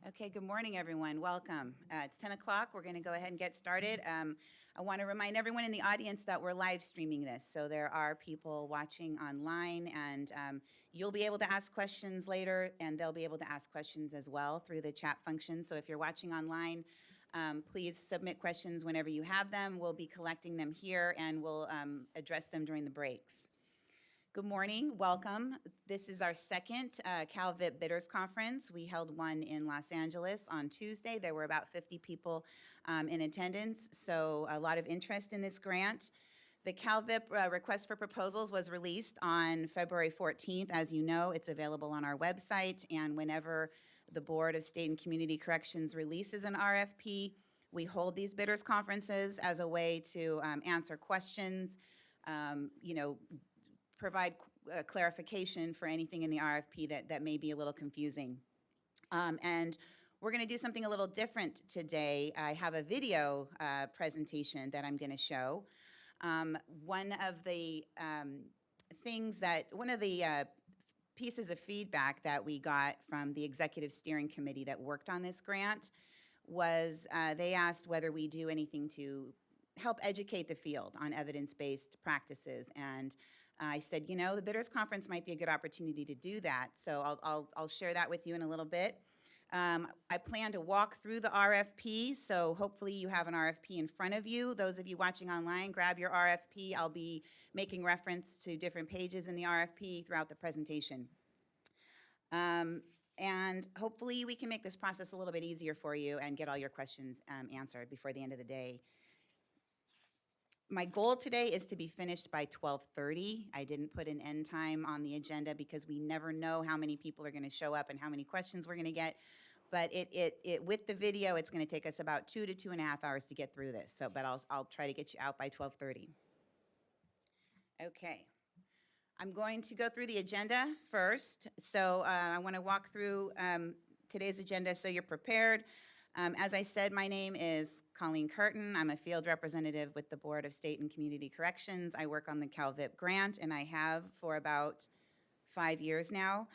Okay, good morning, everyone. Welcome. It's 10 o'clock. We're going to go ahead and get started. I want to remind everyone in the audience that we're live streaming this, so there are people watching online, and you'll be able to ask questions later, and they'll be able to ask questions as well through the chat function. So if you're watching online, please submit questions whenever you have them. We'll be collecting them here, and we'll address them during the breaks. Good morning, welcome. This is our second CalVIP Bidders Conference. We held one in Los Angeles on Tuesday. There were about 50 people in attendance, so a lot of interest in this grant. The CalVIP request for proposals was released on February 14th. As you know, it's available on our website, and whenever the Board of State and Community Corrections releases an RFP, we hold these bidders conferences as a way to answer questions, provide clarification for anything in the RFP that may be a little confusing. And we're going to do something a little different today. I have a video presentation that I'm going to show. One of the pieces of feedback that we got from the Executive Steering Committee that worked on this grant was they asked whether we do anything to help educate the field on evidence-based practices. And I said, the Bidders Conference might be a good opportunity to do that. So I'll share that with you in a little bit. I plan to walk through the RFP, so hopefully you have an RFP in front of you. Those of you watching online, grab your RFP. I'll be making reference to different pages in the RFP throughout the presentation. And hopefully we can make this process a little bit easier for you and get all your questions answered before the end of the day. My goal today is to be finished by 12:30. I didn't put an end time on the agenda because we never know how many people are going to show up and how many questions we're going to get. But with the video, it's going to take us about 2 to 2.5 hours to get through this. But I'll try to get you out by 12:30. Okay. I'm going to go through the agenda first. So I want to walk through today's agenda so you're prepared. As I said, my name is Colleen Curtin. I'm a field representative with the Board of State and Community Corrections. I work on the CalVIP grant, and I have for about 5 years now.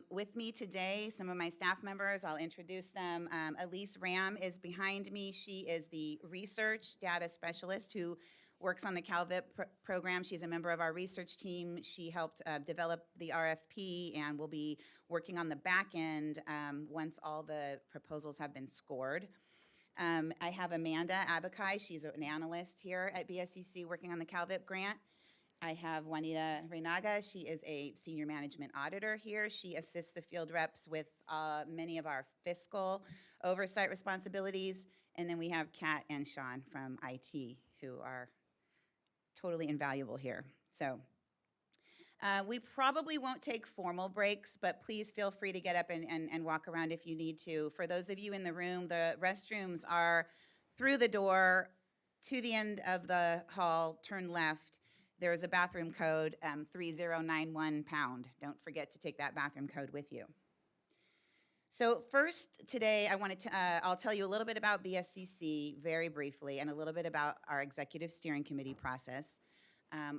With me today, some of my staff members, I'll introduce them. Elise Ram is behind me. She is the research data specialist who works on the CalVIP program. She's a member of our research team. She helped develop the RFP and will be working on the back end once all the proposals have been scored. I have Amanda Abakai. She's an analyst here at BSCC working on the CalVIP grant. I have Juanita Reinaga. She is a senior management auditor here. She assists the field reps with many of our fiscal oversight responsibilities. And then we have Kat and Sean from IT who are totally invaluable here. So we probably won't take formal breaks, but please feel free to get up and walk around if you need to. For those of you in the room, the restrooms are through the door to the end of the hall, turn left. There is a bathroom code, 3091#. Don't forget to take that bathroom code with you. So first today, I'll tell you a little bit about BSCC very briefly and a little bit about our Executive Steering Committee process.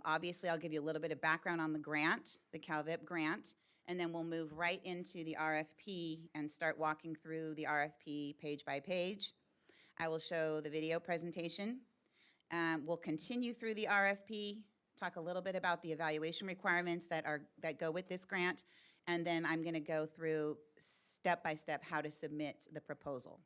Obviously, I'll give you a little bit of background on the grant, the CalVIP grant, and then we'll move right into the RFP and start walking through the RFP page by page. I will show the video presentation. We'll continue through the RFP, talk a little bit about the evaluation requirements that go with this grant, and then I'm going to go through step by step how to submit the proposal.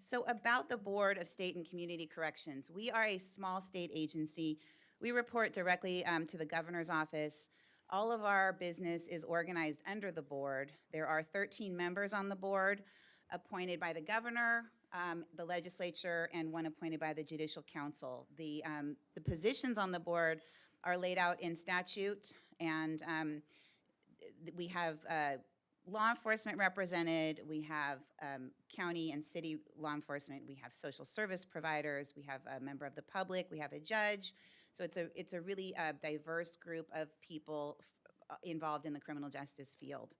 So about the Board of State and Community Corrections, we are a small state agency. We report directly to the governor's office. All of our business is organized under the board. There are 13 members on the board appointed by the governor, the legislature, and one appointed by the Judicial Council. The positions on the board are laid out in statute, and we have law enforcement represented, we have county and city law enforcement, we have social service providers, we have a member of the public, we have a judge. So it's a really diverse group of people involved in the criminal justice field.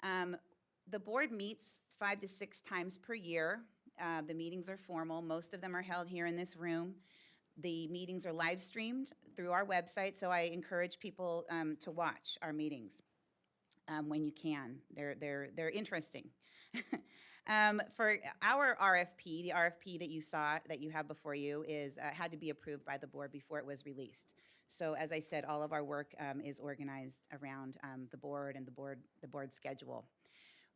The board meets 5 to 6 times per year. The meetings are formal. Most of them are held here in this room. The meetings are live streamed through our website, so I encourage people to watch our meetings. when you can. They're interesting. For our RFP, the RFP that you saw, that you have before you, is had to be approved by the board before it was released. So as I said, all of our work is organized around the board and the board schedule.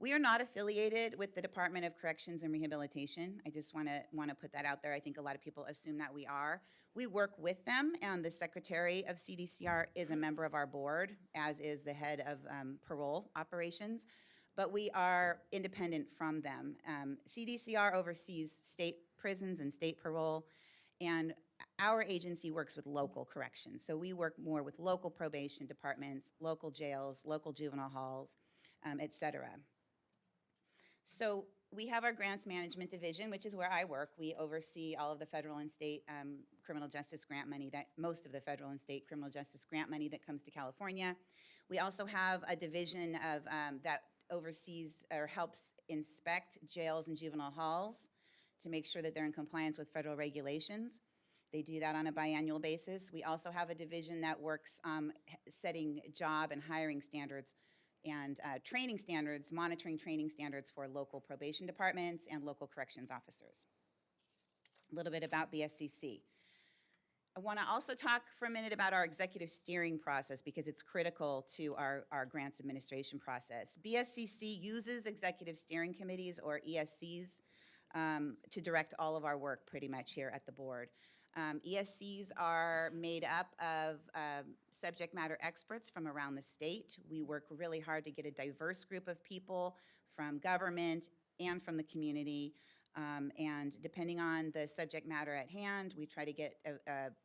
We are not affiliated with the Department of Corrections and Rehabilitation. I just want to put that out there. I think a lot of people assume that we are. We work with them, and the secretary of CDCR is a member of our board, as is the head of parole operations, but we are independent from them. CDCR oversees state prisons and state parole, and our agency works with local corrections. So we work more with local probation departments, local jails, local juvenile halls, et cetera. So we have our grants management division, which is where I work. We oversee all of the federal and state criminal justice grant money, most of the federal and state criminal justice grant money that comes to California. We also have a division of that oversees or helps inspect jails and juvenile halls to make sure that they're in compliance with federal regulations. They do that on a biannual basis. We also have a division that works setting job and hiring standards and training standards, monitoring training standards for local probation departments and local corrections officers. A little bit about BSCC. I want to also talk for a minute about our executive steering process because it's critical to our grants administration process. BSCC uses executive steering committees, or ESCs, to direct all of our work pretty much here at the board. ESCs are made up of subject matter experts from around the state. We work really hard to get a diverse group of people from government and from the community. And depending on the subject matter at hand, we try to get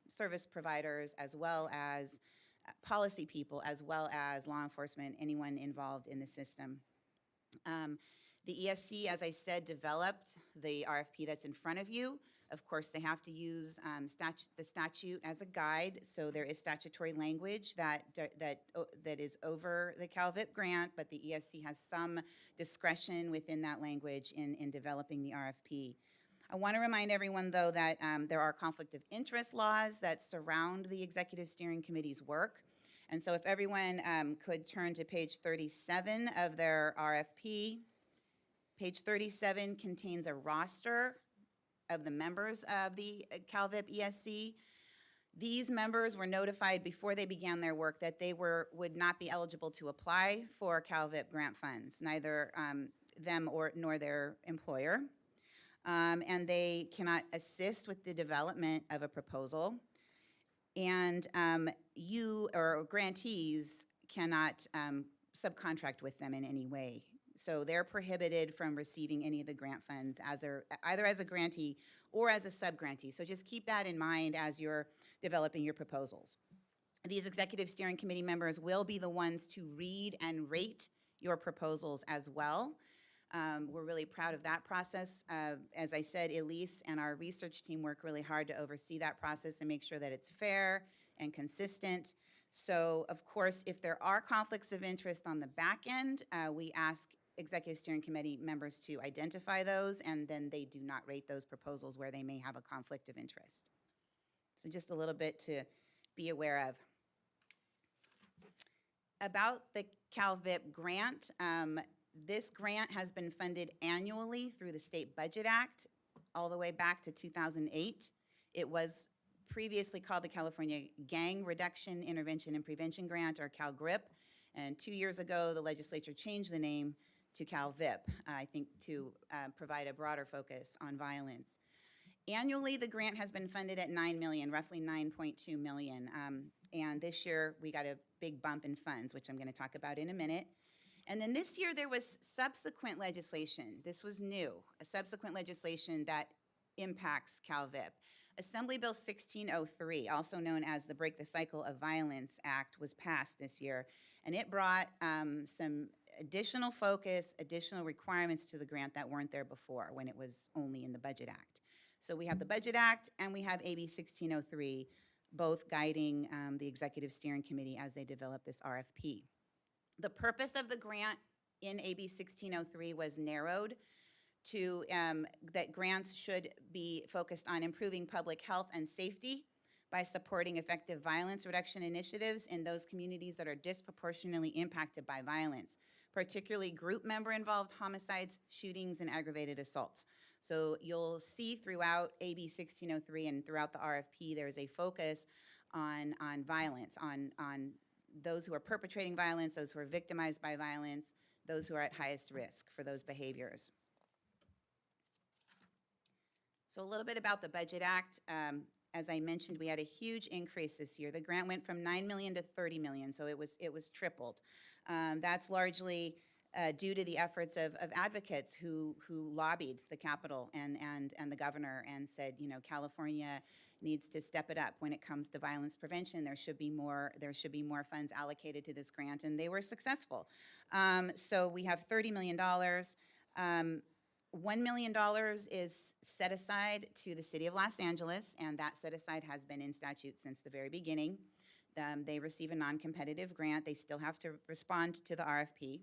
service providers as well as policy people, as well as law enforcement, anyone involved in the system. The ESC, as I said, developed the RFP that's in front of you. Of course, they have to use the statute as a guide, so there is statutory language that is over the CalVIP grant, but the ESC has some discretion within that language in developing the RFP. I want to remind everyone, though, that there are conflict of interest laws that surround the Executive Steering Committee's work. And so if everyone could turn to page 37 of their RFP. Page 37 contains a roster of the members of the CalVIP ESC. These members were notified before they began their work that they would not be eligible to apply for CalVIP grant funds, neither them nor their employer. And they cannot assist with the development of a proposal. And you or grantees cannot subcontract with them in any way. So they're prohibited from receiving any of the grant funds either as a grantee or as a sub-grantee. So just keep that in mind as you're developing your proposals. These executive steering committee members will be the ones to read and rate your proposals as well. We're really proud of that process. As I said, Elise and our research team work really hard to oversee that process and make sure that it's fair and consistent. So, of course, if there are conflicts of interest on the back end, we ask executive steering committee members to identify those, and then they do not rate those proposals where they may have a conflict of interest. So just a little bit to be aware of. About the CalVIP grant, this grant has been funded annually through the State Budget Act all the way back to 2008. It was previously called the California Gang Reduction, Intervention, and Prevention Grant, or CalGRIP, and 2 years ago, the legislature changed the name to CalVIP, I think to provide a broader focus on violence. Annually, the grant has been funded at $9 million, roughly $9.2 million, and this year we got a big bump in funds, which I'm going to talk about in a minute. And then this year there was subsequent legislation. This was new, a subsequent legislation that impacts CalVIP. Assembly Bill 1603, also known as the Break the Cycle of Violence Act, was passed this year, and it brought some additional focus, additional requirements to the grant that weren't there before when it was only in the Budget Act. So we have the Budget Act and we have AB 1603, both guiding the Executive Steering Committee as they develop this RFP. The purpose of the grant in AB 1603 was narrowed to that grants should be focused on improving public health and safety by supporting effective violence reduction initiatives in those communities that are disproportionately impacted by violence, particularly group member-involved homicides, shootings, and aggravated assaults. So you'll see throughout AB 1603 and throughout the RFP, there is a focus on violence, on those who are perpetrating violence, those who are victimized by violence, those who are at highest risk for those behaviors. So a little bit about the Budget Act. As I mentioned, we had a huge increase this year. The grant went from $9 million to $30 million, so it was tripled. That's largely due to the efforts of advocates who lobbied the Capitol and the governor and said, you know, California needs to step it up when it comes to violence prevention. There should be more funds allocated to this grant, and they were successful. So we have $30 million. $1 million is set aside to the City of Los Angeles, and that set aside has been in statute since the very beginning. They receive a non-competitive grant. They still have to respond to the RFP.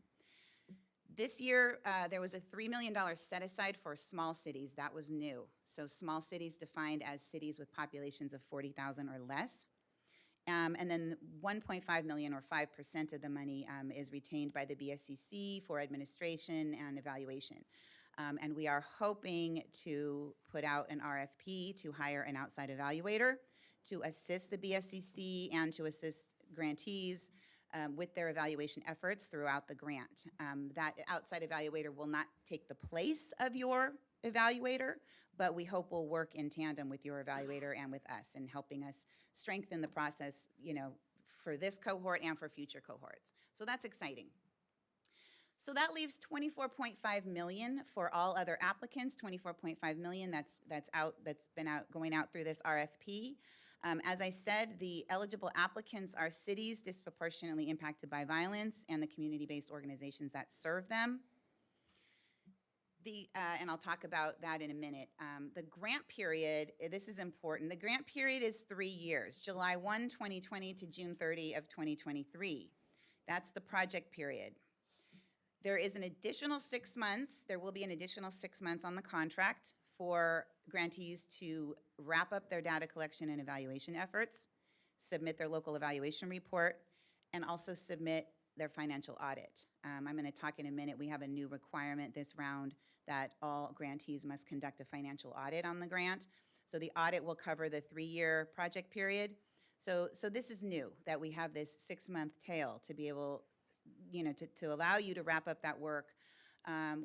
This year, there was a $3 million set aside for small cities. That was new. So small cities defined as cities with populations of 40,000 or less. And then 1.5 million or 5% of the money is retained by the BSCC for administration and evaluation. And we are hoping to put out an RFP to hire an outside evaluator to assist the BSCC and to assist grantees with their evaluation efforts throughout the grant. That outside evaluator will not take the place of your evaluator, but we hope will work in tandem with your evaluator and with us in helping us strengthen the process, you know, for this cohort and for future cohorts. So that's exciting. So that leaves $24.5 million for all other applicants. $24.5 million that's been going out through this RFP. As I said, the eligible applicants are cities disproportionately impacted by violence and the community-based organizations that serve them. And I'll talk about that in a minute. The grant period, this is important. The grant period is 3 years, July 1, 2020 to June 30 of 2023. That's the project period. There is an additional 6 months. There will be an additional 6 months on the contract for grantees to wrap up their data collection and evaluation efforts, submit their local evaluation report, and also submit their financial audit. I'm going to talk in a minute. We have a new requirement this round that all grantees must conduct a financial audit on the grant. So the audit will cover the 3-year project period. So this is new, that we have this 6-month tail to be able, you know, to allow you to wrap up that work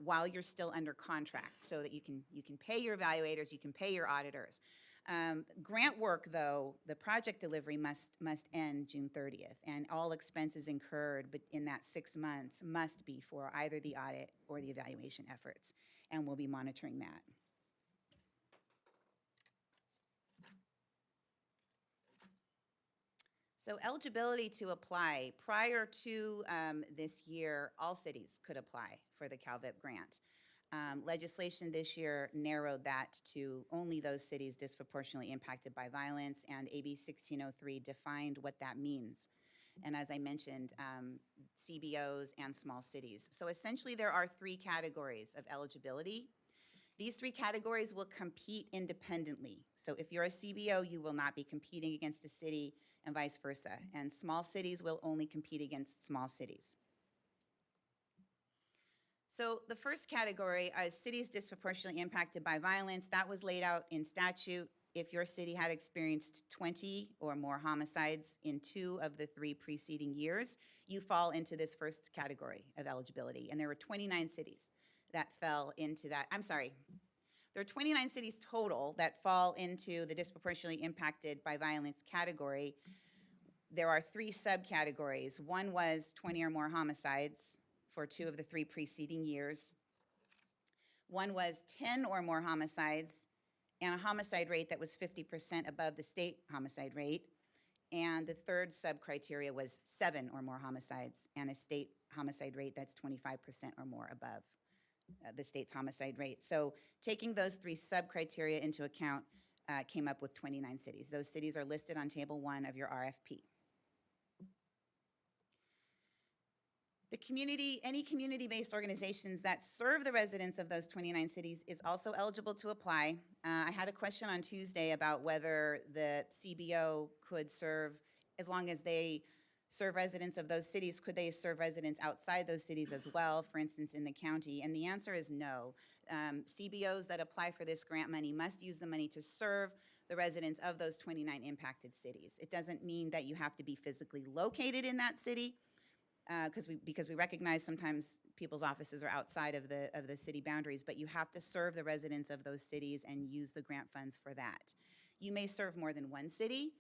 while you're still under contract, so that you can pay your evaluators, you can pay your auditors. Grant work, though, the project delivery must end June 30th, and all expenses incurred in that 6 months must be for either the audit or the evaluation efforts, and we'll be monitoring that. So eligibility to apply. Prior to this year, all cities could apply for the CalVIP grant. Legislation this year narrowed that to only those cities disproportionately impacted by violence, and AB 1603 defined what that means. And as I mentioned, CBOs and small cities. So essentially there are 3 categories of eligibility. These 3 categories will compete independently. So if you're a CBO, you will not be competing against a city, and vice versa. And small cities will only compete against small cities. So the first category is cities disproportionately impacted by violence. That was laid out in statute. If your city had experienced 20 or more homicides in 2 of the 3 preceding years, you fall into this first category of eligibility. And there were 29 cities that fell into that. I'm sorry. There are 29 cities total that fall into the disproportionately impacted by violence category. There are 3 subcategories. One was 20 or more homicides for 2 of the 3 preceding years. One was 10 or more homicides and a homicide rate that was 50% above the state homicide rate. And the third sub-criteria was 7 or more homicides and a state homicide rate that's 25% or more above the state's homicide rate. So taking those 3 sub-criteria into account came up with 29 cities. Those cities are listed on table 1 of your RFP. Any community-based organizations that serve the residents of those 29 cities is also eligible to apply. I had a question on Tuesday about whether the CBO could serve, as long as they serve residents of those cities, could they serve residents outside those cities as well, for instance, in the county? And the answer is no. CBOs that apply for this grant money must use the money to serve the residents of those 29 impacted cities. It doesn't mean that you have to be physically located in that city, because we recognize sometimes people's offices are outside of the city boundaries, but you have to serve the residents of those cities and use the grant funds for that. You may serve more than one city,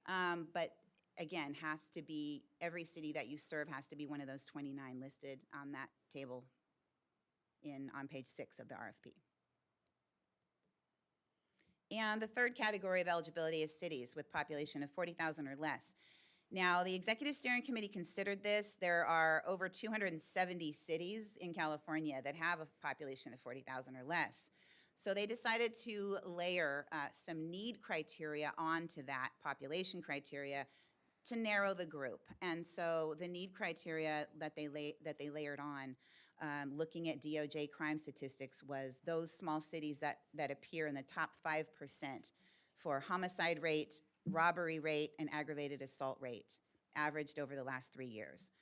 but again, every city that you serve has to be one of those 29 listed on that table on page 6 of the RFP. And the third category of eligibility is cities with population of 40,000 or less. Now, the Executive Steering Committee considered this. There are over 270 cities in California that have a population of 40,000 or less. So they decided to layer some need criteria onto that population criteria to narrow the group. And so the need criteria that they layered on, looking at DOJ crime statistics, was those small cities that appear in the top 5% for homicide rate, robbery rate, and aggravated assault rate, averaged over the last 3 years.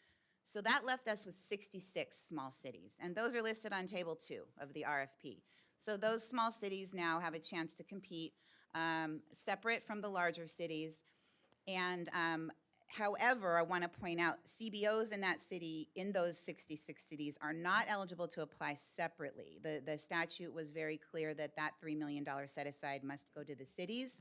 So that left us with 66 small cities, and those are listed on table 2 of the RFP. So those small cities now have a chance to compete separate from the larger cities. And however, I want to point out, CBOs in those 66 cities are not eligible to apply separately. The statute was very clear that $3 million set aside must go to the cities.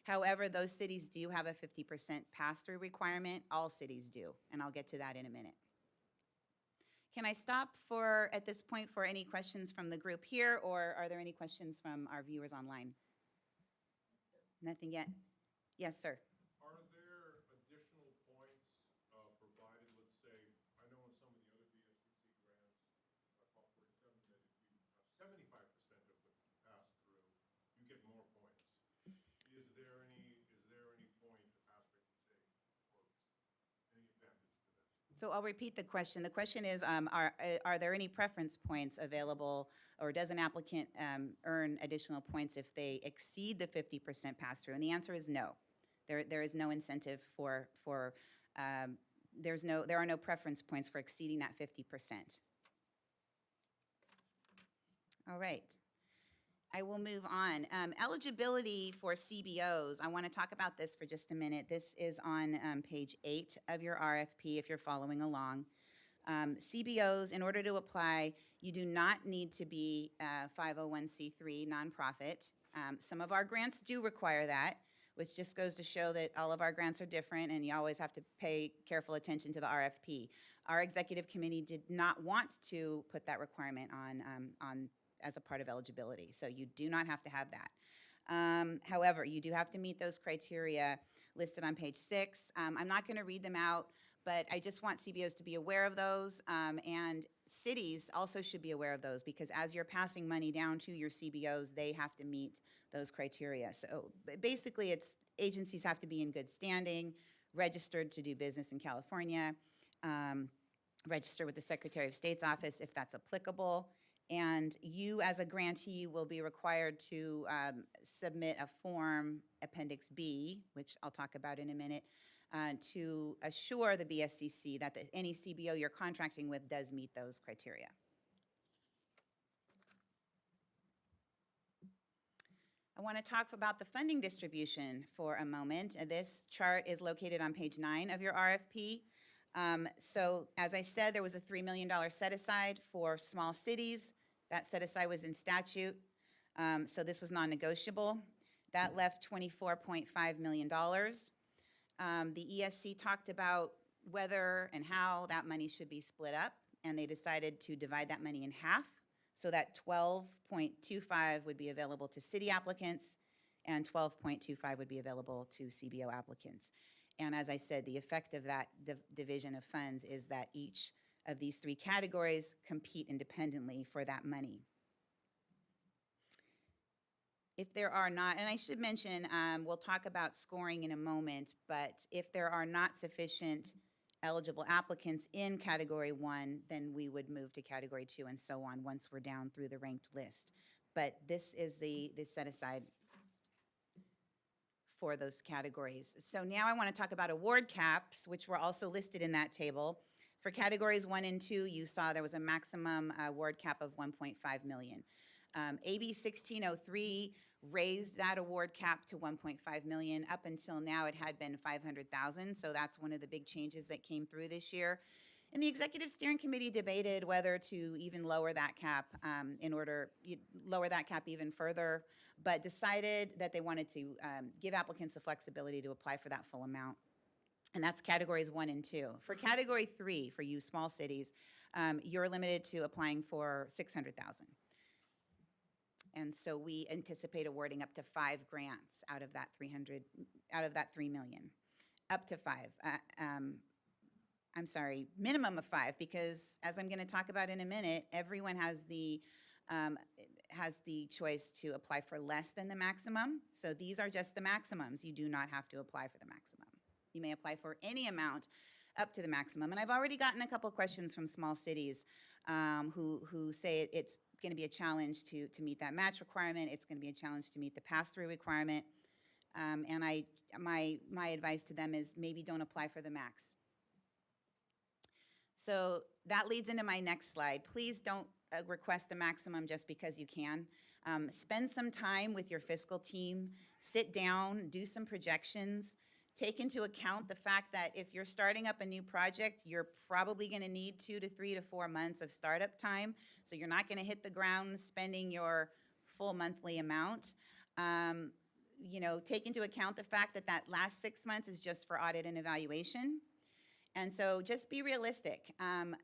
However, those cities do have a 50% pass-through requirement. All cities do, and I'll get to that in a minute. Can I stop at this point for any questions from the group here, or are there any questions from our viewers online? Nothing yet? Yes, sir. Are there additional points provided? Let's say, I know in some of the other BSCC grants, call 47, that if you have 75% of the pass-through, you get more points. Is there any point aspect to say, or any advantage to this? So I'll repeat the question. The question is, are there any preference points available, or does an applicant earn additional points if they exceed the 50% pass-through? And the answer is no. There is no incentive there are no preference points for exceeding that 50%. All right. I will move on. Eligibility for CBOs, I want to talk about this for just a minute. This is on page 8 of your RFP if you're following along. CBOs, in order to apply, you do not need to be a 501c3 nonprofit. Some of our grants do require that, which just goes to show that all of our grants are different and you always have to pay careful attention to the RFP. Our executive committee did not want to put that requirement on as a part of eligibility, so you do not have to have that. However, you do have to meet those criteria listed on page 6. I'm not going to read them out, but I just want CBOs to be aware of those, and cities also should be aware of those, because as you're passing money down to your CBOs, they have to meet those criteria. So basically, agencies have to be in good standing, registered to do business in California, register with the Secretary of State's office if that's applicable, and you as a grantee will be required to submit a form, Appendix B, which I'll talk about in a minute, to assure the BSCC that any CBO you're contracting with does meet those criteria. I want to talk about the funding distribution for a moment. This chart is located on page 9 of your RFP. So as I said, there was a $3 million set aside for small cities. That set aside was in statute, so this was non-negotiable. That left $24.5 million. The ESC talked about whether and how that money should be split up, and they decided to divide that money in half, so that 12.25 would be available to city applicants and 12.25 would be available to CBO applicants. And as I said, the effect of that division of funds is that each of these 3 categories compete independently for that money. If there are not, and I should mention, we'll talk about scoring in a moment, but if there are not sufficient eligible applicants in Category 1, then we would move to Category 2 and so on once we're down through the ranked list. But this is the set aside for those categories. So now I want to talk about award caps, which were also listed in that table. For categories 1 and 2, you saw there was a maximum award cap of 1.5 million. AB 1603 raised that award cap to 1.5 million. Up until now, it had been 500,000, so that's one of the big changes that came through this year. And the Executive Steering Committee debated whether to even lower that cap lower that cap even further, but decided that they wanted to give applicants the flexibility to apply for that full amount. And that's categories 1 and 2. For category 3, for you small cities, you're limited to applying for 600,000. And so we anticipate awarding up to 5 grants out of that 3 million, up to 5. I'm sorry, minimum of 5, because as I'm going to talk about in a minute, everyone has the choice to apply for less than the maximum. So these are just the maximums. You do not have to apply for the maximum. You may apply for any amount up to the maximum. And I've already gotten a couple questions from small cities who say it's going to be a challenge to meet that match requirement. It's going to be a challenge to meet the pass-through requirement. And my advice to them is maybe don't apply for the max. So that leads into my next slide. Please don't request the maximum just because you can. Spend some time with your fiscal team, sit down, do some projections, take into account the fact that if you're starting up a new project, you're probably going to need 2 to 3 to 4 months of startup time. So you're not going to hit the ground spending your full monthly amount. Take into account the fact that that last 6 months is just for audit and evaluation. And so just be realistic.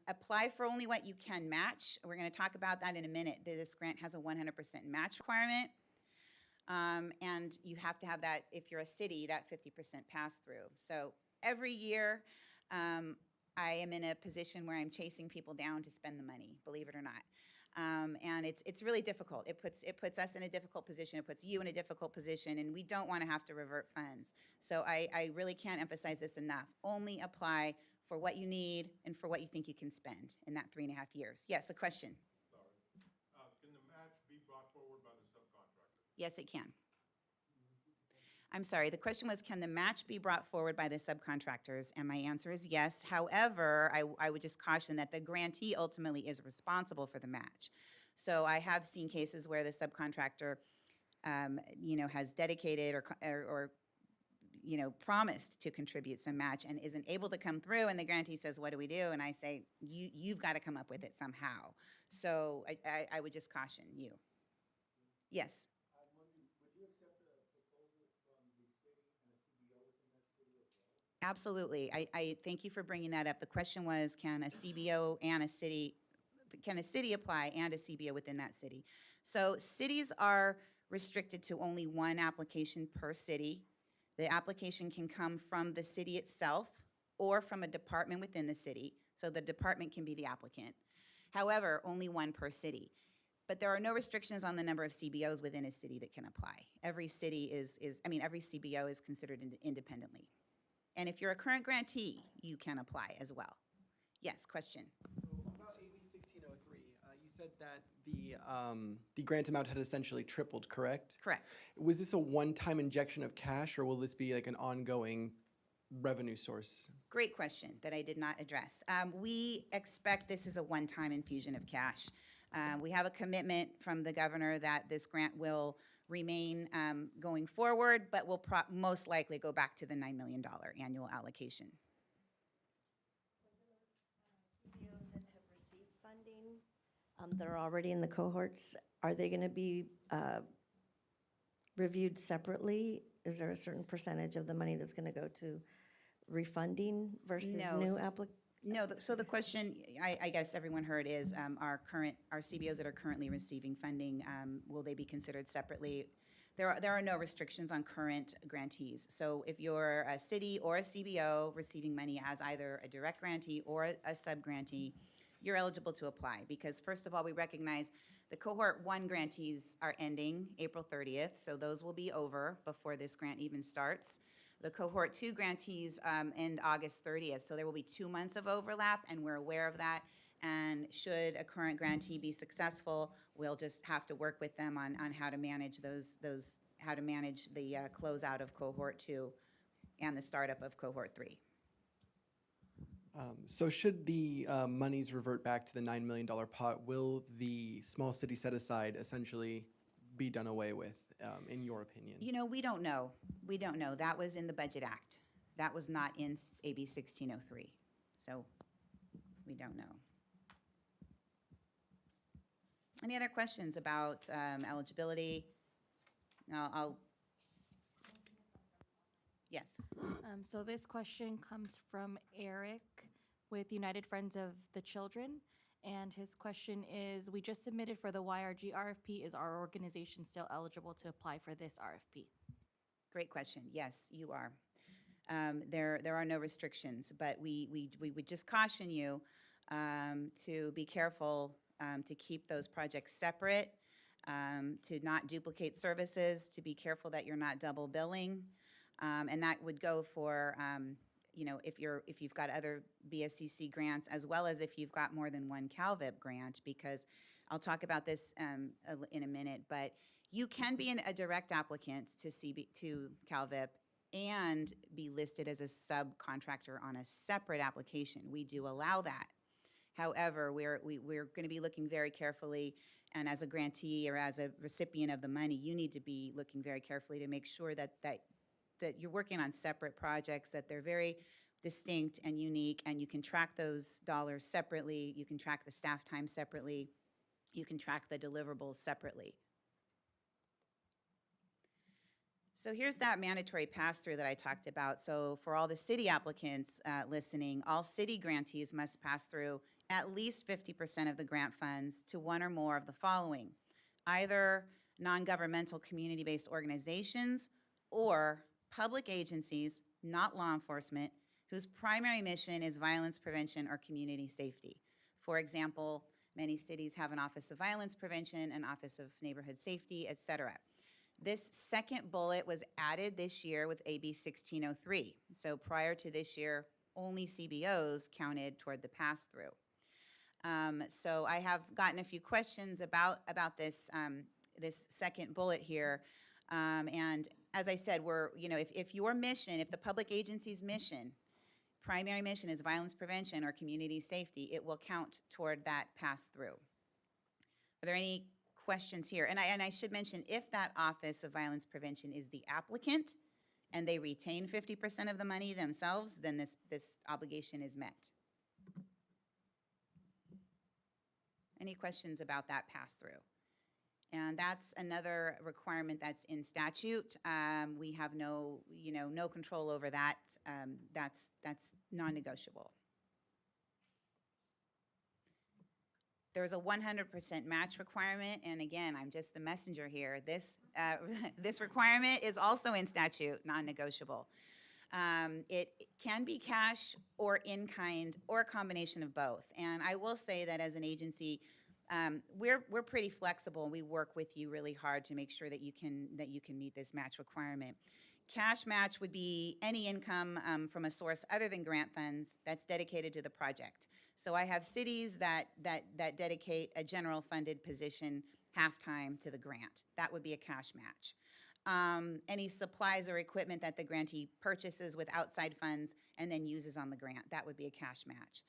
Apply for only what you can match. We're going to talk about that in a minute. This grant has a 100% match requirement. And you have to have that, if you're a city, that 50% pass-through. So every year, I am in a position where I'm chasing people down to spend the money, believe it or not. And it's really difficult. It puts us in a difficult position. It puts you in a difficult position, and we don't want to have to revert funds. So I really can't emphasize this enough. Only apply for what you need and for what you think you can spend in that 3.5 years. Yes, a question? Sorry. Can the match be brought forward by the subcontractor? Yes, it can. I'm sorry, the question was, can the match be brought forward by the subcontractors? And my answer is yes. However, I would just caution that the grantee ultimately is responsible for the match. So I have seen cases where the subcontractor, has dedicated or promised to contribute some match and isn't able to come through, and the grantee says, what do we do? And I say, you've got to come up with it somehow. So I would just caution you. Yes? I'm wondering, would you accept a proposal from the city and a CBO within that city as well? Absolutely. I thank you for bringing that up. The question was, can a city apply and a CBO within that city? So cities are restricted to only one application per city. The application can come from the city itself or from a department within the city. So the department can be the applicant. However, only one per city. But there are no restrictions on the number of CBOs within a city that can apply. Every city every CBO is considered independently. And if you're a current grantee, you can apply as well. Yes, question? So about AB 1603, you said that the grant amount had essentially tripled, correct? Correct. Was this a one-time injection of cash, or will this be like an ongoing revenue source? Great question that I did not address. We expect this is a one-time infusion of cash. We have a commitment from the governor that this grant will remain going forward, but will most likely go back to the $9 million annual allocation. CBOs that have received funding, they're already in the cohorts. Are they going to be reviewed separately? Is there a certain percentage of the money that's going to go to refunding versus No. new applicants? No, so the question, I guess everyone heard is, our CBOs that are currently receiving funding, will they be considered separately? There are no restrictions on current grantees. So if you're a city or a CBO receiving money as either a direct grantee or a sub-grantee, you're eligible to apply. Because first of all, we recognize the cohort 1 grantees are ending April 30th, so those will be over before this grant even starts. The cohort 2 grantees end August 30th, so there will be 2 months of overlap, and we're aware of that. And should a current grantee be successful, we'll just have to work with them on how to manage how to manage the closeout of cohort 2 and the startup of cohort 3. So should the monies revert back to the $9 million pot, will the small city set aside essentially be done away with, in your opinion? You know, we don't know. We don't know. That was in the Budget Act. That was not in AB 1603. So we don't know. Any other questions about eligibility? No, yes. So this question comes from Eric with United Friends of the Children. And his question is, we just submitted for the YRG RFP. Is our organization still eligible to apply for this RFP? Great question. Yes, you are. There are no restrictions, but we would just caution you to be careful to keep those projects separate, to not duplicate services, to be careful that you're not double billing. And that would go for, you know, if you've got other BSCC grants, as well as if you've got more than one CalVIP grant, because I'll talk about this in a minute, but you can be a direct applicant to CalVIP and be listed as a subcontractor on a separate application. We do allow that. However, we're going to be looking very carefully, and as a grantee or as a recipient of the money, you need to be looking very carefully to make sure that you're working on separate projects, that they're very distinct and unique, and you can track those dollars separately, you can track the staff time separately, you can track the deliverables separately. So here's that mandatory pass-through that I talked about. So for all the city applicants listening, all city grantees must pass through at least 50% of the grant funds to one or more of the following: either non-governmental community-based organizations or public agencies, not law enforcement, whose primary mission is violence prevention or community safety. For example, many cities have an Office of Violence Prevention, an Office of Neighborhood Safety, et cetera. This second bullet was added this year with AB 1603. So prior to this year, only CBOs counted toward the pass-through. So I have gotten a few questions about this, this second bullet here. And as I said, if your mission, if the public agency's mission, primary mission is violence prevention or community safety, it will count toward that pass-through. Are there any questions here? And I should mention, if that Office of Violence Prevention is the applicant and they retain 50% of the money themselves, then this obligation is met. Any questions about that pass-through? And that's another requirement that's in statute. We have no control over that. That's non-negotiable. There's a 100% match requirement, and again, I'm just the messenger here. This requirement is also in statute, non-negotiable. It can be cash or in-kind or a combination of both. And I will say that as an agency, we're pretty flexible. We work with you really hard to make sure that you can meet this match requirement. Cash match would be any income from a source other than grant funds that's dedicated to the project. So I have cities that dedicate a general funded position half-time to the grant. That would be a cash match. Any supplies or equipment that the grantee purchases with outside funds and then uses on the grant, that would be a cash match.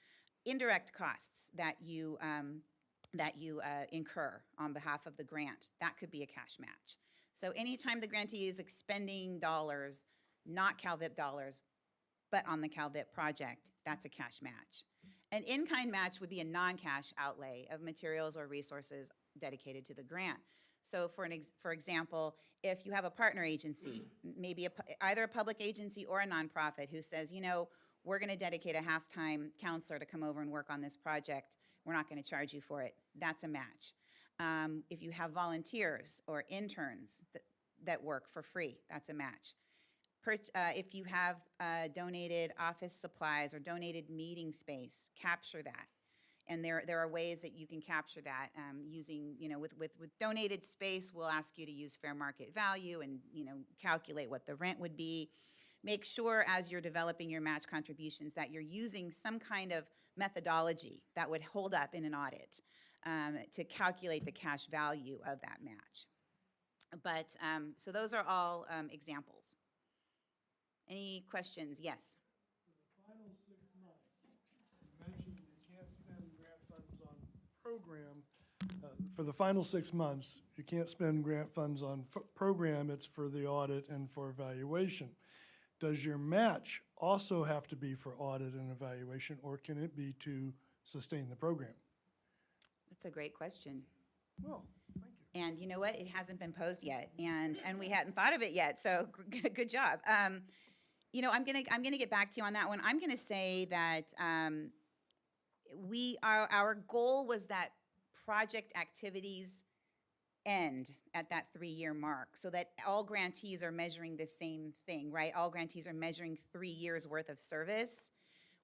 Indirect costs that you incur on behalf of the grant, that could be a cash match. So anytime the grantee is expending dollars, not CalVIP dollars, but on the CalVIP project, that's a cash match. An in-kind match would be a non-cash outlay of materials or resources dedicated to the grant. So for example, if you have a partner agency, maybe either a public agency or a nonprofit who says, you know, we're going to dedicate a half-time counselor to come over and work on this project, we're not going to charge you for it, that's a match. If you have volunteers or interns that work for free, that's a match. If you have donated office supplies or donated meeting space, capture that. And there are ways that you can capture that using, with donated space, we'll ask you to use fair market value and, calculate what the rent would be. make sure as you're developing your match contributions that you're using some kind of methodology that would hold up in an audit to calculate the cash value of that match. But, so those are all examples. Any questions? Yes. Final 6 months, you mentioned you can't spend grant funds on program. For the final 6 months, you can't spend grant funds on program, it's for the audit and for evaluation. Does your match also have to be for audit and evaluation, or can it be to sustain the program? That's a great question. Well, thank you. And you know what? It hasn't been posed yet, and we hadn't thought of it yet. So good job. You know, I'm gonna get back to you on that one. I'm gonna say that our goal was that project activities end at that 3-year mark, so that all grantees are measuring the same thing, right? All grantees are measuring 3 years worth of service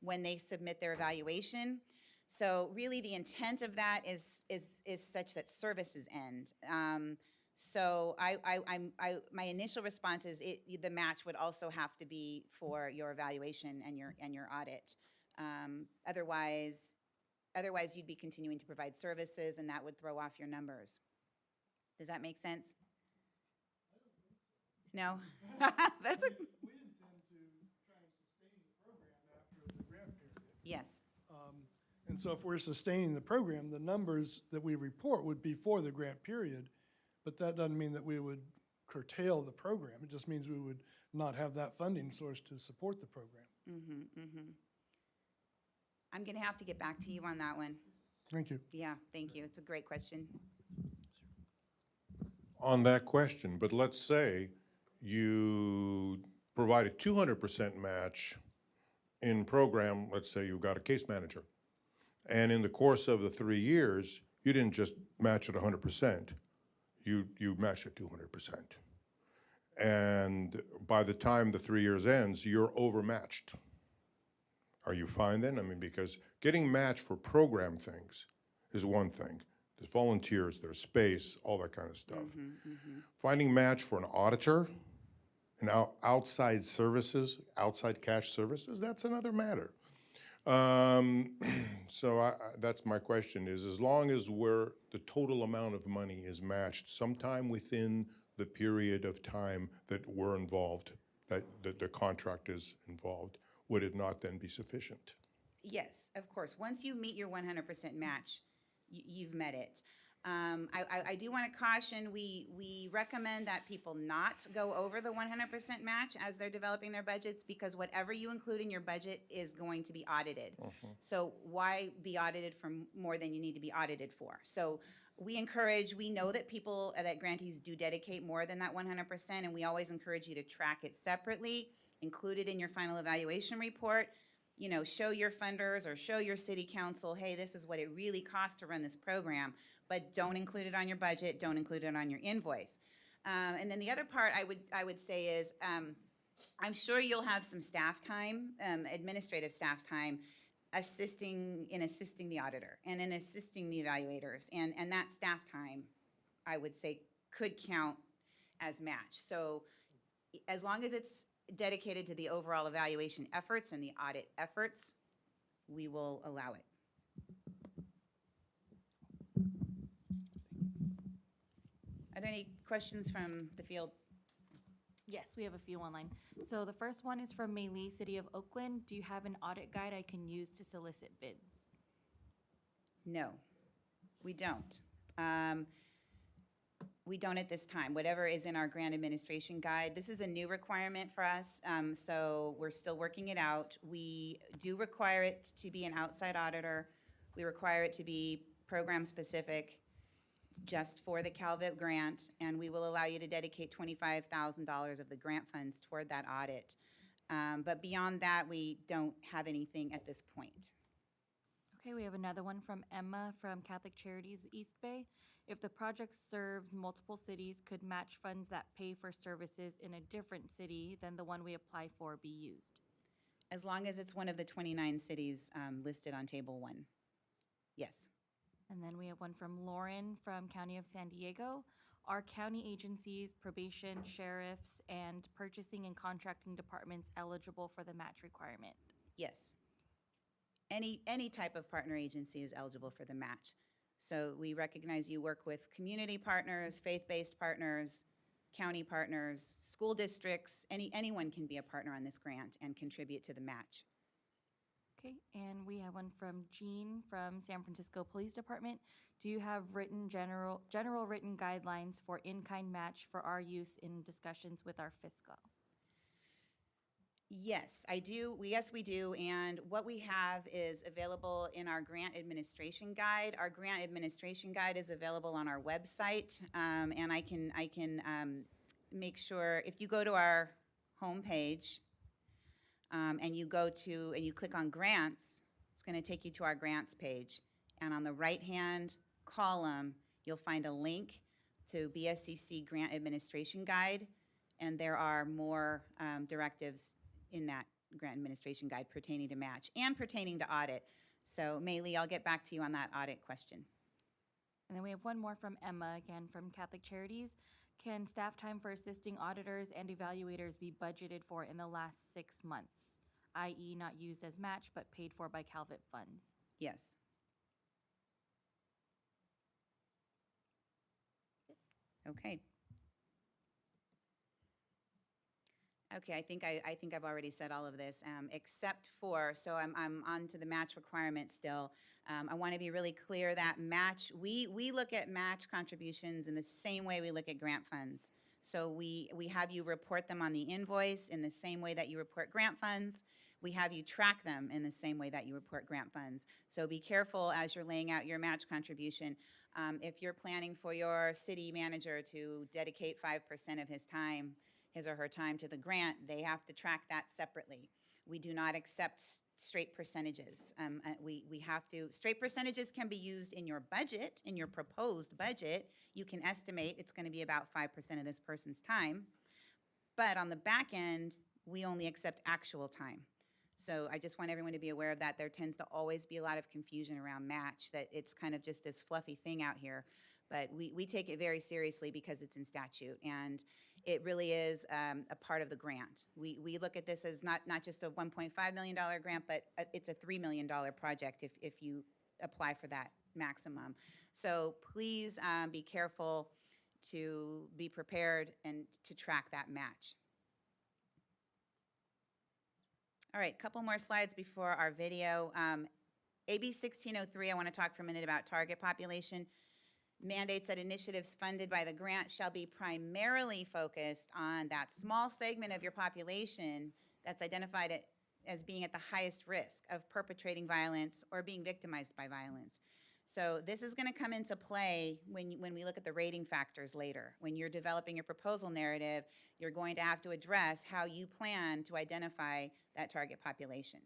when they submit their evaluation. So really, the intent of that is such that services end. So my initial response is the match would also have to be for your evaluation and your audit. Otherwise you'd be continuing to provide services, and that would throw off your numbers. Does that make sense? No? That's a, We intend to try and sustain the program after the grant period. yes. And so if we're sustaining the program, the numbers that we report would be for the grant period, but that doesn't mean that we would curtail the program. It just means we would not have that funding source to support the program. I'm gonna have to get back to you on that one. Thank you. Yeah, thank you. It's a great question. On that question, but let's say you provide a 200% match in program, let's say you've got a case manager. And in the course of the 3 years, you didn't just match at 100%, you matched at 200%. And by the time the 3 years ends, you're overmatched. Are you fine then? I mean, because getting matched for program things is one thing. There's volunteers, there's space, all that kind of stuff. Finding match for an auditor and outside services, outside cash services, that's another matter. So that's my question is, as long as the total amount of money is matched sometime within the period of time that we're involved, that the contract is involved, would it not then be sufficient? Yes, of course. Once you meet your 100% match, you've met it. I do want to caution, we recommend that people not go over the 100% match as they're developing their budgets, because whatever you include in your budget is going to be audited. So why be audited for more than you need to be audited for? So we know that that grantees do dedicate more than that 100%, and we always encourage you to track it separately, include it in your final evaluation report. You know, show your funders or show your city council, hey, this is what it really costs to run this program, but don't include it on your budget, don't include it on your invoice. And then the other part I would say is, I'm sure you'll have some staff time, administrative staff time, assisting the auditor and in assisting the evaluators. And that staff time, I would say, could count as match. So as long as it's dedicated to the overall evaluation efforts and the audit efforts, we will allow it. Are there any questions from the field? Yes, we have a few online. So the first one is from Mei Lee, City of Oakland. Do you have an audit guide I can use to solicit bids? No, we don't. We don't at this time. Whatever is in our grant administration guide, this is a new requirement for us, so we're still working it out. We do require it to be an outside auditor. We require it to be program-specific, just for the CalVIP grant, and we will allow you to dedicate $25,000 of the grant funds toward that audit. But beyond that, we don't have anything at this point. Okay, we have another one from Emma from Catholic Charities East Bay. If the project serves multiple cities, could match funds that pay for services in a different city than the one we apply for be used? As long as it's one of the 29 cities listed on Table 1. Yes. And then we have one from Lauren from County of San Diego. Are county agencies, probation, sheriffs, and purchasing and contracting departments eligible for the match requirement? Yes. Any type of partner agency is eligible for the match. So we recognize you work with community partners, faith-based partners, county partners, school districts, anyone can be a partner on this grant and contribute to the match. Okay, and we have one from Jean from San Francisco Police Department. Do you have general written guidelines for in-kind match for our use in discussions with our fiscal? Yes, I do. Yes, we do. And what we have is available in our grant administration guide. Our grant administration guide is available on our website. And I can make sure, if you go to our homepage and you click on grants, it's going to take you to our grants page. And on the right-hand column, you'll find a link to BSCC Grant Administration Guide. And there are more directives in that grant administration guide pertaining to match and pertaining to audit. So Maylee, I'll get back to you on that audit question. And then we have one more from Emma, again from Catholic Charities. Can staff time for assisting auditors and evaluators be budgeted for in the last 6 months, i.e. not used as match but paid for by CalVIP funds? Yes. Okay. Okay, I think I've already said all of this, except for, so I'm on to the match requirement still. I want to be really clear that match, we look at match contributions in the same way we look at grant funds. So we have you report them on the invoice in the same way that you report grant funds. We have you track them in the same way that you report grant funds. So be careful as you're laying out your match contribution. If you're planning for your city manager to dedicate 5% of his or her time to the grant, they have to track that separately. We do not accept straight percentages. Straight percentages can be used in your budget, in your proposed budget. You can estimate it's going to be about 5% of this person's time. But on the back end, we only accept actual time. So I just want everyone to be aware of that. There tends to always be a lot of confusion around match, that it's kind of just this fluffy thing out here. But we take it very seriously because it's in statute, and it really is a part of the grant. We look at this as not just a $1.5 million grant, but it's a $3 million project if you apply for that maximum. So please be careful to be prepared and to track that match. All right, couple more slides before our video. AB 1603, I want to talk for a minute about target population. Mandates that initiatives funded by the grant shall be primarily focused on that small segment of your population that's identified as being at the highest risk of perpetrating violence or being victimized by violence. So this is going to come into play when we look at the rating factors later. When you're developing your proposal narrative, you're going to have to address how you plan to identify that target population.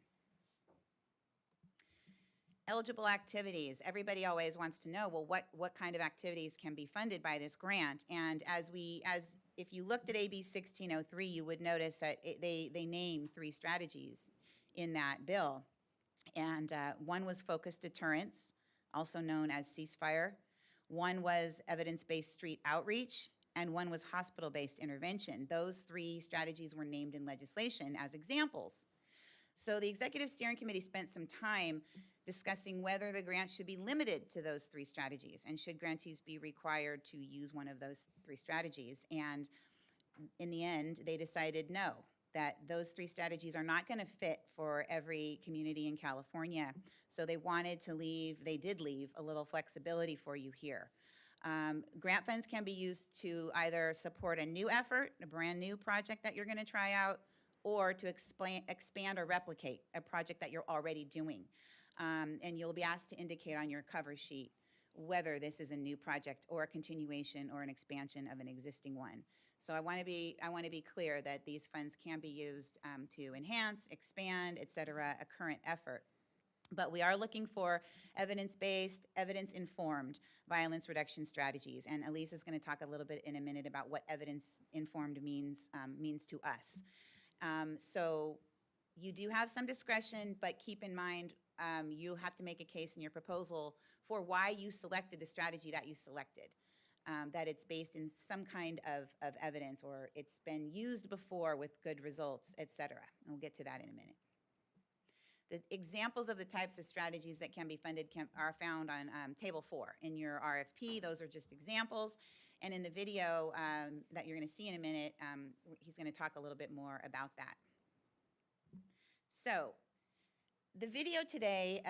Eligible activities. Everybody always wants to know, well, what kind of activities can be funded by this grant? And if you looked at AB 1603, you would notice that they name 3 strategies in that bill. And one was focused deterrence, also known as ceasefire. One was evidence-based street outreach, and one was hospital-based intervention. Those 3 strategies were named in legislation as examples. So the Executive Steering Committee spent some time discussing whether the grant should be limited to those 3 strategies, and should grantees be required to use one of those 3 strategies. And in the end, they decided no, that those 3 strategies are not going to fit for every community in California. So they did leave a little flexibility for you here. Grant funds can be used to either support a new effort, a brand new project that you're going to try out, or to expand or replicate a project that you're already doing. And you'll be asked to indicate on your cover sheet whether this is a new project or a continuation or an expansion of an existing one. So I want to be clear that these funds can be used to enhance, expand, et cetera, a current effort. But we are looking for evidence-based, evidence-informed violence reduction strategies. And Elise is going to talk a little bit in a minute about what evidence-informed means to us. So you do have some discretion, but keep in mind you have to make a case in your proposal for why you selected the strategy that you selected. that it's based in some kind of evidence, or it's been used before with good results, et cetera. And we'll get to that in a minute. The examples of the types of strategies that can be funded are found on Table 4 in your RFP. Those are just examples. And in the video that you're going to see in a minute, he's going to talk a little bit more about that. So the video today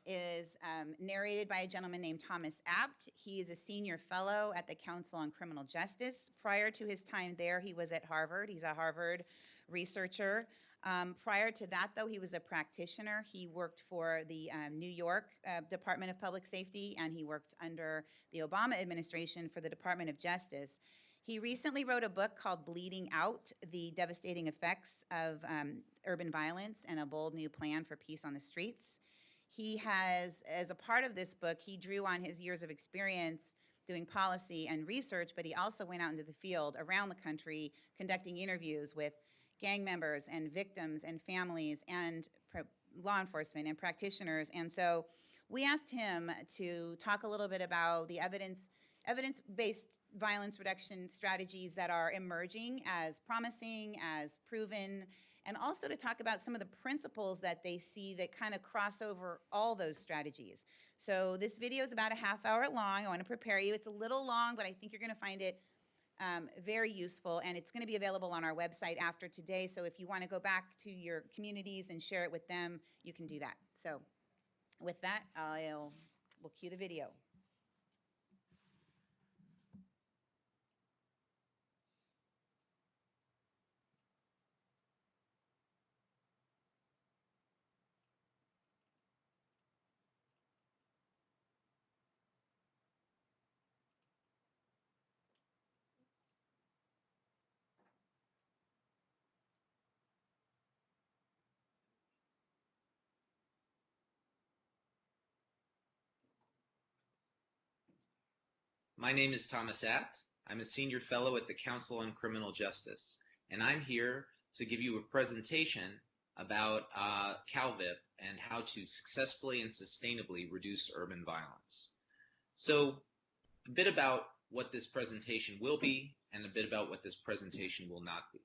is narrated by a gentleman named Thomas Abt. He is a senior fellow at the Council on Criminal Justice. Prior to his time there, he was at Harvard. He's a Harvard researcher. Prior to that, though, he was a practitioner. He worked for the New York Department of Public Safety, and he worked under the Obama administration for the Department of Justice. He recently wrote a book called Bleeding Out: The Devastating Effects of Urban Violence and a Bold New Plan for Peace on the Streets. He has, as a part of this book, he drew on his years of experience doing policy and research, but he also went out into the field around the country conducting interviews with gang members and victims and families and law enforcement and practitioners. And so we asked him to talk a little bit about the evidence-based violence reduction strategies that are emerging as promising, as proven, and also to talk about some of the principles that they see that kind of cross over all those strategies. So this video is about a half hour long. I want to prepare you. It's a little long, but I think you're going to find it very useful, and it's going to be available on our website after today. So if you want to go back to your communities and share it with them, you can do that. So with that, we'll cue the video. My name is Thomas Abt. I'm a senior fellow at the Council on Criminal Justice, and I'm here to give you a presentation about CalVIP and how to successfully and sustainably reduce urban violence. So a bit about what this presentation will be and a bit about what this presentation will not be.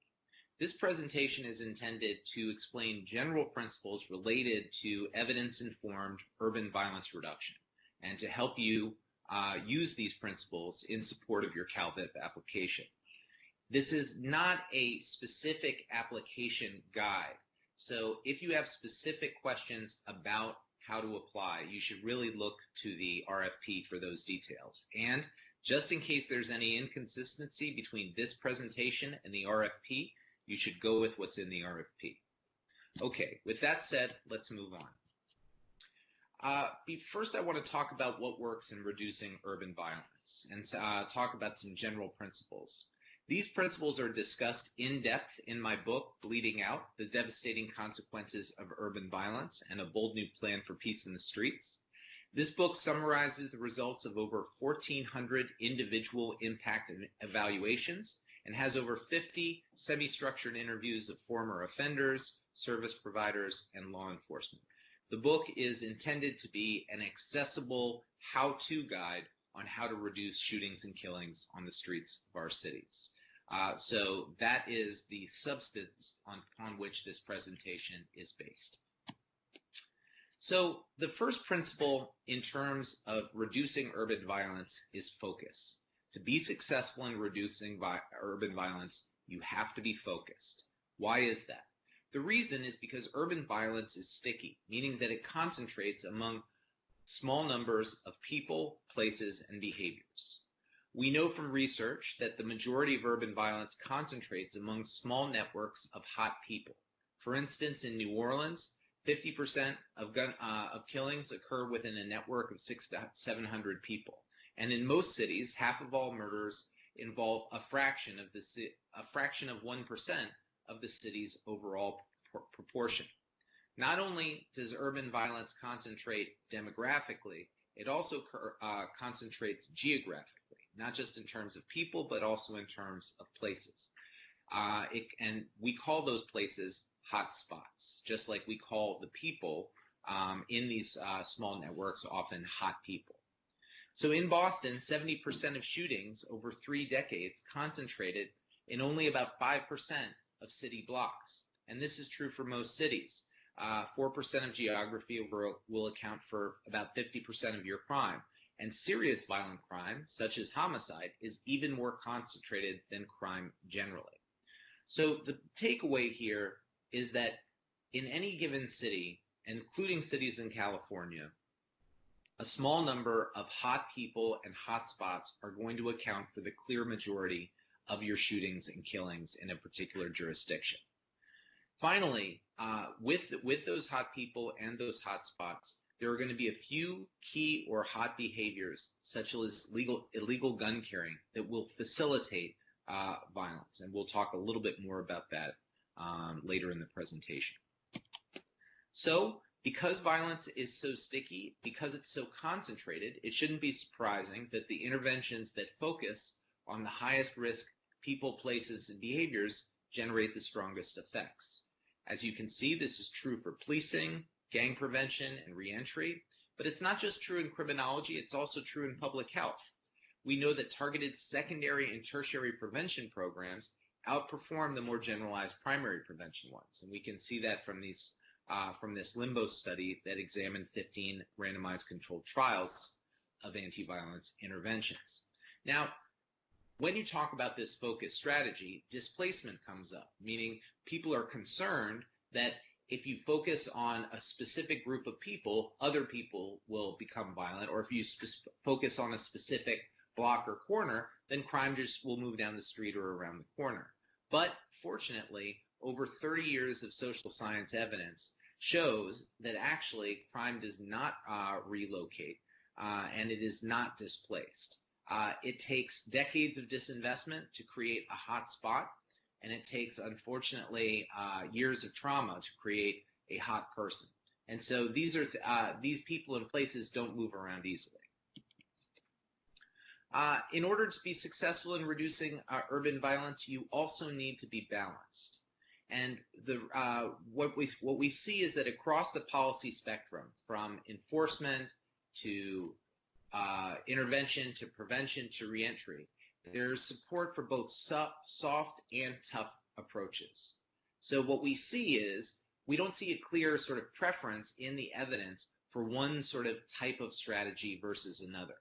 This presentation is intended to explain general principles related to evidence-informed urban violence reduction and to help you use these principles in support of your CalVIP application. This is not a specific application guide. So if you have specific questions about how to apply, you should really look to the RFP for those details. And just in case there's any inconsistency between this presentation and the RFP, you should go with what's in the RFP. Okay, with that said, let's move on. First, I want to talk about what works in reducing urban violence and talk about some general principles. These principles are discussed in depth in my book, Bleeding Out: The Devastating Consequences of Urban Violence and a Bold New Plan for Peace in the Streets. This book summarizes the results of over 1,400 individual impact evaluations and has over 50 semi-structured interviews of former offenders, service providers, and law enforcement. The book is intended to be an accessible how-to guide on how to reduce shootings and killings on the streets of our cities. So that is the substance on which this presentation is based. So the first principle in terms of reducing urban violence is focus. To be successful in reducing urban violence, you have to be focused. Why is that? The reason is because urban violence is sticky, meaning that it concentrates among small numbers of people, places, and behaviors. We know from research that the majority of urban violence concentrates among small networks of hot people. For instance, in New Orleans, 50% of killings occur within a network of 600 to 700 people. And in most cities, half of all murders involve a fraction of 1% of the city's overall proportion. Not only does urban violence concentrate demographically, it also concentrates geographically, not just in terms of people, but also in terms of places. And we call those places hot spots, just like we call the people in these small networks often hot people. So in Boston, 70% of shootings over 3 decades concentrated in only about 5% of city blocks. And this is true for most cities. 4% of geography will account for about 50% of your crime. And serious violent crime, such as homicide, is even more concentrated than crime generally. So the takeaway here is that in any given city, including cities in California, a small number of hot people and hot spots are going to account for the clear majority of your shootings and killings in a particular jurisdiction. Finally, with those hot people and those hot spots, there are going to be a few key or hot behaviors, such as illegal gun carrying, that will facilitate violence. And we'll talk a little bit more about that later in the presentation. So, because violence is so sticky, because it's so concentrated, it shouldn't be surprising that the interventions that focus on the highest risk people, places, and behaviors generate the strongest effects. As you can see, this is true for policing, gang prevention, and reentry, but it's not just true in criminology, it's also true in public health. We know that targeted secondary and tertiary prevention programs outperform the more generalized primary prevention ones, and we can see that from these from this Limbo study that examined 15 randomized controlled trials of anti-violence interventions. Now, when you talk about this focus strategy, displacement comes up, meaning people are concerned that if you focus on a specific group of people, other people will become violent, or if you focus on a specific block or corner, then crime just will move down the street or around the corner. But fortunately, over 30 years of social science evidence shows that actually crime does not relocate and it is not displaced. It takes decades of disinvestment to create a hot spot, and it takes, unfortunately, years of trauma to create a hot person. And so these people and places don't move around easily. In order to be successful in reducing urban violence, you also need to be balanced. And what we see is that across the policy spectrum, from enforcement to intervention to prevention to reentry, there's support for both soft and tough approaches. So what we see is we don't see a clear sort of preference in the evidence for one sort of type of strategy versus another.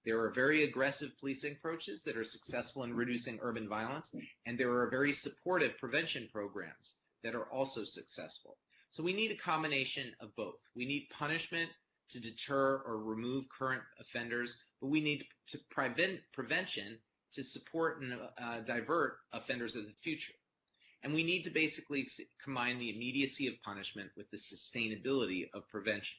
There are very aggressive policing approaches that are successful in reducing urban violence, and there are very supportive prevention programs that are also successful. So we need a combination of both. We need punishment to deter or remove current offenders, but we need to prevention to support and divert offenders of the future. And we need to basically combine the immediacy of punishment with the sustainability of prevention.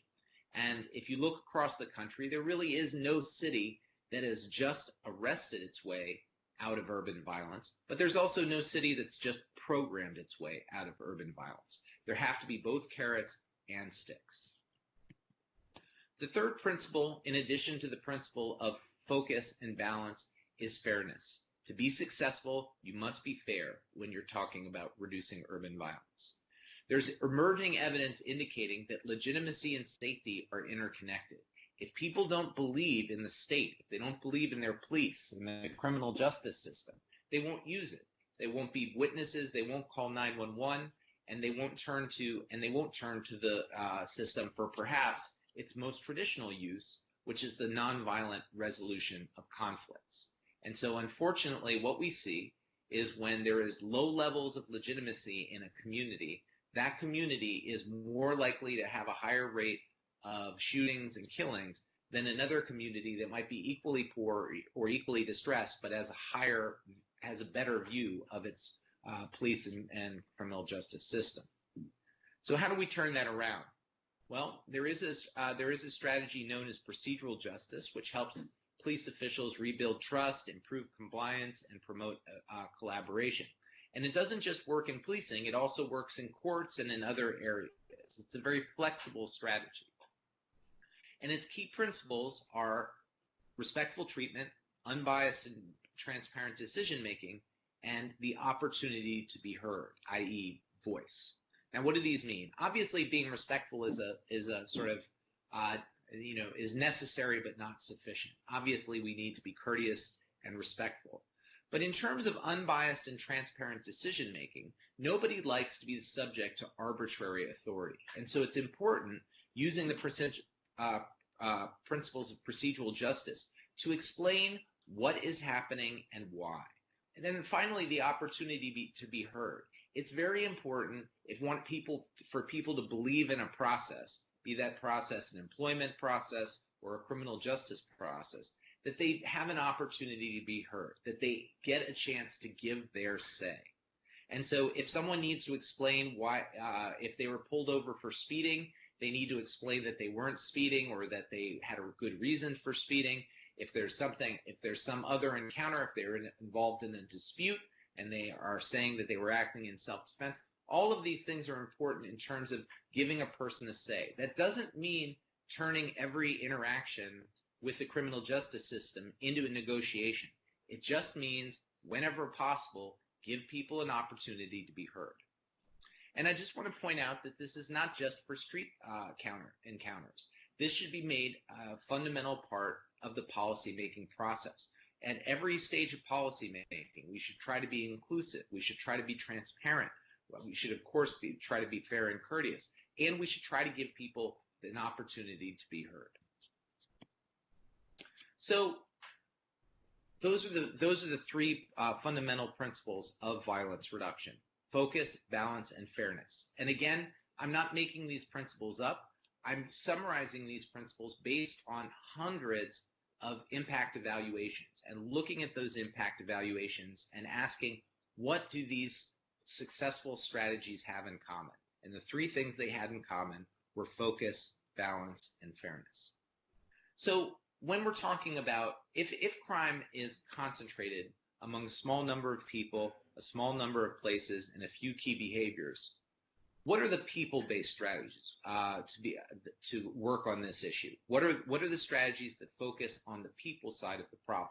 And if you look across the country, there really is no city that has just arrested its way out of urban violence, but there's also no city that's just programmed its way out of urban violence. There have to be both carrots and sticks. The third principle, in addition to the principle of focus and balance, is fairness. To be successful, you must be fair when you're talking about reducing urban violence. There's emerging evidence indicating that legitimacy and safety are interconnected. If people don't believe in the state, if they don't believe in their police and the criminal justice system, they won't use it. They won't be witnesses, they won't call 911, and they won't turn to the system for perhaps its most traditional use, which is the nonviolent resolution of conflicts. And so unfortunately, what we see is when there is low levels of legitimacy in a community, that community is more likely to have a higher rate of shootings and killings than another community that might be equally poor or equally distressed, but has a better view of its police and criminal justice system. So how do we turn that around? Well, there is a strategy known as procedural justice, which helps police officials rebuild trust, improve compliance, and promote collaboration. And it doesn't just work in policing, it also works in courts and in other areas. It's a very flexible strategy. And its key principles are respectful treatment, unbiased and transparent decision-making, and the opportunity to be heard, i.e. voice. Now, what do these mean? Obviously, being respectful is a sort of is necessary but not sufficient. Obviously, we need to be courteous and respectful. But in terms of unbiased and transparent decision making, nobody likes to be subject to arbitrary authority. And so it's important, using the principles of procedural justice, to explain what is happening and why. And then finally, the opportunity to be heard. It's very important for people to believe in a process, be that process an employment process or a criminal justice process, that they have an opportunity to be heard, that they get a chance to give their say. And so if someone needs to explain why, if they were pulled over for speeding, they need to explain that they weren't speeding or that they had a good reason for speeding. If there's some other encounter, if they're involved in a dispute and they are saying that they were acting in self-defense, all of these things are important in terms of giving a person a say. That doesn't mean turning every interaction with the criminal justice system into a negotiation. It just means, whenever possible, give people an opportunity to be heard. And I just want to point out that this is not just for street encounters. This should be made a fundamental part of the policy-making process. At every stage of policy-making, we should try to be inclusive. We should try to be transparent. We should, of course, try to be fair and courteous. And we should try to give people an opportunity to be heard. So those are the three fundamental principles of violence reduction: focus, balance, and fairness. And again, I'm not making these principles up. I'm summarizing these principles based on hundreds of impact evaluations and looking at those impact evaluations and asking, what do these successful strategies have in common? And the three things they had in common were focus, balance, and fairness. So when we're talking about if crime is concentrated among a small number of people, a small number of places, and a few key behaviors, what are the people-based strategies to work on this issue? What are the strategies that focus on the people side of the problem?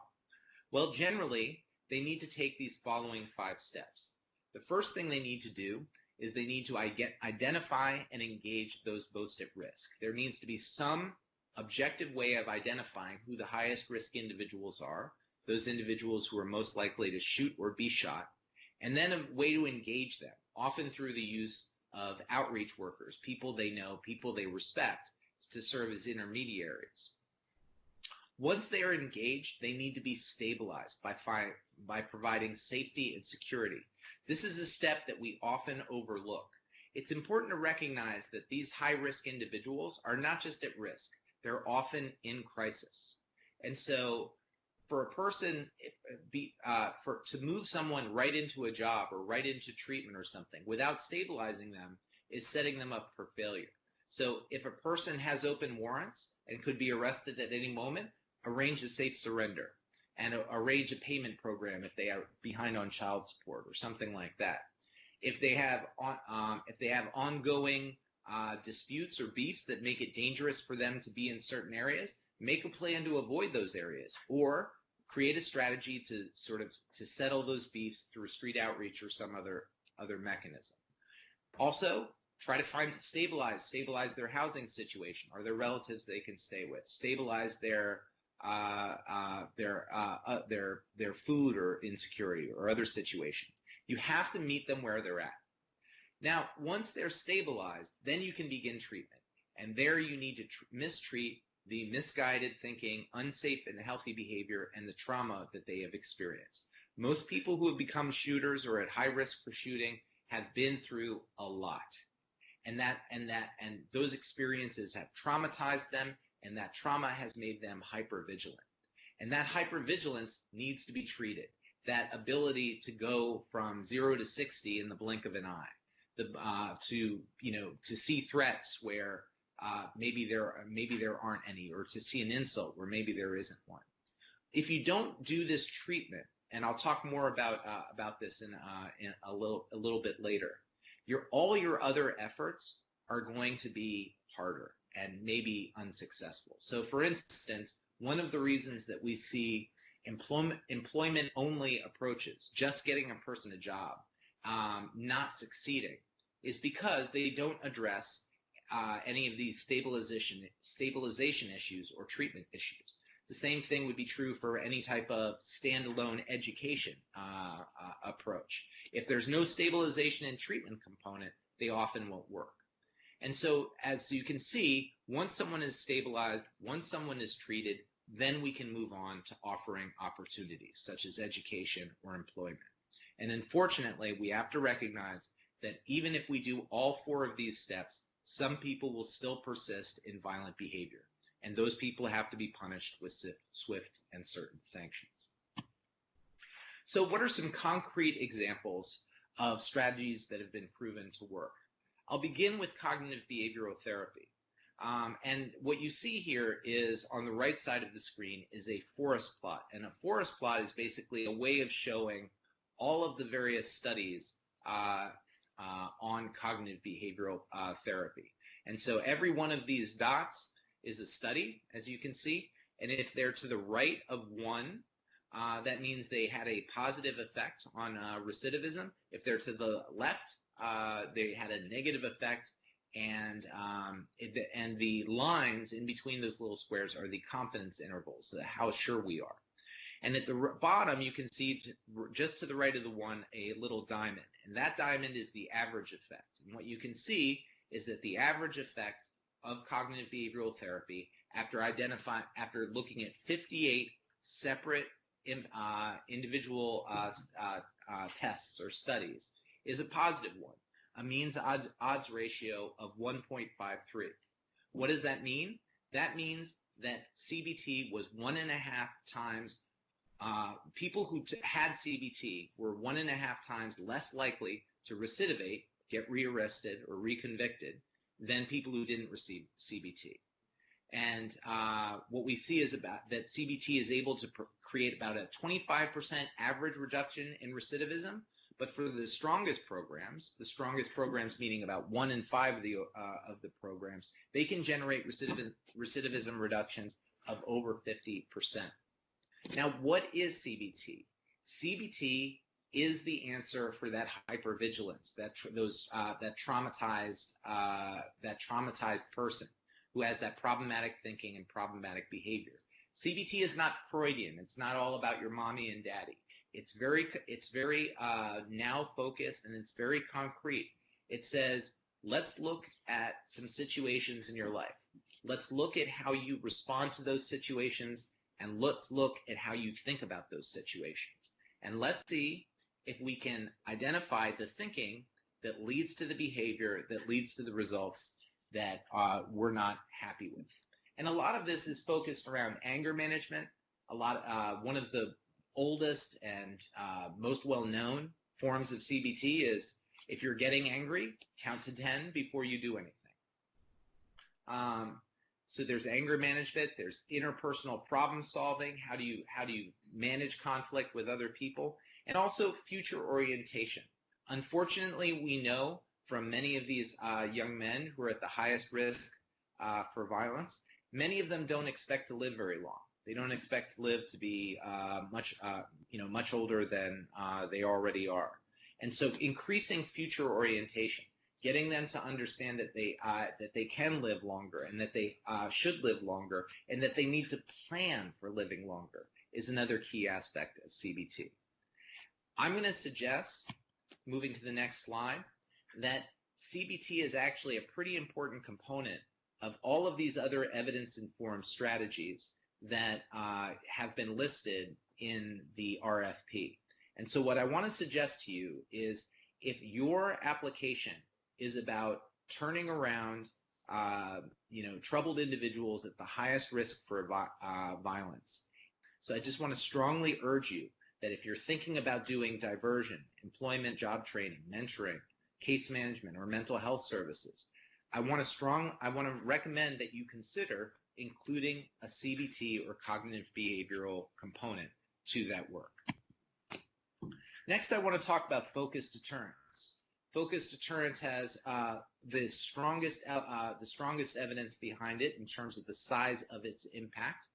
Well, generally, they need to take these following 5 steps. The first thing they need to do is they need to identify and engage those most at risk. There needs to be some objective way of identifying who the highest risk individuals are, those individuals who are most likely to shoot or be shot, and then a way to engage them, often through the use of outreach workers, people they know, people they respect, to serve as intermediaries. Once they are engaged, they need to be stabilized by providing safety and security. This is a step that we often overlook. It's important to recognize that these high-risk individuals are not just at risk, they're often in crisis. And so for a person, to move someone right into a job or right into treatment or something without stabilizing them is setting them up for failure. So if a person has open warrants and could be arrested at any moment, arrange a safe surrender and arrange a payment program if they are behind on child support or something like that. If they have ongoing disputes or beefs that make it dangerous for them to be in certain areas, make a plan to avoid those areas, or create a strategy to settle those beefs through street outreach or some other mechanism. Also, try to stabilize their housing situation. Are there relatives they can stay with? Stabilize their food or insecurity or other situations. You have to meet them where they're at. Now, once they're stabilized, then you can begin treatment. And there you need to mistreat the misguided thinking, unsafe and healthy behavior, and the trauma that they have experienced. Most people who have become shooters or at high risk for shooting have been through a lot. And those experiences have traumatized them, and that trauma has made them hypervigilant. And that hypervigilance needs to be treated. That ability to go from 0 to 60 in the blink of an eye, to see threats where maybe there aren't any, or to see an insult where maybe there isn't one. If you don't do this treatment, and I'll talk more about this in a little bit later, all your other efforts are going to be harder and maybe unsuccessful. So, for instance, one of the reasons that we see employment-only approaches, just getting a person a job, not succeeding, is because they don't address any of these stabilization issues or treatment issues. The same thing would be true for any type of standalone education approach. If there's no stabilization and treatment component, they often won't work. And so, as you can see, once someone is stabilized, once someone is treated, then we can move on to offering opportunities such as education or employment. And unfortunately, we have to recognize that even if we do all 4 of these steps, some people will still persist in violent behavior. And those people have to be punished with swift and certain sanctions. So what are some concrete examples of strategies that have been proven to work? I'll begin with cognitive behavioral therapy. And what you see here is on the right side of the screen is a forest plot. And a forest plot is basically a way of showing all of the various studies on cognitive behavioral therapy. And so every one of these dots is a study, as you can see. And if they're to the right of one, that means they had a positive effect on recidivism. If they're to the left, they had a negative effect. And the lines in between those little squares are the confidence intervals, so how sure we are. And at the bottom, you can see just to the right of the one, a little diamond. And that diamond is the average effect. And what you can see is that the average effect of cognitive behavioral therapy, after looking at 58 separate individual tests or studies, is a positive one, a means odds ratio of 1.53. What does that mean? That means that CBT was 1.5 times, people who had CBT were 1.5 times less likely to recidivate, get rearrested or reconvicted, than people who didn't receive CBT. And what we see is that CBT is able to create about a 25% average reduction in recidivism. But for the strongest programs meaning about 1 in 5 of the programs, they can generate recidivism reductions of over 50%. Now, what is CBT? CBT is the answer for that hypervigilance, that traumatized person who has that problematic thinking and problematic behavior. CBT is not Freudian. It's not all about your mommy and daddy. It's very now focused, and it's very concrete. It says, let's look at some situations in your life. Let's look at how you respond to those situations, and let's look at how you think about those situations. And let's see if we can identify the thinking that leads to the behavior, that leads to the results that we're not happy with. And a lot of this is focused around anger management. One of the oldest and most well-known forms of CBT is, if you're getting angry, count to 10 before you do anything. So there's anger management, there's interpersonal problem solving, how do you manage conflict with other people, and also future orientation. Unfortunately, we know from many of these young men who are at the highest risk for violence, many of them don't expect to live very long. They don't expect to live to be much older than they already are. And so increasing future orientation, getting them to understand that they can live longer, and that they should live longer, and that they need to plan for living longer, is another key aspect of CBT. I'm going to suggest, moving to the next slide, that CBT is actually a pretty important component of all of these other evidence-informed strategies that have been listed in the RFP. And so what I want to suggest to you is, if your application is about turning around troubled individuals at the highest risk for violence, so I just want to strongly urge you that if you're thinking about doing diversion, employment, job training, mentoring, case management, or mental health services, I want to recommend that you consider including a CBT or cognitive behavioral component to that work. Next, I want to talk about focused deterrence. Focused deterrence has the strongest evidence behind it in terms of the size of its impact.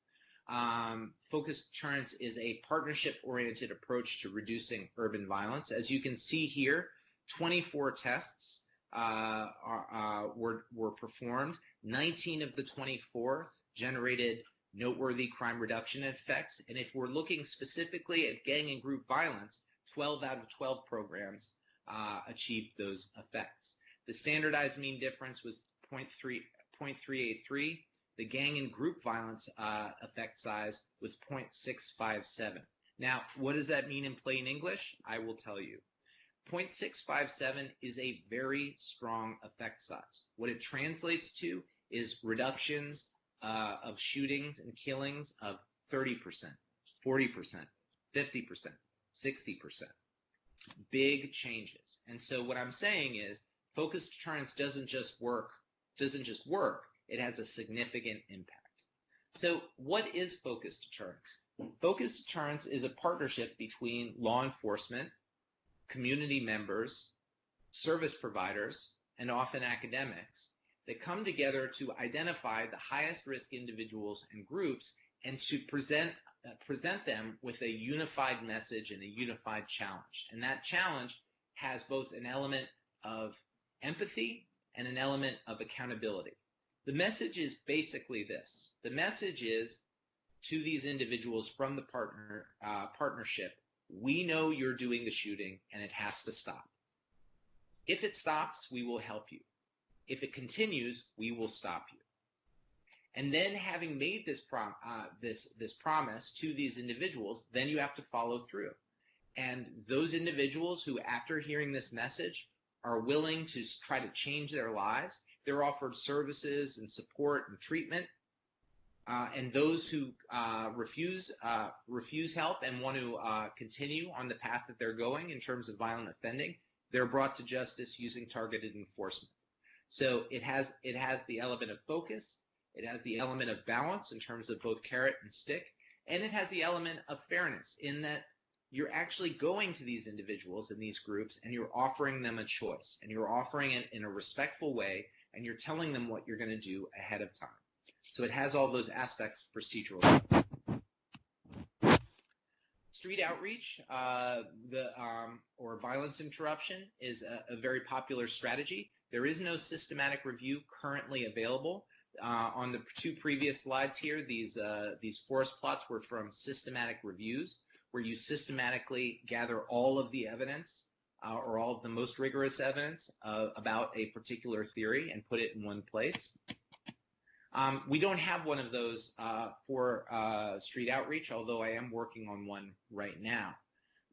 Focused deterrence is a partnership-oriented approach to reducing urban violence. As you can see here, 24 tests were performed. 19 of the 24 generated noteworthy crime reduction effects. And if we're looking specifically at gang and group violence, 12 out of 12 programs achieved those effects. The standardized mean difference was 0.383. The gang and group violence effect size was 0.657. Now, what does that mean in plain English? I will tell you. 0.657 is a very strong effect size. What it translates to is reductions of shootings and killings of 30%, 40%, 50%, 60%. Big changes. And so what I'm saying is focused deterrence doesn't just work, it has a significant impact. So what is focused deterrence? Focused deterrence is a partnership between law enforcement, community members, service providers, and often academics that come together to identify the highest risk individuals and groups and to present them with a unified message and a unified challenge. And that challenge has both an element of empathy and an element of accountability. The message is basically this. The message is to these individuals from the partnership, we know you're doing the shooting and it has to stop. If it stops, we will help you. If it continues, we will stop you. And then having made this promise to these individuals, then you have to follow through. And those individuals who, after hearing this message, are willing to try to change their lives, they're offered services and support and treatment. And those who refuse help and want to continue on the path that they're going in terms of violent offending, they're brought to justice using targeted enforcement. So it has the element of focus, it has the element of balance in terms of both carrot and stick, and it has the element of fairness in that you're actually going to these individuals and these groups and you're offering them a choice, and you're offering it in a respectful way, and you're telling them what you're going to do ahead of time. So it has all those aspects procedurally. Street outreach or violence interruption is a very popular strategy. There is no systematic review currently available. On the two previous slides here, these forest plots were from systematic reviews, where you systematically gather all of the evidence or all of the most rigorous evidence about a particular theory and put it in one place. We don't have one of those for street outreach, although I am working on one right now.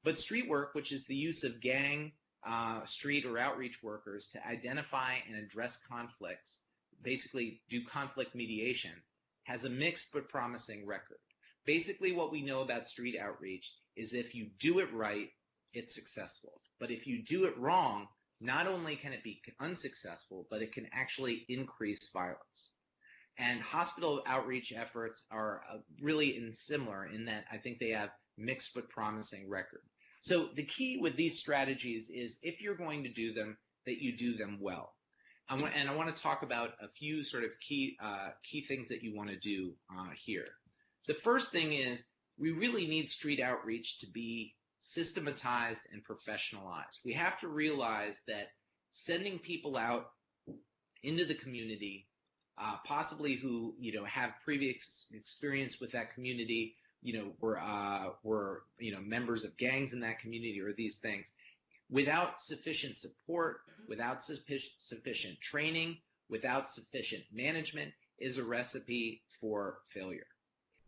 But street work, which is the use of gang, street, or outreach workers to identify and address conflicts, basically do conflict mediation, has a mixed but promising record. Basically, what we know about street outreach is if you do it right, it's successful. But if you do it wrong, not only can it be unsuccessful, but it can actually increase violence. And hospital outreach efforts are really similar in that I think they have mixed but promising record. So the key with these strategies is if you're going to do them, that you do them well. And I want to talk about a few sort of key things that you want to do here. The first thing is we really need street outreach to be systematized and professionalized. We have to realize that sending people out into the community, possibly who have previous experience with that community, were members of gangs in that community or these things, without sufficient support, without sufficient training, without sufficient management, is a recipe for failure.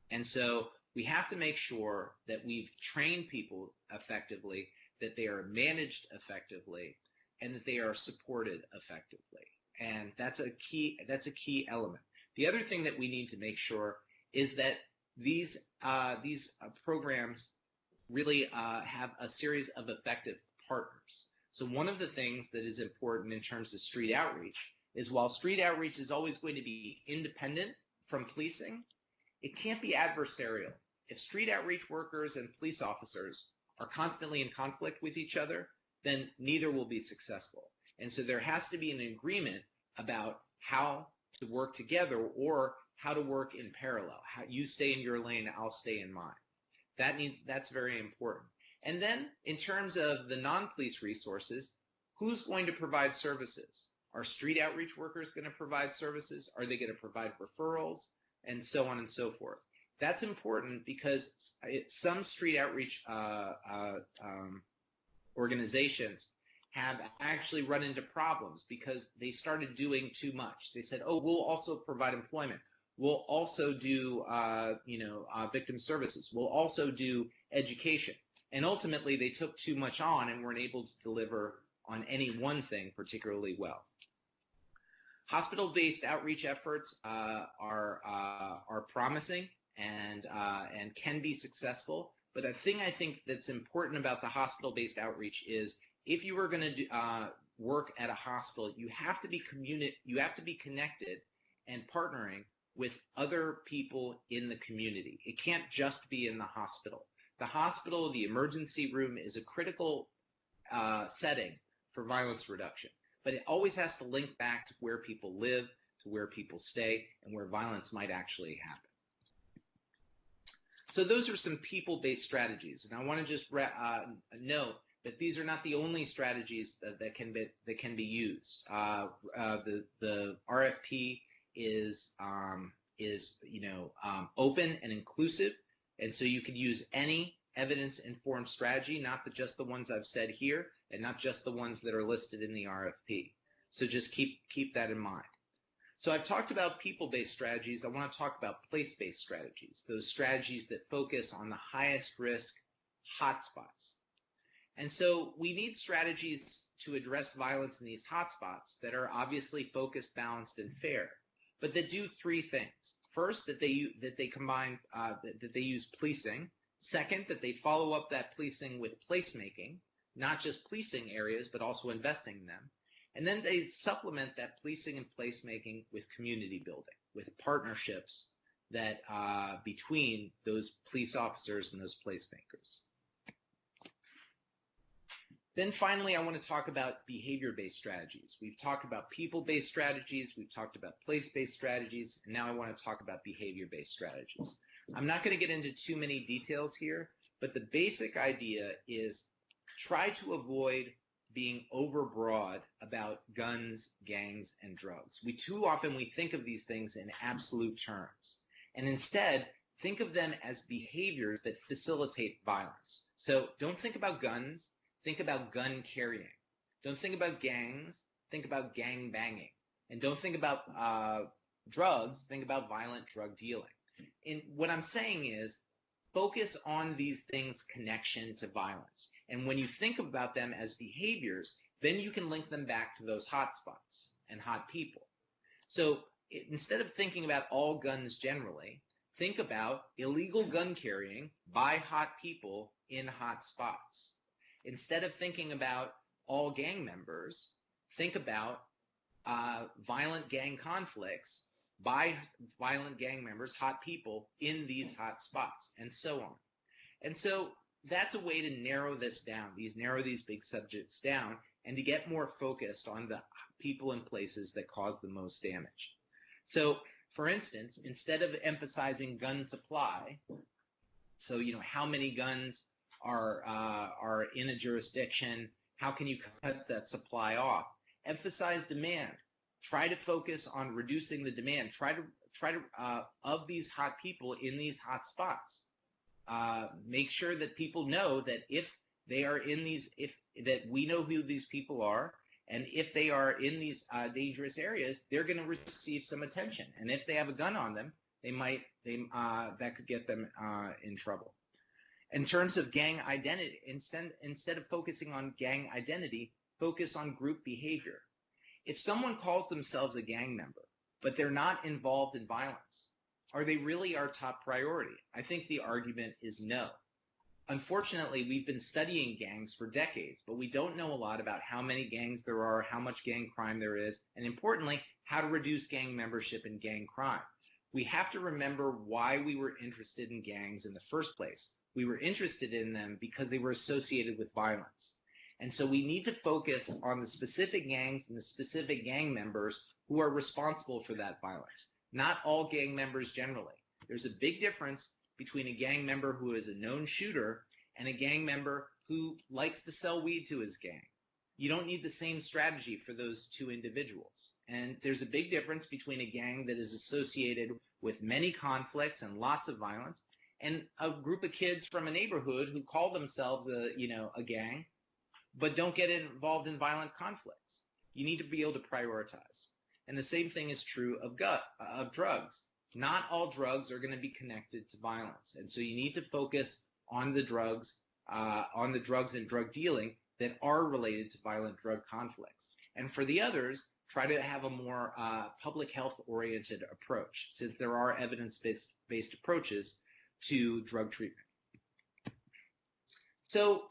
And so we have to make sure that we've trained people effectively, that they are managed effectively, and that they are supported effectively. And that's a key element. The other thing that we need to make sure is that these programs really have a series of effective partners. So one of the things that is important in terms of street outreach is while street outreach is always going to be independent from policing, it can't be adversarial. If street outreach workers and police officers are constantly in conflict with each other, then neither will be successful. And so there has to be an agreement about how to work together or how to work in parallel. How you stay in your lane, I'll stay in mine. That's very important. And then in terms of the non-police resources, Who's going to provide services? Are street outreach workers going to provide services? Are they going to provide referrals? And so on and so forth. That's important because some street outreach organizations have actually run into problems because they started doing too much. They said, oh, we'll also provide employment. We'll also do victim services. We'll also do education. And ultimately, they took too much on and weren't able to deliver on any one thing particularly well. Hospital-based outreach efforts are promising and can be successful. But the thing I think that's important about the hospital-based outreach is if you are going to work at a hospital, you have to be connected and partnering with other people in the community. It can't just be in the hospital. The hospital, the emergency room is a critical setting for violence reduction, but it always has to link back to where people live, to where people stay, and where violence might actually happen. So those are some people-based strategies, and I want to just note that these are not the only strategies that can be used. The RFP is open and inclusive, and so you could use any evidence-informed strategy, not just the ones I've said here, and not just the ones that are listed in the RFP. So just keep that in mind. So I've talked about people-based strategies. I want to talk about place-based strategies, those strategies that focus on the highest risk hotspots. And so we need strategies to address violence in these hotspots that are obviously focused, balanced, and fair, but that do three things. First, that they use policing. Second, that they follow up that policing with placemaking, not just policing areas, but also investing in them. And then they supplement that policing and placemaking with community building, with partnerships that between those police officers and those placemakers. Then finally, I want to talk about behavior-based strategies. We've talked about people-based strategies, we've talked about place-based strategies, and now I want to talk about behavior-based strategies. I'm not going to get into too many details here, but the basic idea is try to avoid being overbroad about guns, gangs, and drugs. Too often we think of these things in absolute terms, and instead think of them as behaviors that facilitate violence. So don't think about guns, think about gun carrying. Don't think about gangs, think about gang banging. And don't think about drugs, think about violent drug dealing. And what I'm saying is focus on these things' connection to violence. And when you think about them as behaviors, then you can link them back to those hot spots and hot people. So instead of thinking about all guns generally, think about illegal gun carrying by hot people in hot spots. Instead of thinking about all gang members, think about violent gang conflicts by violent gang members, hot people in these hot spots, and so on. And so that's a way to narrow this down, narrow these big subjects down, and to get more focused on the people and places that cause the most damage. So, for instance, instead of emphasizing gun supply, so how many guns are in a jurisdiction, how can you cut that supply off? Emphasize demand. Try to focus on reducing the demand. Try to of these hot people in these hot spots. Make sure that people know that if they are in these, that we know who these people are, and if they are in these dangerous areas, they're going to receive some attention. And if they have a gun on them, that could get them in trouble. In terms of gang identity, instead of focusing on gang identity, focus on group behavior. If someone calls themselves a gang member, but they're not involved in violence, are they really our top priority? I think the argument is no. Unfortunately, we've been studying gangs for decades, but we don't know a lot about how many gangs there are, how much gang crime there is, and importantly, how to reduce gang membership and gang crime. We have to remember why we were interested in gangs in the first place. We were interested in them because they were associated with violence. And so we need to focus on the specific gangs and the specific gang members who are responsible for that violence, not all gang members generally. There's a big difference between a gang member who is a known shooter and a gang member who likes to sell weed to his gang. you don't need the same strategy for those two individuals. And there's a big difference between a gang that is associated with many conflicts and lots of violence and a group of kids from a neighborhood who call themselves a gang, but don't get involved in violent conflicts. You need to be able to prioritize. And the same thing is true of drugs. Not all drugs are going to be connected to violence. And so you need to focus on the drugs and drug dealing that are related to violent drug conflicts. And for the others, try to have a more public health-oriented approach, since there are evidence-based approaches to drug treatment. So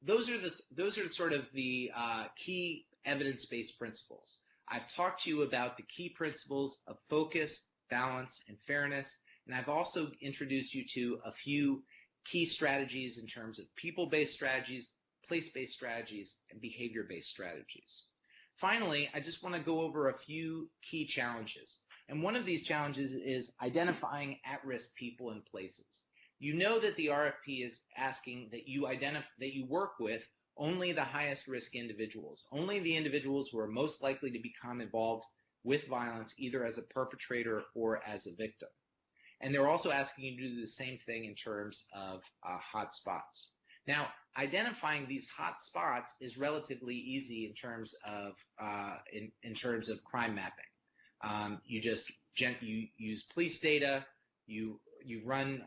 those are sort of the key evidence-based principles. I've talked to you about the key principles of focus, balance, and fairness, and I've also introduced you to a few key strategies in terms of people-based strategies, place-based strategies, and behavior-based strategies. Finally, I just want to go over a few key challenges. And one of these challenges is identifying at-risk people and places. You know that the RFP is asking that you work with only the highest risk individuals, only the individuals who are most likely to become involved with violence, either as a perpetrator or as a victim. And they're also asking you to do the same thing in terms of hot spots. Now, identifying these hot spots is relatively easy in terms of crime mapping. You use police data. You run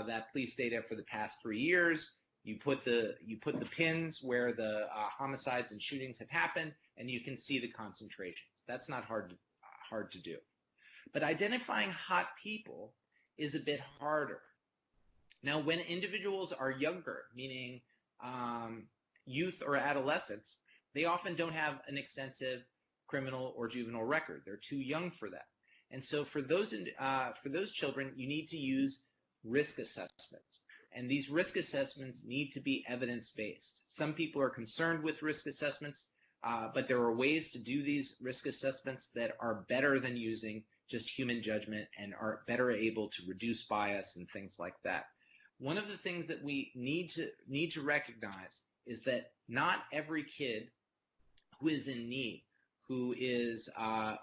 that police data for the past 3 years. You put the pins where the homicides and shootings have happened, and you can see the concentrations. That's not hard to do. But identifying hot people is a bit harder. Now, when individuals are younger, meaning youth or adolescents, they often don't have an extensive criminal or juvenile record. They're too young for that. And so for those children, you need to use risk assessments. And these risk assessments need to be evidence-based. Some people are concerned with risk assessments, but there are ways to do these risk assessments that are better than using just human judgment and are better able to reduce bias and things like that. One of the things that we need to recognize is that not every kid who is in need, who is from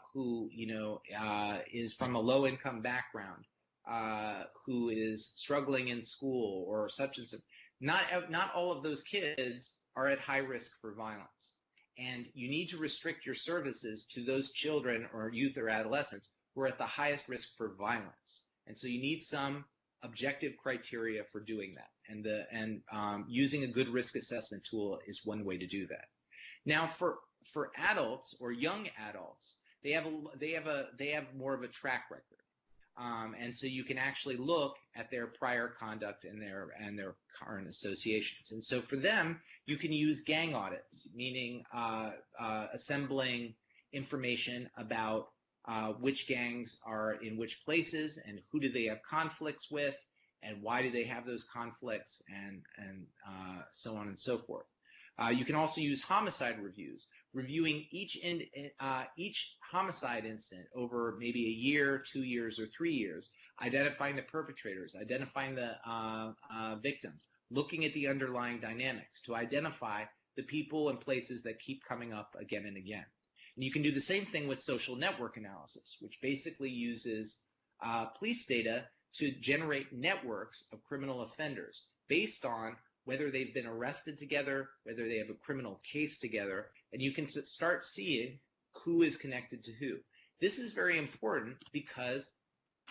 a low-income background, who is struggling in school or substance abuse, not all of those kids are at high risk for violence. And you need to restrict your services to those children or youth or adolescents who are at the highest risk for violence. And so you need some objective criteria for doing that. And using a good risk assessment tool is one way to do that. Now, for adults or young adults, they have more of a track record. And so you can actually look at their prior conduct and their current associations. And so for them, you can use gang audits, meaning assembling information about which gangs are in which places and who do they have conflicts with and why do they have those conflicts and so on and so forth. You can also use homicide reviews, reviewing each homicide incident over maybe a year, 2 years, or 3 years, identifying the perpetrators, identifying the victims, looking at the underlying dynamics to identify the people and places that keep coming up again and again. And you can do the same thing with social network analysis, which basically uses police data to generate networks of criminal offenders based on whether they've been arrested together, whether they have a criminal case together, and you can start seeing who is connected to who. This is very important because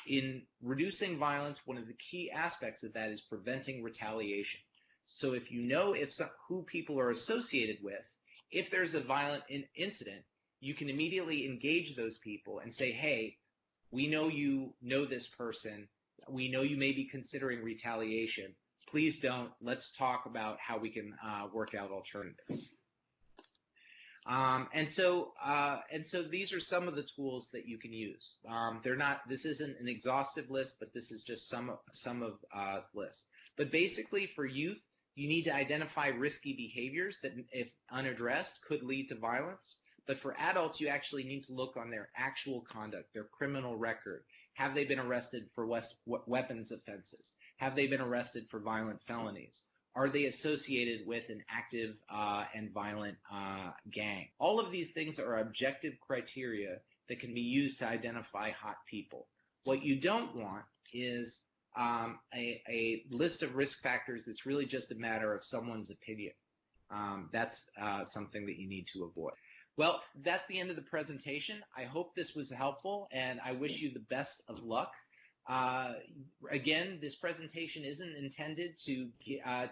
in reducing violence, one of the key aspects of that is preventing retaliation. So if you know who people are associated with, if there's a violent incident, you can immediately engage those people and say, hey, we know you know this person. We know you may be considering retaliation. Please don't. Let's talk about how we can work out alternatives. And so these are some of the tools that you can use. This isn't an exhaustive list, but this is just some of the list. But basically for youth, you need to identify risky behaviors that, if unaddressed, could lead to violence. But for adults, you actually need to look on their actual conduct, their criminal record. Have they been arrested for weapons offenses? Have they been arrested for violent felonies? Are they associated with an active and violent gang? All of these things are objective criteria that can be used to identify hot people. What you don't want is a list of risk factors that's really just a matter of someone's opinion. That's something that you need to avoid. Well, that's the end of the presentation. I hope this was helpful, and I wish you the best of luck. Again, this presentation isn't intended to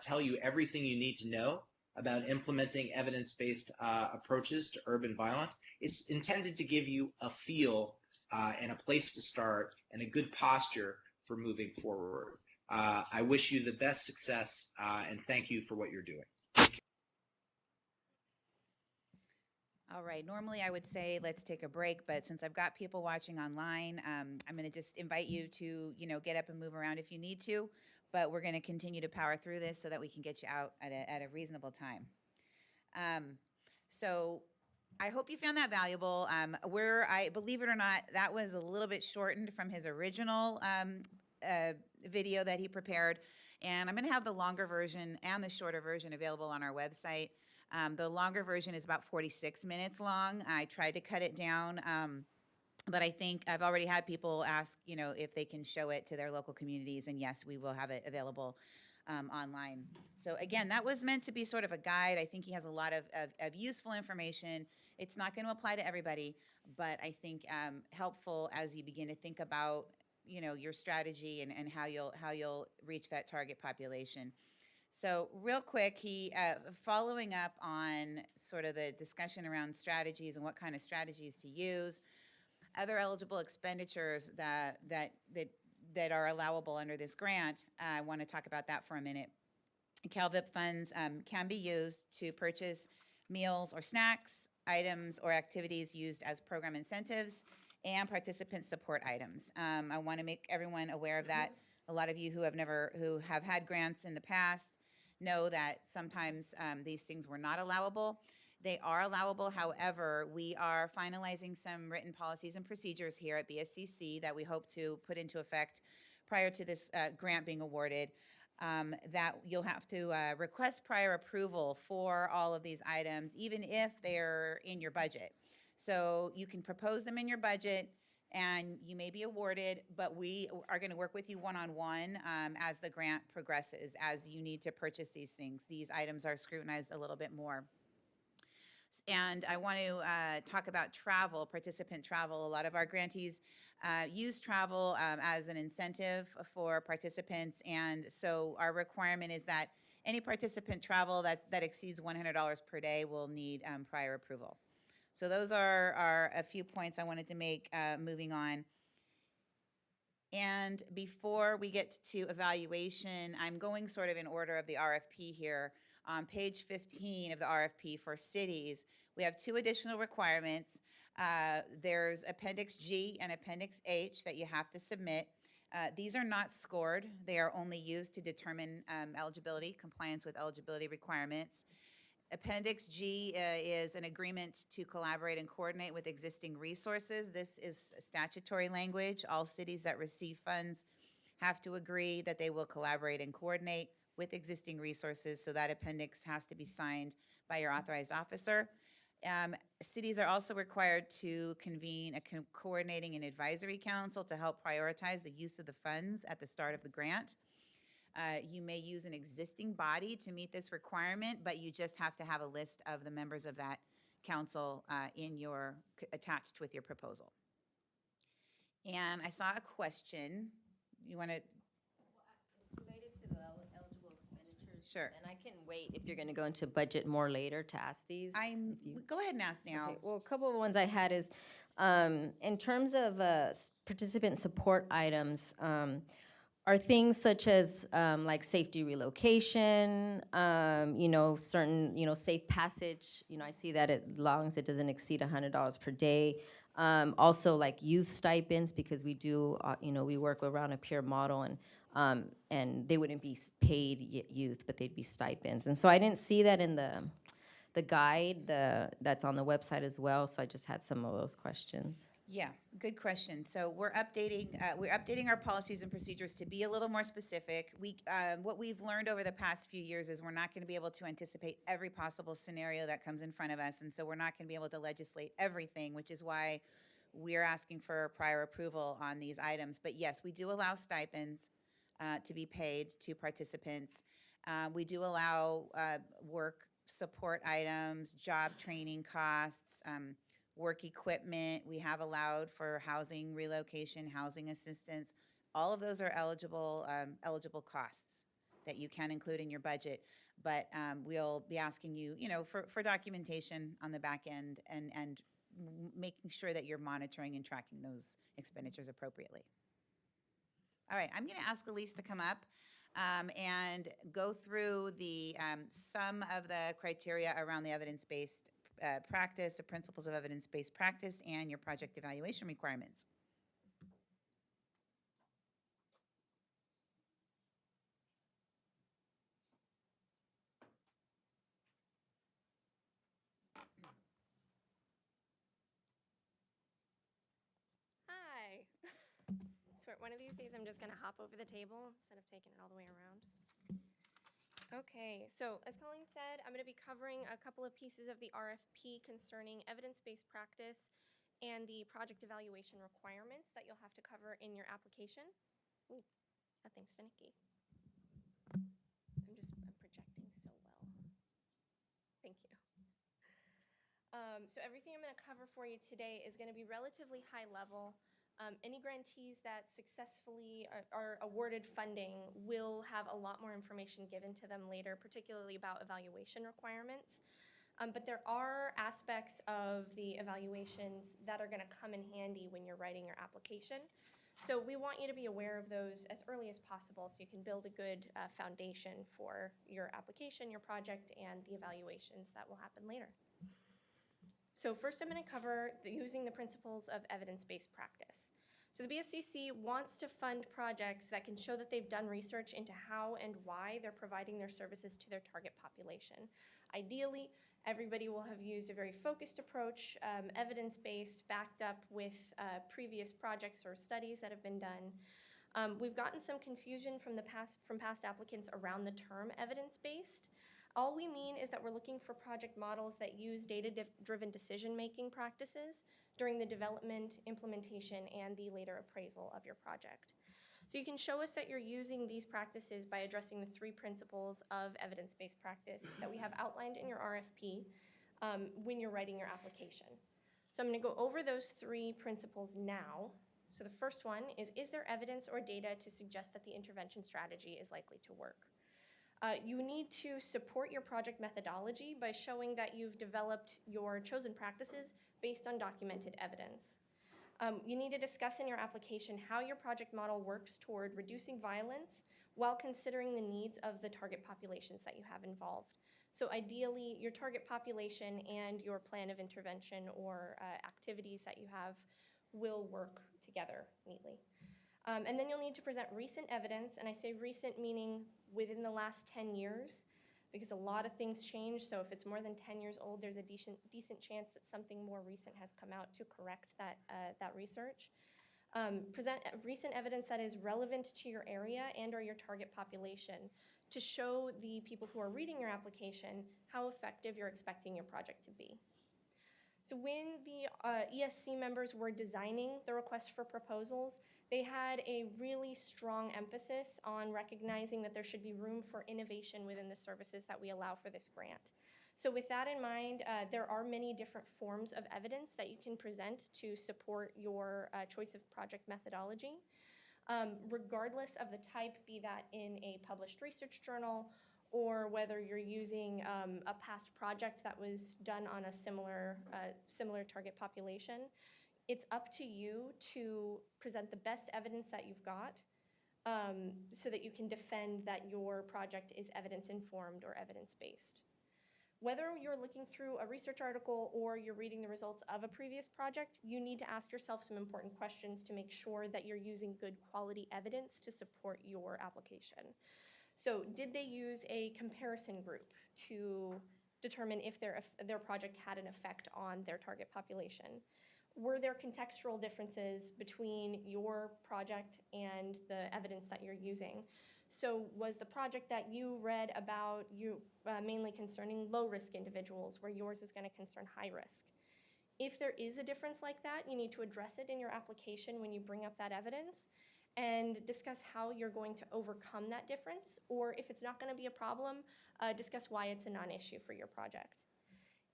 tell you everything you need to know about implementing evidence-based approaches to urban violence. It's intended to give you a feel and a place to start and a good posture for moving forward. I wish you the best success and thank you for what you're doing. All right, normally I would say let's take a break, but since I've got people watching online, I'm going to just invite you to, get up and move around if you need to, but we're going to continue to power through this so that we can get you out at a reasonable time. So I hope you found that valuable. I believe it or not, that was a little bit shortened from his original video that he prepared, and I'm going to have the longer version and the shorter version available on our website. The longer version is about 46 minutes long. I tried to cut it down, but I think I've already had people ask, if they can show it to their local communities, and yes, we will have it available online. So again, that was meant to be sort of a guide. I think he has a lot of useful information. It's not going to apply to everybody, but I think helpful as you begin to think about, your strategy and how you'll reach that target population. So real quick, he following up on sort of the discussion around strategies and what kind of strategies to use, other eligible expenditures that are allowable under this grant. I want to talk about that for a minute. CalVIP funds can be used to purchase meals or snacks, items or activities used as program incentives, and participant support items. I want to make everyone aware of that. A lot of you who have had grants in the past know that sometimes these things were not allowable. They are allowable. However, we are finalizing some written policies and procedures here at BSCC that we hope to put into effect prior to this grant being awarded, that you'll have to request prior approval for all of these items, even if they're in your budget. So you can propose them in your budget, and you may be awarded, but we are going to work with you one-on-one as the grant progresses, as you need to purchase these things. These items are scrutinized a little bit more. And I want to talk about travel, participant travel. A lot of our grantees use travel as an incentive for participants, and so our requirement is that any participant travel that exceeds $100 per day will need prior approval. So those are a few points I wanted to make moving on. And before we get to evaluation, I'm going sort of in order of the RFP here. On page 15 of the RFP for cities, we have two additional requirements. There's Appendix G and Appendix H that you have to submit. These are not scored. They are only used to determine eligibility, compliance with eligibility requirements. Appendix G is an agreement to collaborate and coordinate with existing resources. This is statutory language. All cities that receive funds have to agree that they will collaborate and coordinate with existing resources, so that appendix has to be signed by your authorized officer. Cities are also required to convene a coordinating and advisory council to help prioritize the use of the funds at the start of the grant. You may use an existing body to meet this requirement, but you just have to have a list of the members of that council attached with your proposal. And I saw a question. You want to? It's related to the eligible expenditures. Sure. And I can wait if you're going to go into budget more later to ask these. Go ahead and ask now. Okay, well, a couple of ones I had is, in terms of participant support items, are things such as like safety relocation, certain, safe passage. I see that as long as it doesn't exceed $100 per day. Also like youth stipends, because we do, we work around a peer model, and they wouldn't be paid youth, but they'd be stipends. And so I didn't see that in the guide that's on the website as well, so I just had some of those questions. Yeah, good question. So we're updating our policies and procedures to be a little more specific. What we've learned over the past few years is we're not going to be able to anticipate every possible scenario that comes in front of us, and so we're not going to be able to legislate everything, which is why we're asking for prior approval on these items. But yes, we do allow stipends to be paid to participants. We do allow work support items, job training costs, work equipment. We have allowed for housing relocation, housing assistance. All of those are eligible costs that you can include in your budget. But we'll be asking you, for documentation on the back end and making sure that you're monitoring and tracking those expenditures appropriately. All right, I'm going to ask Elise to come up and go through some of the criteria around the evidence-based practice, the principles of evidence-based practice, and your project evaluation requirements. Hi. So one of these days I'm just going to hop over the table instead of taking it all the way around. Okay, so as Colleen said, I'm going to be covering a couple of pieces of the RFP concerning evidence-based practice and the project evaluation requirements that you'll have to cover in your application. Ooh, that thing's finicky. I'm projecting so well. Thank you. So everything I'm going to cover for you today is going to be relatively high level. Any grantees that successfully are awarded funding will have a lot more information given to them later, particularly about evaluation requirements. But there are aspects of the evaluations that are going to come in handy when you're writing your application. So we want you to be aware of those as early as possible so you can build a good foundation for your application, your project, and the evaluations that will happen later. So first I'm going to cover using the principles of evidence-based practice. So the BSCC wants to fund projects that can show that they've done research into how and why they're providing their services to their target population. Ideally, everybody will have used a very focused approach, evidence-based, backed up with previous projects or studies that have been done. We've gotten some confusion from past applicants around the term evidence-based. All we mean is that we're looking for project models that use data-driven decision-making practices during the development, implementation, and the later appraisal of your project. So you can show us that you're using these practices by addressing the 3 principles of evidence-based practice that we have outlined in your RFP when you're writing your application. So I'm going to go over those 3 principles now. So the first one is there evidence or data to suggest that the intervention strategy is likely to work? You need to support your project methodology by showing that you've developed your chosen practices based on documented evidence. You need to discuss in your application how your project model works toward reducing violence while considering the needs of the target populations that you have involved. So ideally, your target population and your plan of intervention or activities that you have will work together neatly. And then you'll need to present recent evidence, and I say recent meaning within the last 10 years, because a lot of things change, so if it's more than 10 years old, there's a decent chance that something more recent has come out to correct that research. Present recent evidence that is relevant to your area and or your target population to show the people who are reading your application how effective you're expecting your project to be. So when the ESC members were designing the request for proposals, they had a really strong emphasis on recognizing that there should be room for innovation within the services that we allow for this grant. So with that in mind, there are many different forms of evidence that you can present to support your choice of project methodology. Regardless of the type, be that in a published research journal or whether you're using a past project that was done on a similar target population, it's up to you to present the best evidence that you've got so that you can defend that your project is evidence-informed or evidence-based. Whether you're looking through a research article or you're reading the results of a previous project, you need to ask yourself some important questions to make sure that you're using good quality evidence to support your application. So did they use a comparison group to determine if their project had an effect on their target population? Were there contextual differences between your project and the evidence that you're using? So was the project that you read about mainly concerning low-risk individuals, where yours is going to concern high risk? If there is a difference like that, you need to address it in your application when you bring up that evidence and discuss how you're going to overcome that difference, or if it's not going to be a problem, discuss why it's a non-issue for your project.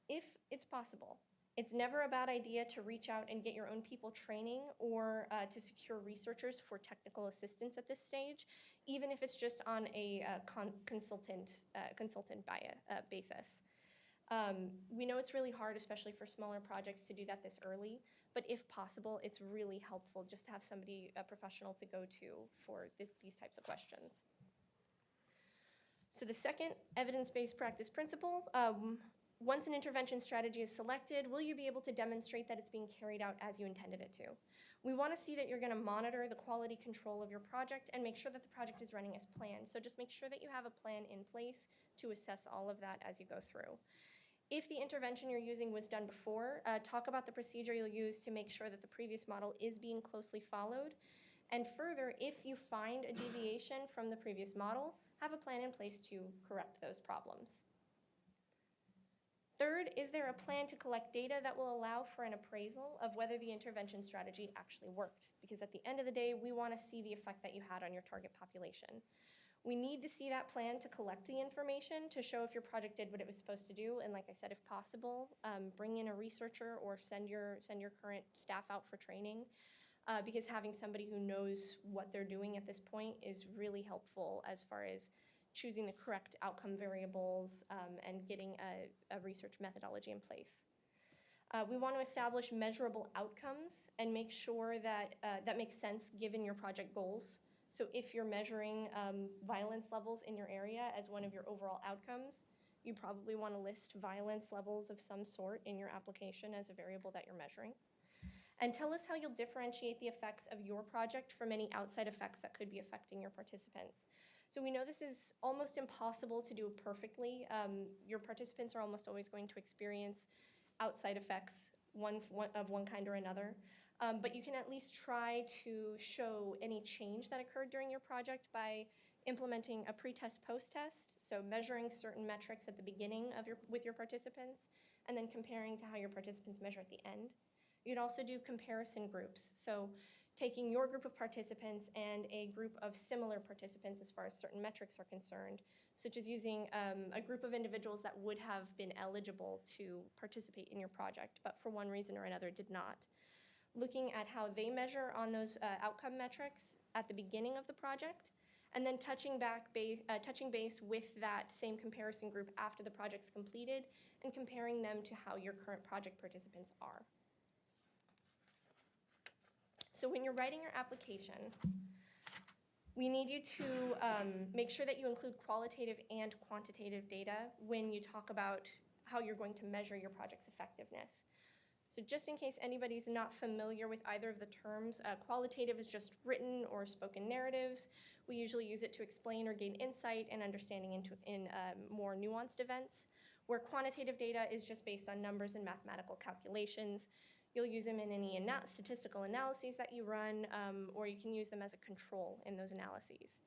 If it's possible, it's never a bad idea to reach out and get your own people training or to secure researchers for technical assistance at this stage, even if it's just on a consultant basis. We know it's really hard, especially for smaller projects, to do that this early, but if possible, it's really helpful just to have somebody, a professional, to go to for these types of questions. So the second evidence-based practice principle, once an intervention strategy is selected, will you be able to demonstrate that it's being carried out as you intended it to? We want to see that you're going to monitor the quality control of your project and make sure that the project is running as planned. So just make sure that you have a plan in place to assess all of that as you go through. If the intervention you're using was done before, talk about the procedure you'll use to make sure that the previous model is being closely followed. And further, if you find a deviation from the previous model, have a plan in place to correct those problems. Third, is there a plan to collect data that will allow for an appraisal of whether the intervention strategy actually worked? Because at the end of the day, we want to see the effect that you had on your target population. We need to see that plan to collect the information to show if your project did what it was supposed to do. And like I said, if possible, bring in a researcher or send your current staff out for training, because having somebody who knows what they're doing at this point is really helpful as far as choosing the correct outcome variables and getting a research methodology in place. We want to establish measurable outcomes and make sure that that makes sense given your project goals. So if you're measuring violence levels in your area as one of your overall outcomes, you probably want to list violence levels of some sort in your application as a variable that you're measuring. And tell us how you'll differentiate the effects of your project from any outside effects that could be affecting your participants. So we know this is almost impossible to do perfectly. Your participants are almost always going to experience outside effects, of one kind or another. But you can at least try to show any change that occurred during your project by implementing a pre-test, post-test, so measuring certain metrics at the beginning of with your participants, and then comparing to how your participants measure at the end. You'd also do comparison groups, so taking your group of participants and a group of similar participants as far as certain metrics are concerned, such as using a group of individuals that would have been eligible to participate in your project, but for one reason or another did not. Looking at how they measure on those outcome metrics at the beginning of the project, and then touching base with that same comparison group after the project's completed, and comparing them to how your current project participants are. So when you're writing your application, we need you to make sure that you include qualitative and quantitative data when you talk about how you're going to measure your project's effectiveness. So just in case anybody's not familiar with either of the terms, qualitative is just written or spoken narratives. We usually use it to explain or gain insight and understanding in more nuanced events, where quantitative data is just based on numbers and mathematical calculations. You'll use them in any statistical analyses that you run, or you can use them as a control in those analyses.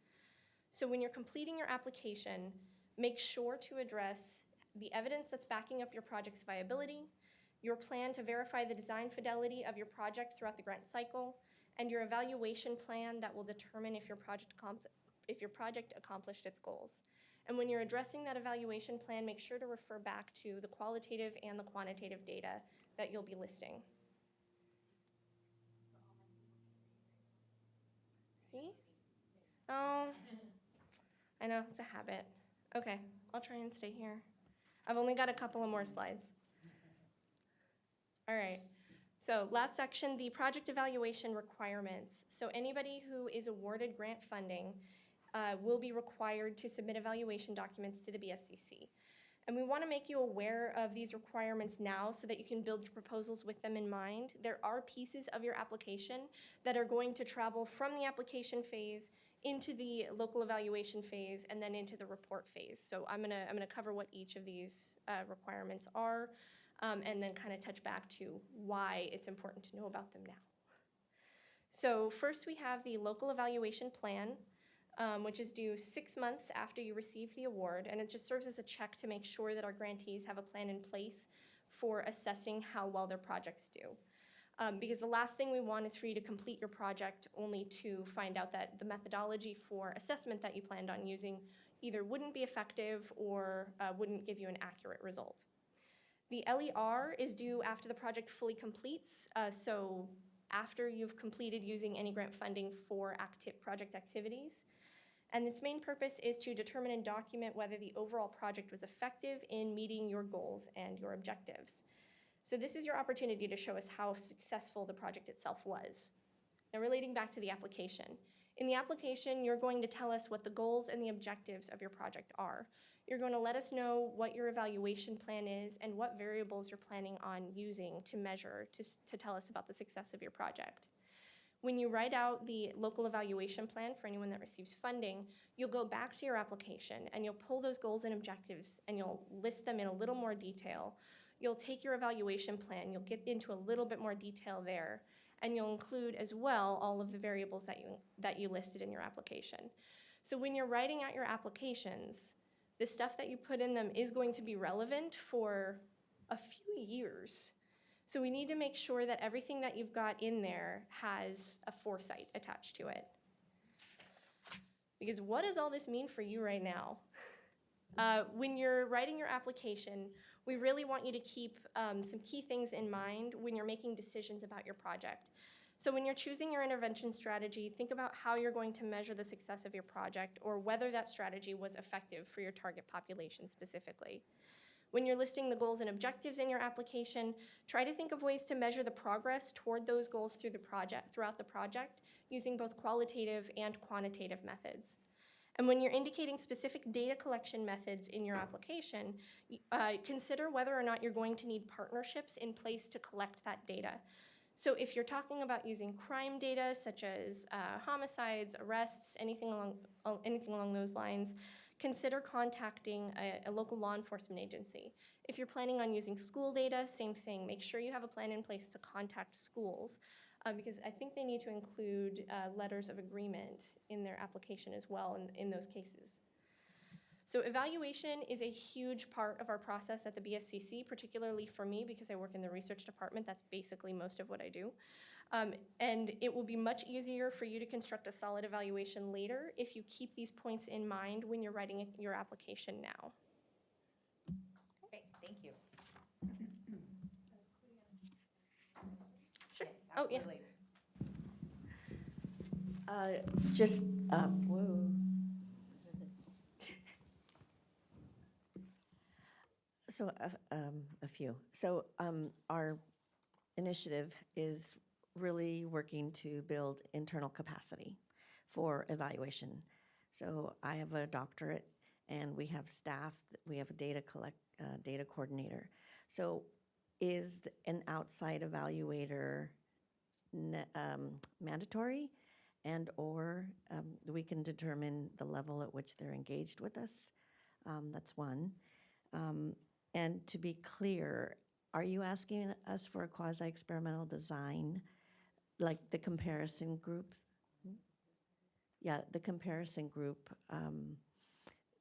So when you're completing your application, make sure to address the evidence that's backing up your project's viability, your plan to verify the design fidelity of your project throughout the grant cycle, and your evaluation plan that will determine if your project accomplished its goals. And when you're addressing that evaluation plan, make sure to refer back to the qualitative and the quantitative data that you'll be listing. See? Oh, I know, it's a habit. Okay, I'll try and stay here. I've only got a couple of more slides. All right, so last section, the project evaluation requirements. So anybody who is awarded grant funding will be required to submit evaluation documents to the BSCC. And we want to make you aware of these requirements now so that you can build your proposals with them in mind. There are pieces of your application that are going to travel from the application phase into the local evaluation phase and then into the report phase. So I'm gonna cover what each of these requirements are. and then kind of touch back to why it's important to know about them now. So first we have the local evaluation plan, which is due 6 months after you receive the award, and it just serves as a check to make sure that our grantees have a plan in place for assessing how well their projects do. Because the last thing we want is for you to complete your project only to find out that the methodology for assessment that you planned on using either wouldn't be effective or wouldn't give you an accurate result. The LER is due after the project fully completes, so after you've completed using any grant funding for project activities. And its main purpose is to determine and document whether the overall project was effective in meeting your goals and your objectives. So this is your opportunity to show us how successful the project itself was. Now, relating back to the application. In the application, you're going to tell us what the goals and the objectives of your project are. You're going to let us know what your evaluation plan is and what variables you're planning on using to measure to tell us about the success of your project. When you write out the local evaluation plan for anyone that receives funding, you'll go back to your application and you'll pull those goals and objectives and you'll list them in a little more detail. You'll take your evaluation plan, you'll get into a little bit more detail there, and you'll include as well all of the variables that you listed in your application. So when you're writing out your applications, the stuff that you put in them is going to be relevant for a few years. So we need to make sure that everything that you've got in there has a foresight attached to it. Because what does all this mean for you right now? When you're writing your application, we really want you to keep some key things in mind when you're making decisions about your project. So when you're choosing your intervention strategy, think about how you're going to measure the success of your project or whether that strategy was effective for your target population specifically. When you're listing the goals and objectives in your application, try to think of ways to measure the progress toward those goals throughout the project using both qualitative and quantitative methods. And when you're indicating specific data collection methods in your application, consider whether or not you're going to need partnerships in place to collect that data. So if you're talking about using crime data such as homicides, arrests, anything along those lines, consider contacting a local law enforcement agency. If you're planning on using school data, same thing. Make sure you have a plan in place to contact schools because I think they need to include letters of agreement in their application as well in those cases. So evaluation is a huge part of our process at the BSCC, particularly for me because I work in the research department. That's basically most of what I do. And it will be much easier for you to construct a solid evaluation later if you keep these points in mind when you're writing your application now. Great, thank you. Sure. Yes, Oh, yeah. absolutely. Whoa. So a few. So our initiative is really working to build internal capacity for evaluation. So I have a doctorate and we have staff, we have a data coordinator. So is an outside evaluator mandatory and or we can determine the level at which they're engaged with us? That's one. And to be clear, are you asking us for a quasi-experimental design, like the comparison group? Yeah, the comparison group,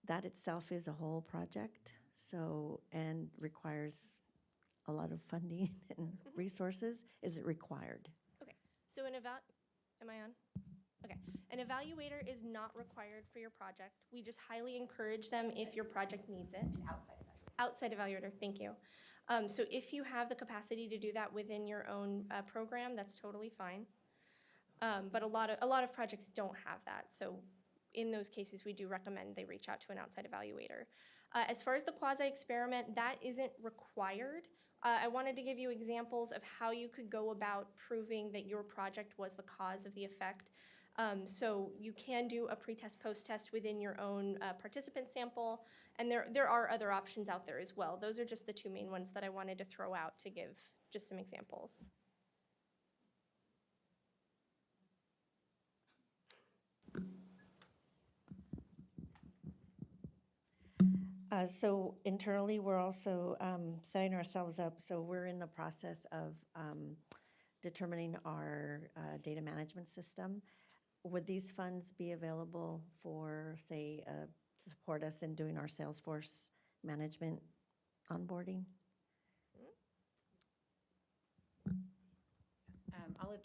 that itself is a whole project, so, and requires a lot of funding and resources. Is it required? Okay, so am I on? Okay, an evaluator is not required for your project. We just highly encourage them if your project needs it. Outside evaluator, thank you. So if you have the capacity to do that within your own program, that's totally fine. But a lot of projects don't have that. So in those cases, we do recommend they reach out to an outside evaluator. As far as the quasi-experiment, that isn't required. I wanted to give you examples of how you could go about proving that your project was the cause of the effect. So you can do a pre-test, post-test within your own participant sample, and there are other options out there as well. Those are just the two main ones that I wanted to throw out to give just some examples. So internally, we're also setting ourselves up, so we're in the process of determining our data management system. Would these funds be available for, say, to support us in doing our Salesforce management onboarding?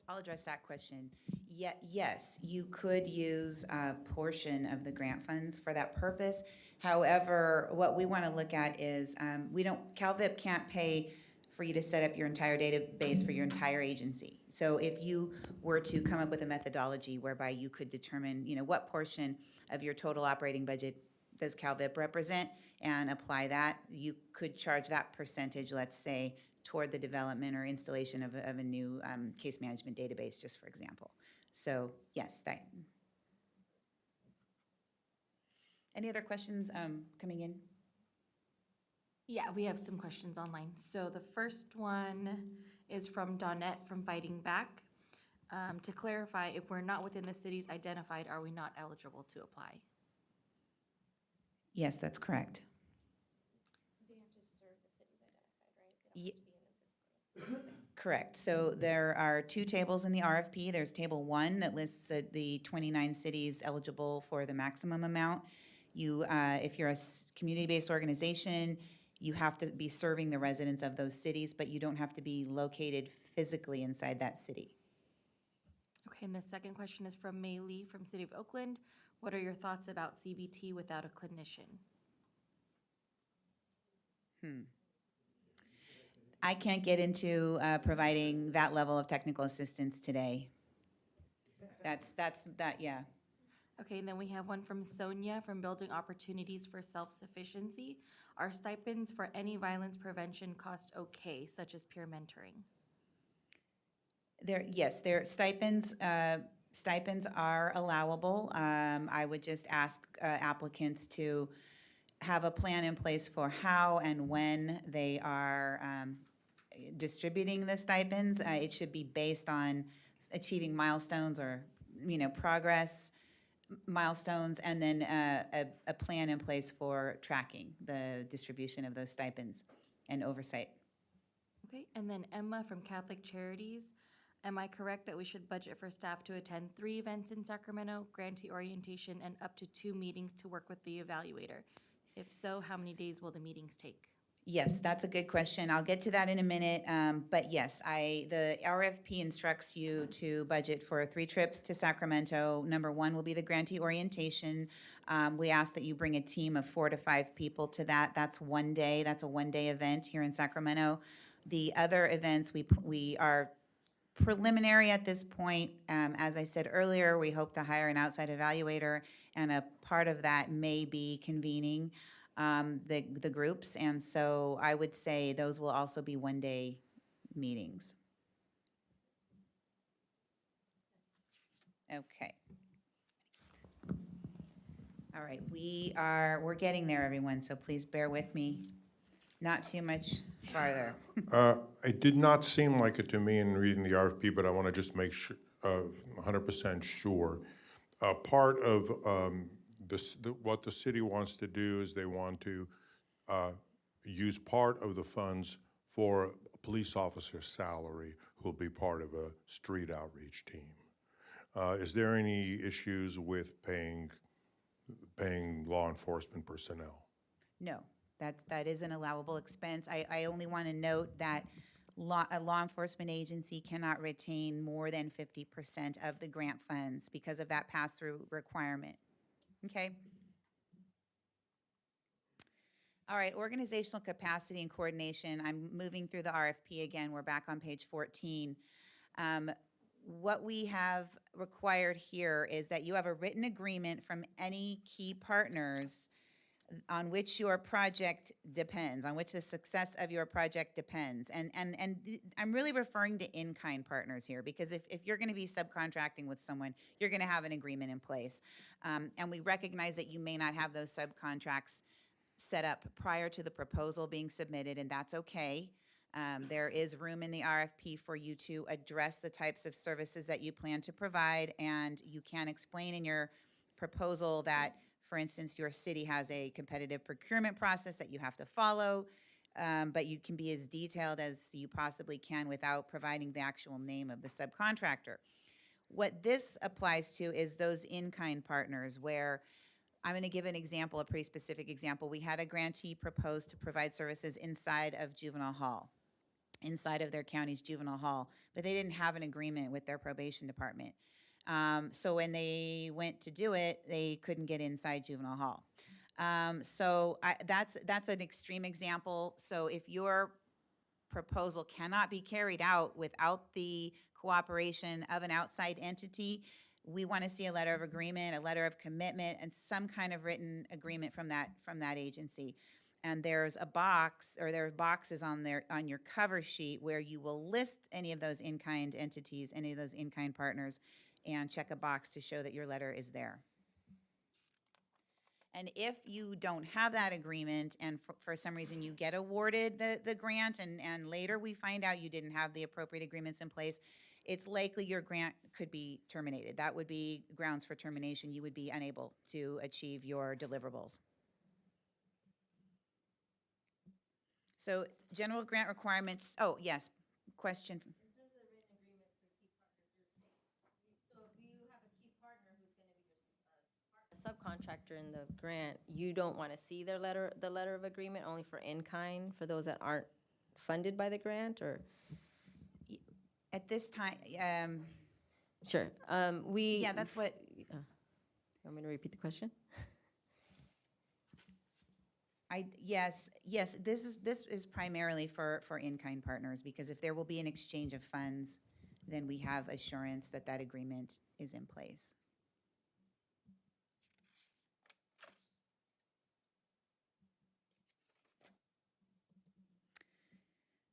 I'll address that question. Yes, you could use a portion of the grant funds for that purpose. However, what we want to look at is, CalVIP can't pay for you to set up your entire database for your entire agency. So if you were to come up with a methodology whereby you could determine, what portion of your total operating budget does CalVIP represent and apply that, you could charge that percentage, let's say, toward the development or installation of a new case management database, just for example. So yes, that. Any other questions coming in? Yeah, we have some questions online. So the first one is from Donette from Fighting Back. To clarify, if we're not within the cities identified, are we not eligible to apply? Yes, that's correct. They have to serve the cities identified, right? They don't Ye- have to be in them physically. Correct. So there are two tables in the RFP. There's table 1 that lists the 29 cities eligible for the maximum amount. If you're a community-based organization, you have to be serving the residents of those cities, but you don't have to be located physically inside that city. Okay, and the second question is from Mei Lee from City of Oakland. What are your thoughts about CBT without a clinician? I can't get into providing that level of technical assistance today. Yeah. Okay, and then we have one from Sonia from Building Opportunities for Self-Sufficiency. Are stipends for any violence prevention cost okay, such as peer mentoring? Yes, stipends are allowable. I would just ask applicants to have a plan in place for how and when they are distributing the stipends. It should be based on achieving milestones or, progress milestones, and then a plan in place for tracking the distribution of those stipends and oversight. Okay, and then Emma from Catholic Charities. Am I correct that we should budget for staff to attend 3 events in Sacramento, grantee orientation, and up to 2 meetings to work with the evaluator? If so, how many days will the meetings take? Yes, that's a good question. I'll get to that in a minute. But yes, the RFP instructs you to budget for 3 trips to Sacramento. Number 1 will be the grantee orientation. We ask that you bring a team of 4 to 5 people to that. That's one day. That's a one-day event here in Sacramento. The other events, we are preliminary at this point. As I said earlier, we hope to hire an outside evaluator, and a part of that may be convening the groups. And so I would say those will also be one-day meetings. Okay. All right, we're getting there, everyone, so please bear with me. Not too much farther. It did not seem like it to me in reading the RFP, but I want to just make sure, 100% sure. Part of what the city wants to do is they want to use part of the funds for a police officer's salary who'll be part of a street outreach team. Is there any issues with paying law enforcement personnel? No, that is an allowable expense. I only want to note that a law enforcement agency cannot retain more than 50% of the grant funds because of that pass-through requirement. Okay? All right, organizational capacity and coordination. I'm moving through the RFP again. We're back on page 14. What we have required here is that you have a written agreement from any key partners on which your project depends, on which the success of your project depends. And I'm really referring to in-kind partners here, because if you're going to be subcontracting with someone, you're going to have an agreement in place. And we recognize that you may not have those subcontracts set up prior to the proposal being submitted, and that's okay. There is room in the RFP for you to address the types of services that you plan to provide, and you can explain in your proposal that For instance, your city has a competitive procurement process that you have to follow, but you can be as detailed as you possibly can without providing the actual name of the subcontractor. What this applies to is those in-kind partners where, I'm going to give an example, a pretty specific example. We had a grantee propose to provide services inside of juvenile hall, inside of their county's juvenile hall, but they didn't have an agreement with their probation department. So when they went to do it, they couldn't get inside juvenile hall. That's an extreme example. So if your proposal cannot be carried out without the cooperation of an outside entity, we want to see a letter of agreement, a letter of commitment, and some kind of written agreement from that agency. And there's a box, or there are boxes on your cover sheet where you will list any of those in-kind entities, any of those in-kind partners, and check a box to show that your letter is there. And if you don't have that agreement and for some reason you get awarded the grant and later we find out you didn't have the appropriate agreements in place, it's likely your grant could be terminated. That would be grounds for termination. You would be unable to achieve your deliverables. So general grant requirements, oh yes, question. Subcontractor in the grant, you don't want to see the letter of agreement only for in-kind, for those that aren't funded by the grant, or? At this time, Sure. yeah, that's what, You want me to repeat the question? yes, this is primarily for in-kind partners, because if there will be an exchange of funds, then we have assurance that that agreement is in place.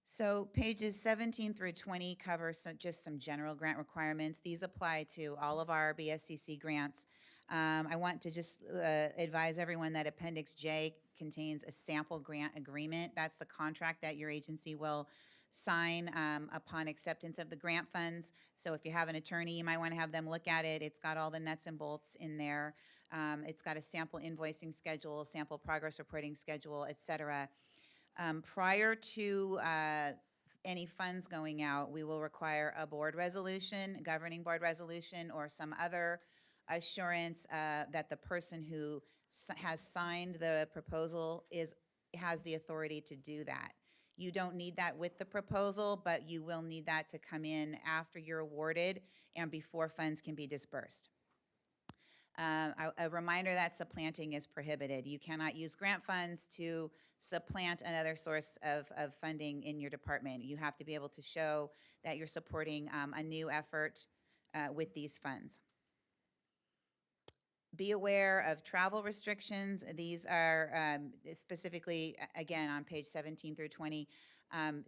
So pages 17 through 20 cover just some general grant requirements. These apply to all of our BSCC grants. I want to just advise everyone that Appendix J contains a sample grant agreement. That's the contract that your agency will sign upon acceptance of the grant funds. So if you have an attorney, you might want to have them look at it. It's got all the nuts and bolts in there. It's got a sample invoicing schedule, sample progress reporting schedule, et cetera. Prior to any funds going out, we will require a board resolution, governing board resolution, or some other assurance that the person who has signed the proposal has the authority to do that. You don't need that with the proposal, but you will need that to come in after you're awarded and before funds can be dispersed. A reminder that supplanting is prohibited. You cannot use grant funds to supplant another source of funding in your department. You have to be able to show that you're supporting a new effort with these funds. Be aware of travel restrictions. These are specifically, again, on page 17 through 20.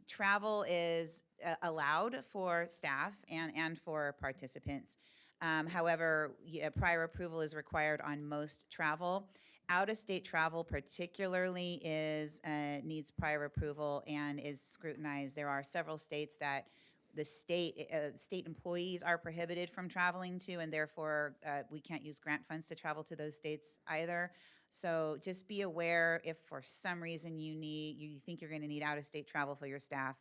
Travel is allowed for staff and for participants. However, prior approval is required on most travel. Out-of-state travel particularly needs prior approval and is scrutinized. There are several states that the state employees are prohibited from traveling to, and therefore we can't use grant funds to travel to those states either. So just be aware if for some reason you think you're going to need out-of-state travel for your staff,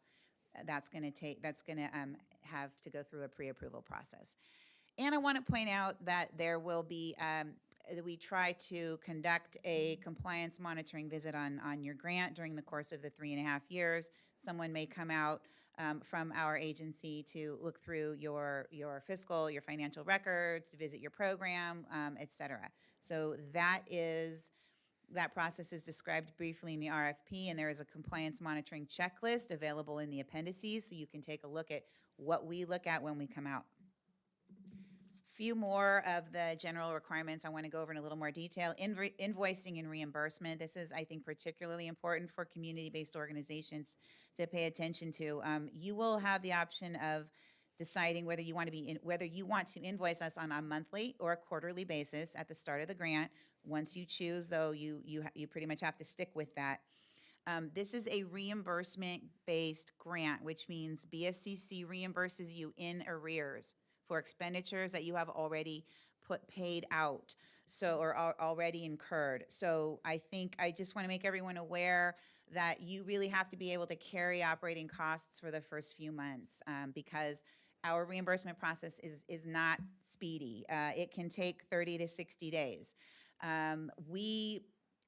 that's going to have to go through a pre-approval process. And I want to point out that there will be, we try to conduct a compliance monitoring visit on your grant during the course of the 3.5 years. Someone may come out from our agency to look through your fiscal, your financial records, to visit your program, et cetera. So that process is described briefly in the RFP, and there is a compliance monitoring checklist available in the appendices, so you can take a look at what we look at when we come out. Few more of the general requirements I want to go over in a little more detail. Invoicing and reimbursement. This is, I think, particularly important for community-based organizations to pay attention to. You will have the option of deciding whether you want to invoice us on a monthly or a quarterly basis at the start of the grant. Once you choose, though, you pretty much have to stick with that. This is a reimbursement-based grant, which means BSCC reimburses you in arrears for expenditures that you have already paid out. so, or already incurred. So I think I just want to make everyone aware that you really have to be able to carry operating costs for the first few months, because our reimbursement process is not speedy. It can take 30 to 60 days. We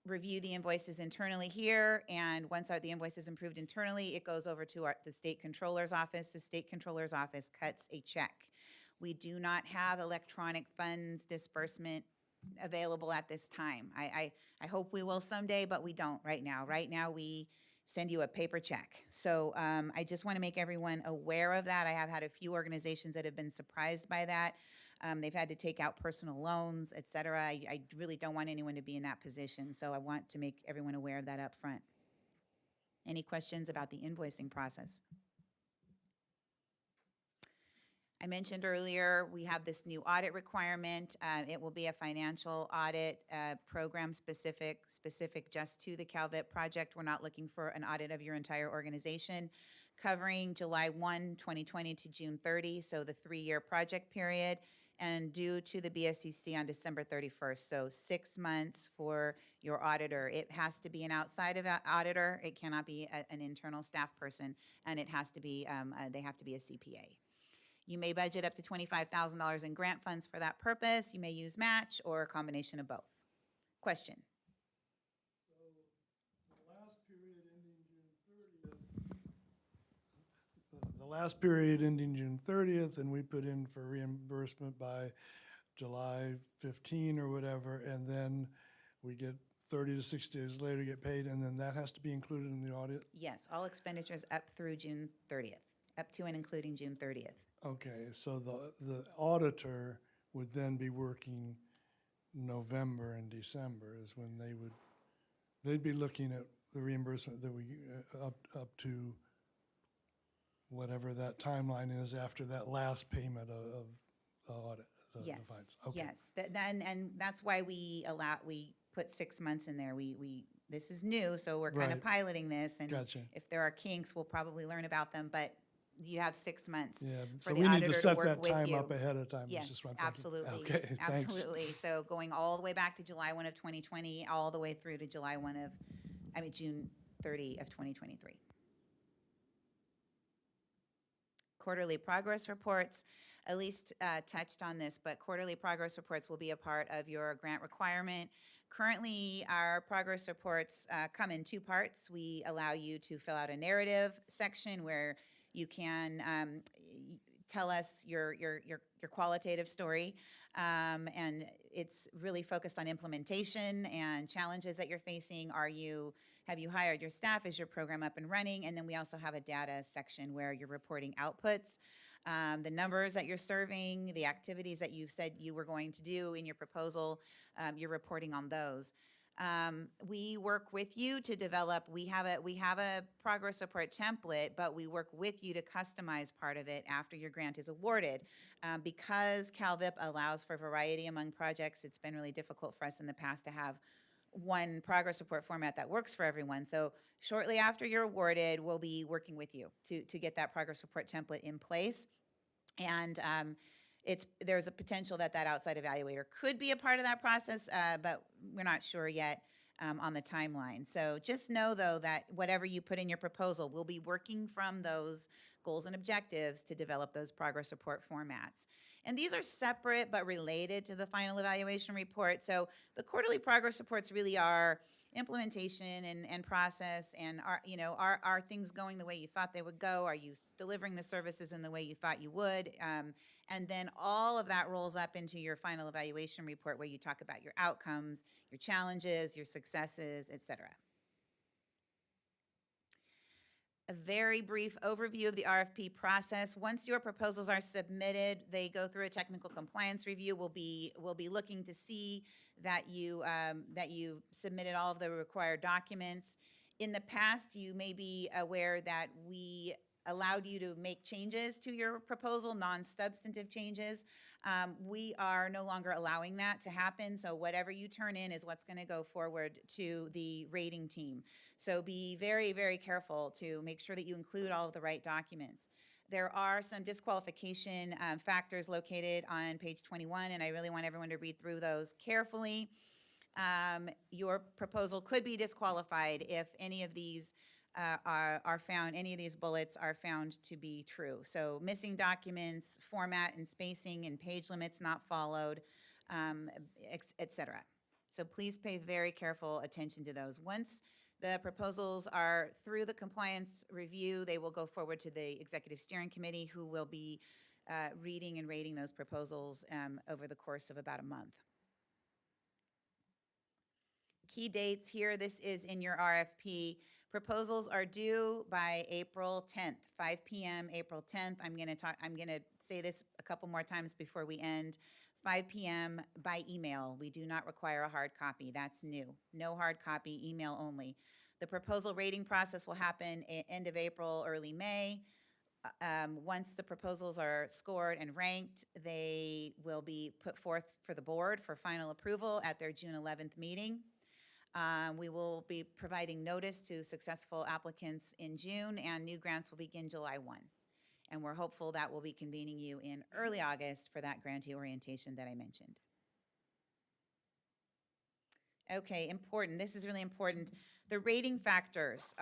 review the invoices internally here, and once the invoice is approved internally, it goes over to the state controller's office. The state controller's office cuts a check. We do not have electronic funds disbursement available at this time. I hope we will someday, but we don't right now. Right now, we send you a paper check. So I just want to make everyone aware of that. I have had a few organizations that have been surprised by that. They've had to take out personal loans, et cetera. I really don't want anyone to be in that position, so I want to make everyone aware of that up front. Any questions about the invoicing process? I mentioned earlier, we have this new audit requirement. It will be a financial audit, program specific just to the CalVIP project. We're not looking for an audit of your entire organization, covering July 1, 2020 to June 30, so the 3-year project period, and due to the BSCC on December 31st, so 6 months for your auditor. It has to be an outside auditor. It cannot be an internal staff person, and it has to be, they have to be a CPA. You may budget up to $25,000 in grant funds for that purpose. You may use match or a combination of both. Question? So the last period ending June 30th, the last period ending June 30th, and we put in for reimbursement by July 15 or whatever, and then we get 30 to 60 days later get paid, and then that has to be included in the audit? Yes, all expenditures up through June 30th, up to and including June 30th. Okay, so the auditor would then be working November and December is when they'd be looking at the reimbursement that we, up to whatever that timeline is after that last payment of the audit, the Yes, fines. Okay. yes. And that's why we put 6 months in there. This is new, so we're kind of Right. piloting this. And Gotcha. if there are kinks, we'll probably learn about them, but you have 6 months. Yeah, for so the we need auditor to to set work that with time you. up ahead of time. is Yes, just what I'm thinking. absolutely. Okay, thanks. Absolutely. So going all the way back to July 1 of 2020, all the way through to June 30 of 2023. Quarterly progress reports. Elise touched on this, but quarterly progress reports will be a part of your grant requirement. Currently, our progress reports come in 2 parts. We allow you to fill out a narrative section where you can tell us your qualitative story, and it's really focused on implementation and challenges that you're facing. Have you hired your staff? Is your program up and running? And then we also have a data section where you're reporting outputs, the numbers that you're serving, the activities that you said you were going to do in your proposal, you're reporting on those. We work with you to develop, we have a progress report template, but we work with you to customize part of it after your grant is awarded. Because CalVIP allows for variety among projects, it's been really difficult for us in the past to have one progress report format that works for everyone. So shortly after you're awarded, we'll be working with you to get that progress report template in place. And there's a potential that outside evaluator could be a part of that process, but we're not sure yet on the timeline. So just know, though, that whatever you put in your proposal, we'll be working from those goals and objectives to develop those progress report formats. And these are separate but related to the final evaluation report. So the quarterly progress reports really are implementation and process, and are things going the way you thought they would go? Are you delivering the services in the way you thought you would? And then all of that rolls up into your final evaluation report where you talk about your outcomes, your challenges, your successes, et cetera. A very brief overview of the RFP process. Once your proposals are submitted, they go through a technical compliance review. We'll be looking to see that you submitted all of the required documents. In the past, you may be aware that we allowed you to make changes to your proposal, non-substantive changes. We are no longer allowing that to happen, so whatever you turn in is what's going to go forward to the rating team. So be very, very careful to make sure that you include all of the right documents. There are some disqualification factors located on page 21, and I really want everyone to read through those carefully. Your proposal could be disqualified if any of these are found, any of these bullets are found to be true. So missing documents, format and spacing and page limits not followed, et cetera. So please pay very careful attention to those. Once the proposals are through the compliance review, they will go forward to the Executive Steering Committee, who will be reading and rating those proposals over the course of about a month. Key dates here, this is in your RFP. Proposals are due by April 10th, 5 p.m. April 10th. I'm gonna say this a couple more times before we end. 5 p.m. by email. We do not require a hard copy. That's new. No hard copy, email only. The proposal rating process will happen end of April, early May. Once the proposals are scored and ranked, they will be put forth for the board for final approval at their June 11th meeting. We will be providing notice to successful applicants in June, and new grants will begin July 1. And we're hopeful that we'll be convening you in early August for that grantee orientation that I mentioned. Okay, important. This is really important. The rating factors.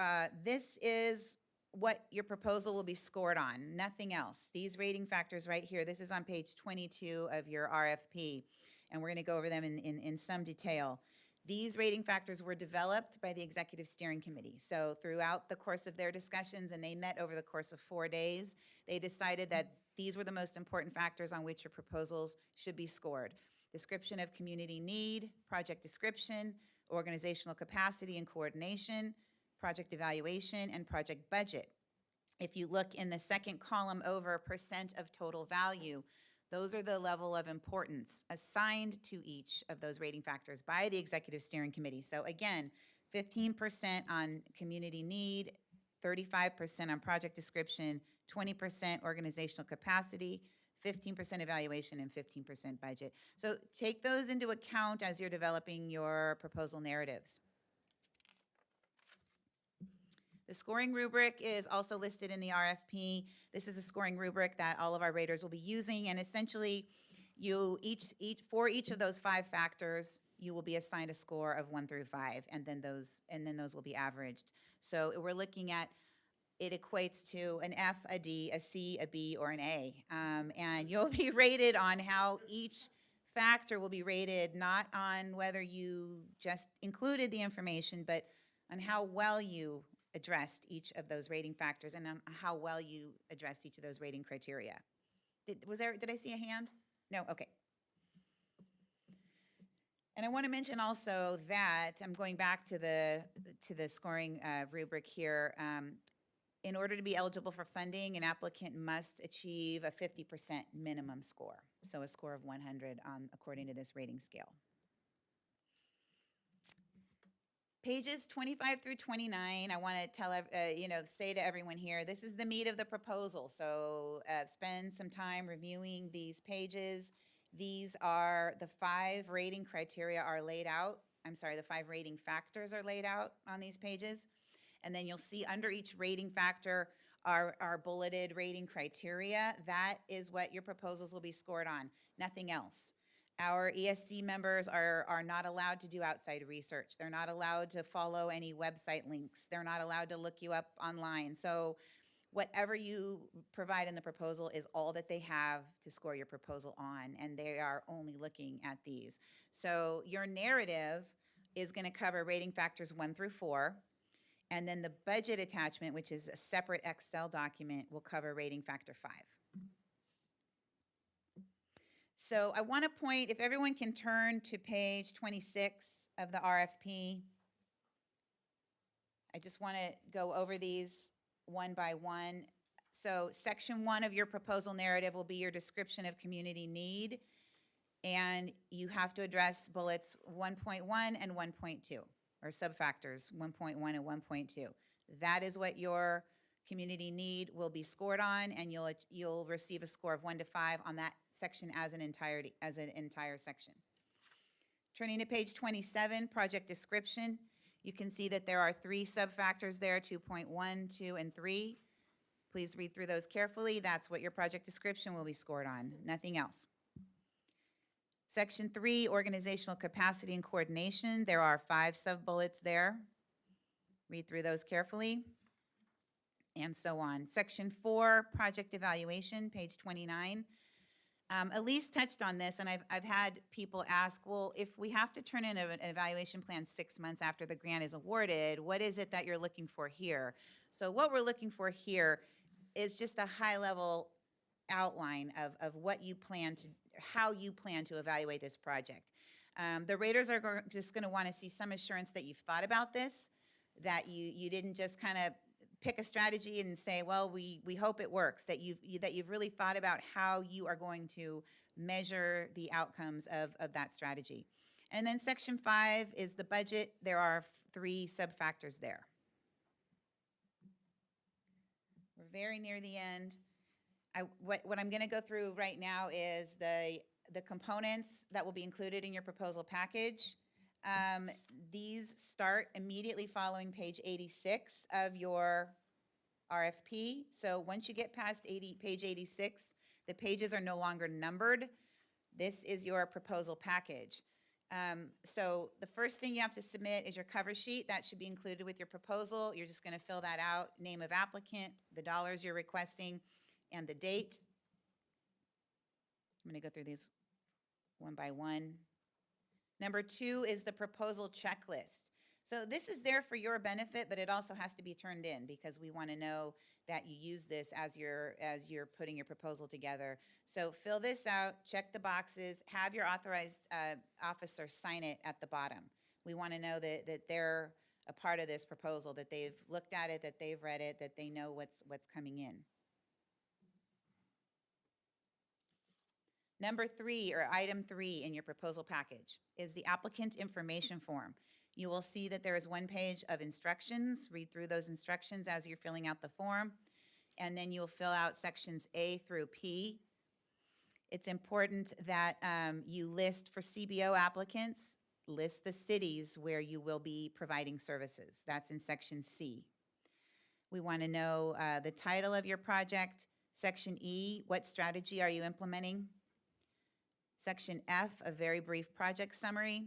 This is what your proposal will be scored on, nothing else. These rating factors right here, this is on page 22 of your RFP, and we're going to go over them in some detail. These rating factors were developed by the Executive Steering Committee. So throughout the course of their discussions, and they met over the course of 4 days, they decided that these were the most important factors on which your proposals should be scored. Description of community need, project description, organizational capacity and coordination, project evaluation, and project budget. If you look in the second column over percent of total value, those are the level of importance assigned to each of those rating factors by the Executive Steering Committee. So again, 15% on community need, 35% on project description, 20% organizational capacity, 15% evaluation, and 15% budget. So take those into account as you're developing your proposal narratives. The scoring rubric is also listed in the RFP. This is a scoring rubric that all of our raters will be using, and essentially, for each of those 5 factors, you will be assigned a score of 1 through 5, and then those will be averaged. So we're looking at, it equates to an F, a D, a C, a B, or an A, and you'll be rated on how each factor will be rated, not on whether you just included the information, but on how well you addressed each of those rating factors and on how well you addressed each of those rating criteria. Did I see a hand? No, okay. And I want to mention also that, I'm going back to the scoring rubric here. In order to be eligible for funding, an applicant must achieve a 50% minimum score, so a score of 100 according to this rating scale. Pages 25 through 29, I want to tell, say to everyone here, this is the meat of the proposal. So spend some time reviewing these pages. These are the 5 rating criteria are laid out. I'm sorry, the 5 rating factors are laid out on these pages. And then you'll see under each rating factor are bulleted rating criteria. That is what your proposals will be scored on, nothing else. Our ESC members are not allowed to do outside research. They're not allowed to follow any website links. They're not allowed to look you up online. So whatever you provide in the proposal is all that they have to score your proposal on, and they are only looking at these. So your narrative is going to cover rating factors 1 through 4, and then the budget attachment, which is a separate Excel document, will cover rating factor 5. So I want to point, if everyone can turn to page 26 of the RFP. I just want to go over these one by one. So section 1 of your proposal narrative will be your description of community need, and you have to address bullets 1.1 and 1.2, or subfactors 1.1 and 1.2. That is what your community need will be scored on, and you'll receive a score of 1 to 5 on that section as an entire section. Turning to page 27, project description, you can see that there are 3 subfactors there, 2.1, 2, and 3. Please read through those carefully. That's what your project description will be scored on, nothing else. Section 3, organizational capacity and coordination. There are 5 sub-bullets there. Read through those carefully, and so on. Section 4, project evaluation, page 29. Elise touched on this, and I've had people ask, well, if we have to turn in an evaluation plan 6 months after the grant is awarded, what is it that you're looking for here? So what we're looking for here is just a high-level outline of what you plan to, how you plan to evaluate this project. The raters are just going to want to see some assurance that you've thought about this, that you didn't just kind of pick a strategy and say, well, we hope it works, that you've really thought about how you are going to measure the outcomes of that strategy. And then section 5 is the budget. There are 3 sub-factors there. We're very near the end. What I'm going to go through right now is the components that will be included in your proposal package. These start immediately following page 86 of your RFP. So once you get past page 86, the pages are no longer numbered. This is your proposal package. So the first thing you have to submit is your cover sheet. That should be included with your proposal. You're just going to fill that out, name of applicant, the dollars you're requesting, and the date. I'm going to go through these one by one. Number 2 is the proposal checklist. So this is there for your benefit, but it also has to be turned in because we want to know that you use this as you're putting your proposal together. So fill this out, check the boxes, have your authorized officer sign it at the bottom. We want to know that they're a part of this proposal, that they've looked at it, that they've read it, that they know what's coming in. Number 3, or item 3 in your proposal package, is the applicant information form. You will see that there is 1 page of instructions. Read through those instructions as you're filling out the form, and then you'll fill out sections A through P. It's important that you list for CBO applicants, list the cities where you will be providing services. That's in section C. We want to know the title of your project. Section E, what strategy are you implementing? Section F, a very brief project summary.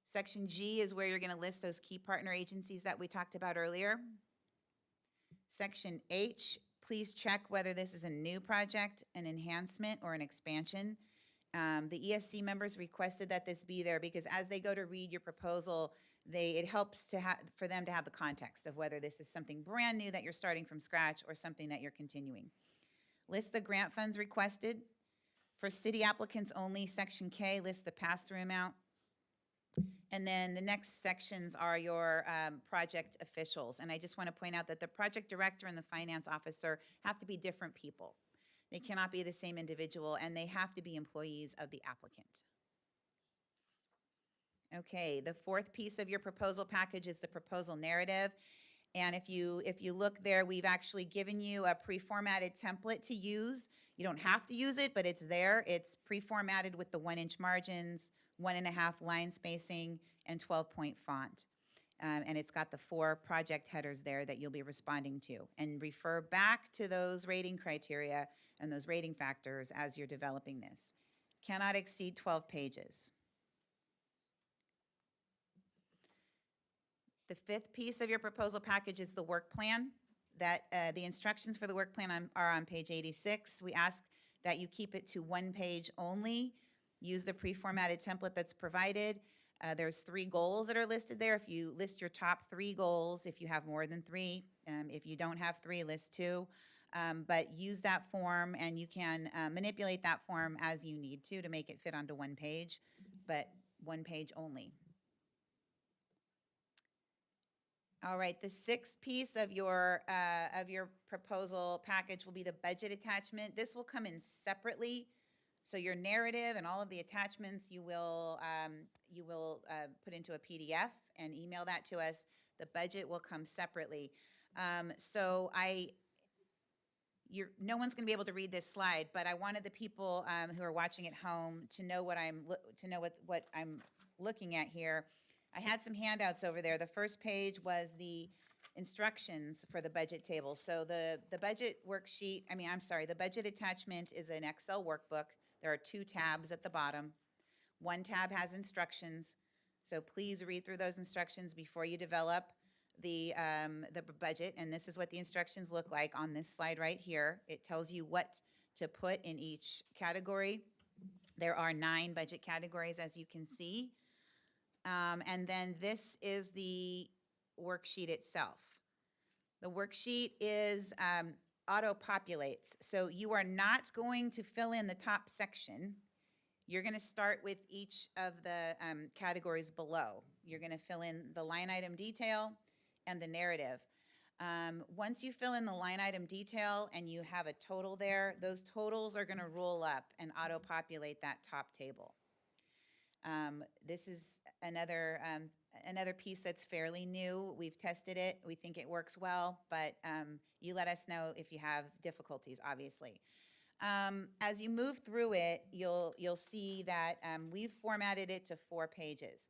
Section G is where you're going to list those key partner agencies that we talked about earlier. Section H, please check whether this is a new project, an enhancement, or an expansion. The ESC members requested that this be there because as they go to read your proposal, it helps for them to have the context of whether this is something brand new that you're starting from scratch or something that you're continuing. List the grant funds requested. For city applicants only, section K lists the pass-through amount. And then the next sections are your project officials. And I just want to point out that the project director and the finance officer have to be different people. They cannot be the same individual, and they have to be employees of the applicant. Okay, the 4th piece of your proposal package is the proposal narrative. And if you look there, we've actually given you a pre-formatted template to use. You don't have to use it, but it's there. It's pre-formatted with the 1-inch margins, 1.5 line spacing, and 12-point font. And it's got the 4 project headers there that you'll be responding to. And refer back to those rating criteria and those rating factors as you're developing this. Cannot exceed 12 pages. The 5th piece of your proposal package is the work plan. The instructions for the work plan are on page 86. We ask that you keep it to 1 page only. Use the pre-formatted template that's provided. There's 3 goals that are listed there. If you list your top 3 goals, if you have more than 3, if you don't have 3, list 2. But use that form, and you can manipulate that form as you need to make it fit onto 1 page, but 1 page only. All right, the 6th piece of your proposal package will be the budget attachment. This will come in separately. So your narrative and all of the attachments you will put into a PDF and email that to us. The budget will come separately. No one's going to be able to read this slide, but I wanted the people who are watching at home to know what I'm looking at here. I had some handouts over there. The first page was the instructions for the budget table. So the budget worksheet, the budget attachment is an Excel workbook. There are 2 tabs at the bottom. One tab has instructions, so please read through those instructions before you develop the budget, and this is what the instructions look like on this slide right here. It tells you what to put in each category. There are 9 budget categories, as you can see. And then this is the worksheet itself. The worksheet is auto-populates, so you are not going to fill in the top section. You're going to start with each of the categories below. You're going to fill in the line item detail and the narrative. Once you fill in the line item detail and you have a total there, those totals are going to roll up and auto-populate that top table. This is another piece that's fairly new. We've tested it. We think it works well, but you let us know if you have difficulties, obviously. As you move through it, you'll see that we've formatted it to 4 pages.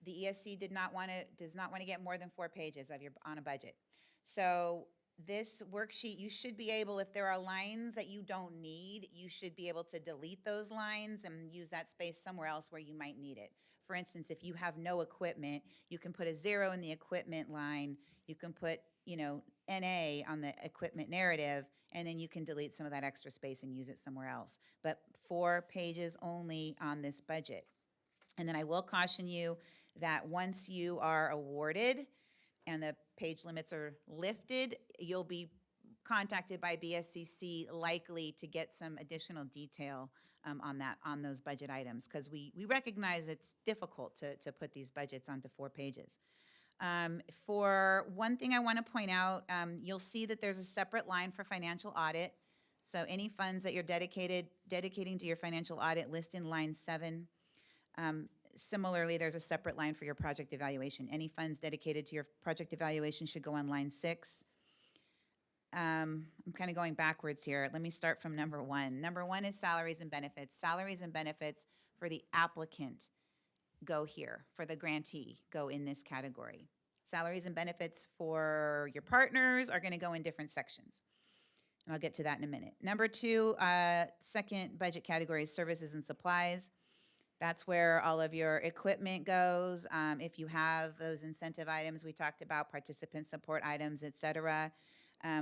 The ESC does not want to get more than 4 pages on a budget. So this worksheet, you should be able, if there are lines that you don't need, you should be able to delete those lines and use that space somewhere else where you might need it. For instance, if you have no equipment, you can put a 0 in the equipment line. You can put, NA on the equipment narrative, and then you can delete some of that extra space and use it somewhere else. But 4 pages only on this budget. And then I will caution you that once you are awarded and the page limits are lifted, you'll be contacted by BSCC likely to get some additional detail on those budget items, because we recognize it's difficult to put these budgets onto 4 pages. For one thing I want to point out, you'll see that there's a separate line for financial audit. So any funds that you're dedicating to your financial audit, list in line 7. Similarly, there's a separate line for your project evaluation. Any funds dedicated to your project evaluation should go on line 6. I'm kind of going backwards here. Let me start from number 1. Number 1 is salaries and benefits. Salaries and benefits for the applicant go here. For the grantee, go in this category. Salaries and benefits for your partners are going to go in different sections. And I'll get to that in a minute. Number 2, second budget category is services and supplies. That's where all of your equipment goes. If you have those incentive items we talked about, participant support items, et cetera,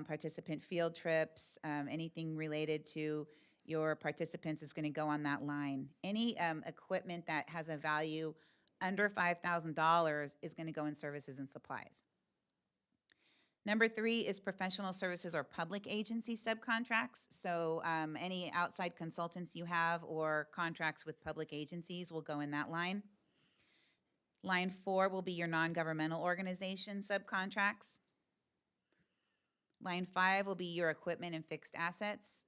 participant field trips, anything related to your participants is going to go on that line. Any equipment that has a value under $5,000 is going to go in services and supplies. Number 3 is professional services or public agency subcontracts. So any outside consultants you have or contracts with public agencies will go in that line. Line 4 will be your non-governmental organization subcontracts. Line 5 will be your equipment and fixed assets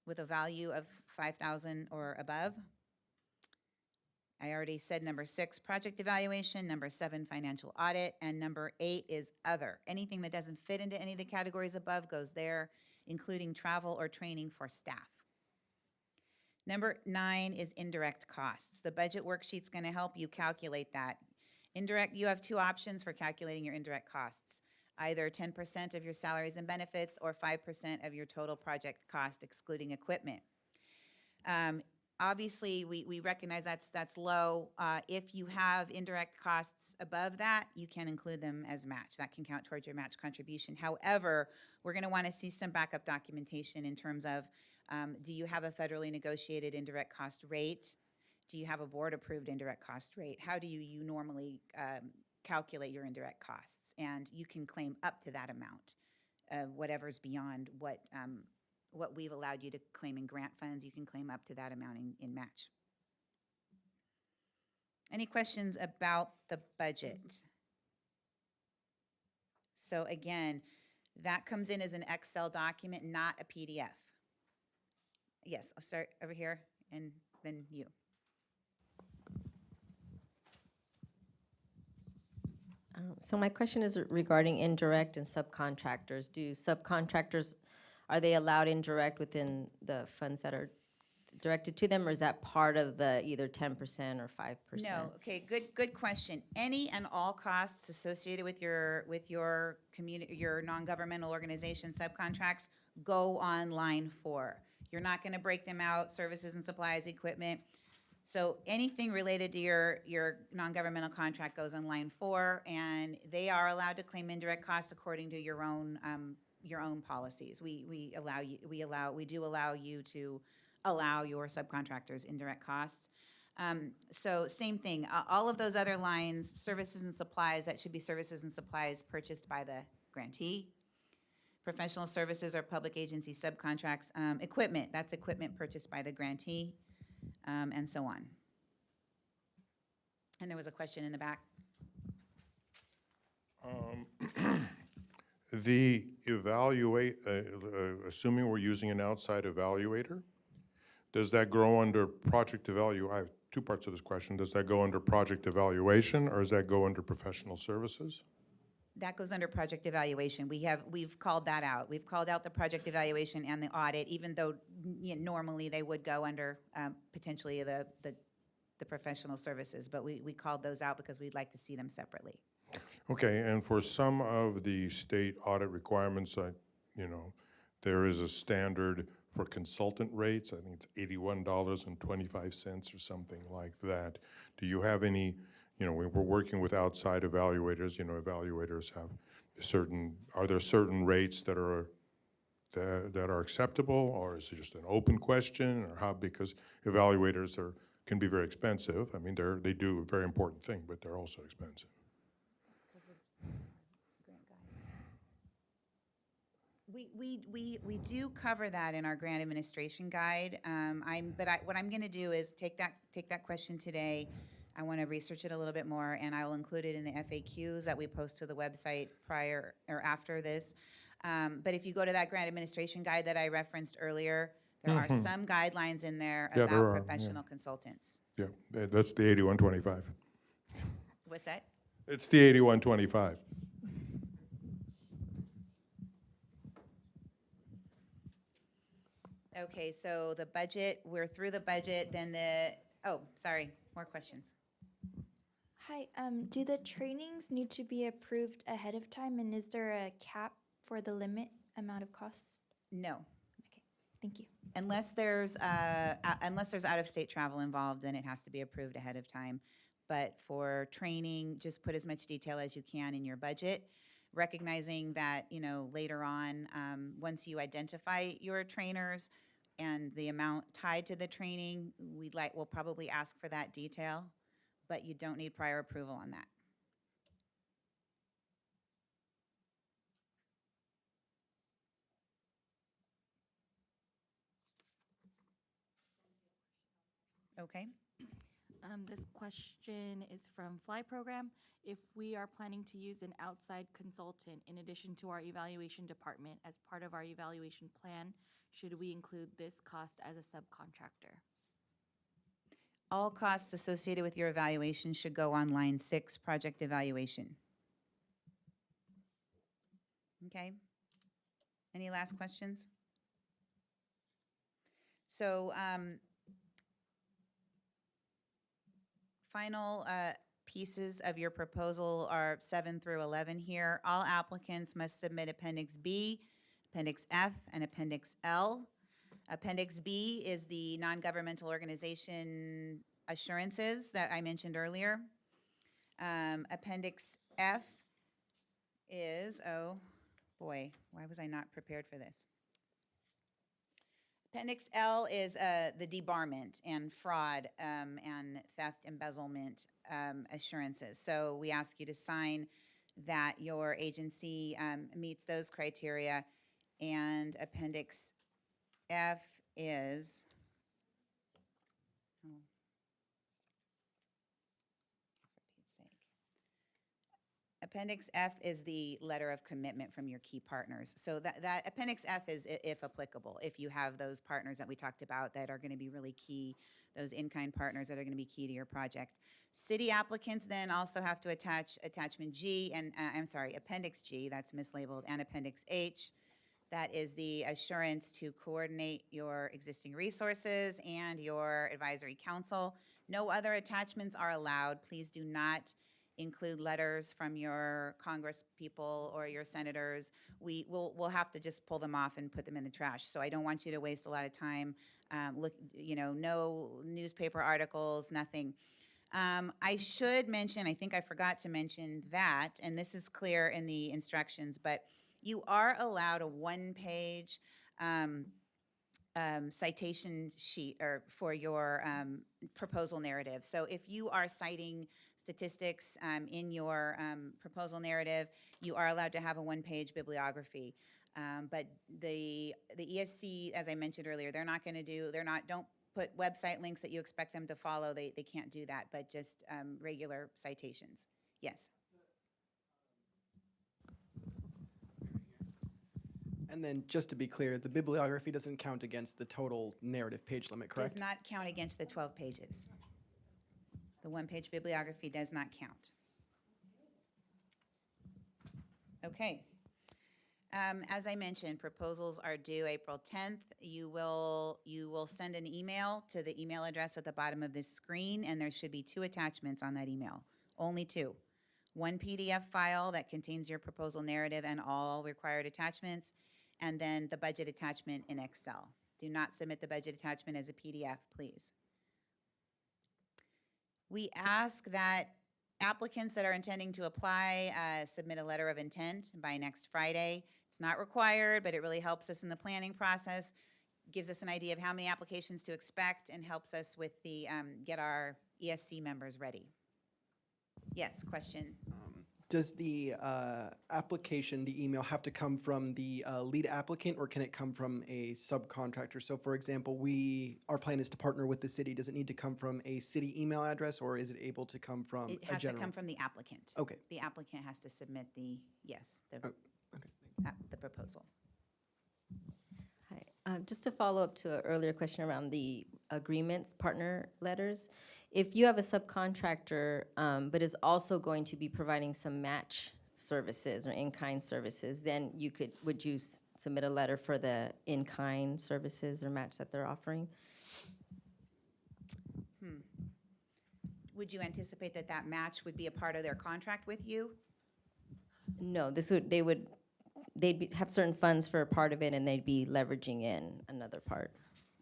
with a value of $5,000 or above. I already said number 6, project evaluation, number 7, financial audit, and number 8 is other. Anything that doesn't fit into any of the categories above goes there, including travel or training for staff. Number 9 is indirect costs. The budget worksheet's going to help you calculate that. You have 2 options for calculating your indirect costs. Either 10% of your salaries and benefits or 5% of your total project cost, excluding equipment. Obviously, we recognize that's low. If you have indirect costs above that, you can include them as match. That can count towards your match contribution. However, we're going to want to see some backup documentation in terms of, do you have a federally negotiated indirect cost rate? Do you have a board-approved indirect cost rate? How do you normally calculate your indirect costs? And you can claim up to that amount. Whatever's beyond what we've allowed you to claim in grant funds, you can claim up to that amount in match. Any questions about the budget? So again, that comes in as an Excel document, not a PDF. Yes, I'll start over here and then you. So my question is regarding indirect and subcontractors. Are they allowed indirect within the funds that are directed to them, or is that part of the either 10% or 5%? No, okay, good question. Any and all costs associated with your community, your non-governmental organization subcontracts go on line 4. You're not gonna break them out, services and supplies, equipment. So anything related to your non-governmental contract goes on line 4, and they are allowed to claim indirect cost according to your own policies. We do allow you to allow your subcontractors indirect costs. So same thing, all of those other lines, services and supplies, that should be services and supplies purchased by the grantee. Professional services or public agency subcontracts. Equipment, that's equipment purchased by the grantee, and so on. And there was a question in the back. The assuming we're using an outside evaluator, does that go under project I have two parts of this question. Does that go under project evaluation, or does that go under professional services? That goes under project evaluation. We've called that out. We've called out the project evaluation and the audit, even though normally they would go under potentially the professional services, but we called those out because we'd like to see them separately. Okay, and for some of the state audit requirements, there is a standard for consultant rates. I think it's $81.25 or something like that. Do you have any, we're working with outside evaluators, evaluators have are there certain rates that are acceptable, or is it just an open question, or how, because evaluators can be very expensive. I mean, they do a very important thing, but they're also expensive. We do cover that in our grant administration guide. What I'm going to do is take that question today. I want to research it a little bit more, and I will include it in the FAQs that we post to the website prior or after this. But if you go to that grant administration guide that I referenced earlier, there are some guidelines in there Yeah, about there are, professional consultants. Yeah, that's the 8125. What's that? It's the 8125. Okay, so the budget, we're through the budget, then sorry, more questions. Hi, do the trainings need to be approved ahead of time, and is there a cap for the limit amount of costs? No. Okay, thank you. Unless there's out-of-state travel involved, then it has to be approved ahead of time. But for training, just put as much detail as you can in your budget, recognizing that, later on, once you identify your trainers and the amount tied to the training, we'll probably ask for that detail, but you don't need prior approval on that. Okay. This question is from Fly Program. If we are planning to use an outside consultant in addition to our evaluation department as part of our evaluation plan, should we include this cost as a subcontractor? All costs associated with your evaluation should go on line 6, project evaluation. Okay. Any last questions? So, final pieces of your proposal are 7 through 11 here. All applicants must submit Appendix B, Appendix F, and Appendix L. Appendix B is the non-governmental organization assurances that I mentioned earlier. Appendix F is, oh boy, why was I not prepared for this? Appendix L is the debarment and fraud and theft embezzlement assurances. So we ask you to sign that your agency meets those criteria. And Appendix F is, for Pete's sake. Appendix F is the letter of commitment from your key partners. So that Appendix F is if applicable, if you have those partners that we talked about that are going to be really key, those in-kind partners that are going to be key to your project. City applicants then also have to attach attachment G and, Appendix G, that's mislabeled, and Appendix H. That is the assurance to coordinate your existing resources and your advisory council. No other attachments are allowed. Please do not include letters from your Congress people or your senators. We'll have to just pull them off and put them in the trash. So I don't want you to waste a lot of time. No newspaper articles, nothing. I should mention, I think I forgot to mention that, and this is clear in the instructions, but you are allowed a one-page citation sheet or for your proposal narrative. So if you are citing statistics in your proposal narrative, you are allowed to have a one-page bibliography. But the ESC, as I mentioned earlier, don't put website links that you expect them to follow. They can't do that, but just regular citations. Yes. And then, just to be clear, the bibliography doesn't count against the total narrative page limit, correct? Does not count against the 12 pages. The one-page bibliography does not count. Okay. As I mentioned, proposals are due April 10th. You will send an email to the email address at the bottom of this screen, and there should be 2 attachments on that email, only 2. One PDF file that contains your proposal narrative and all required attachments, and then the budget attachment in Excel. Do not submit the budget attachment as a PDF, please. We ask that applicants that are intending to apply submit a letter of intent by next Friday. It's not required, but it really helps us in the planning process, gives us an idea of how many applications to expect, and helps us with the get our ESC members ready. Yes, question. Does the application, the email, have to come from the lead applicant, or can it come from a subcontractor? So, for example, our plan is to partner with the city. Does it need to come from a city email address, or is it able to come from It a has general? to come from the applicant. Okay. The applicant has to submit the proposal. Hi. Just to follow up to an earlier question around the agreements, partner letters, if you have a subcontractor, but is also going to be providing some match services or in-kind services, then would you submit a letter for the in-kind services or match that they're offering? Would you anticipate that match would be a part of their contract with you? No, they'd have certain funds for a part of it, and they'd be leveraging in another part.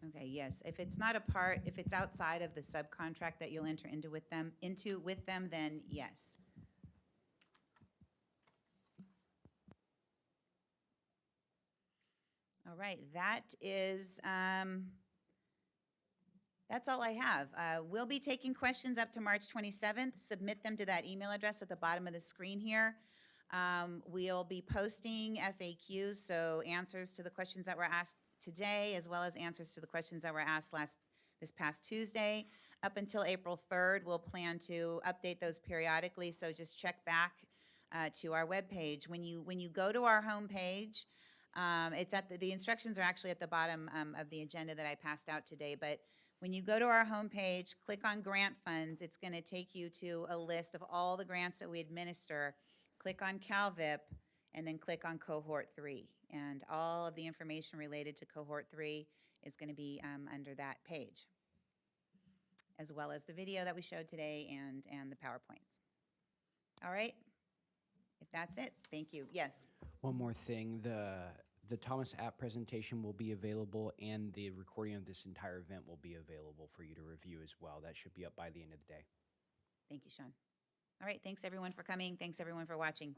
Okay, yes. If it's not a part, if it's outside of the subcontract that you'll enter into with them, then yes. All right, that's all I have. We'll be taking questions up to March 27th. Submit them to that email address at the bottom of the screen here. We'll be posting FAQs, so answers to the questions that were asked today, as well as answers to the questions that were asked this past Tuesday. Up until April 3rd, we'll plan to update those periodically, so just check back to our webpage. When you go to our homepage, it's at the instructions are actually at the bottom of the agenda that I passed out today, but when you go to our homepage, click on grant funds, it's going to take you to a list of all the grants that we administer. Click on CalVIP, and then click on Cohort 3. And all of the information related to Cohort 3 is going to be under that page, as well as the video that we showed today and the PowerPoints. All right? If that's it, thank you. Yes? One more thing, the Thomas app presentation will be available, and the recording of this entire event will be available for you to review as well. That should be up by the end of the day. Thank you, Sean. All right, thanks everyone for coming. Thanks everyone for watching.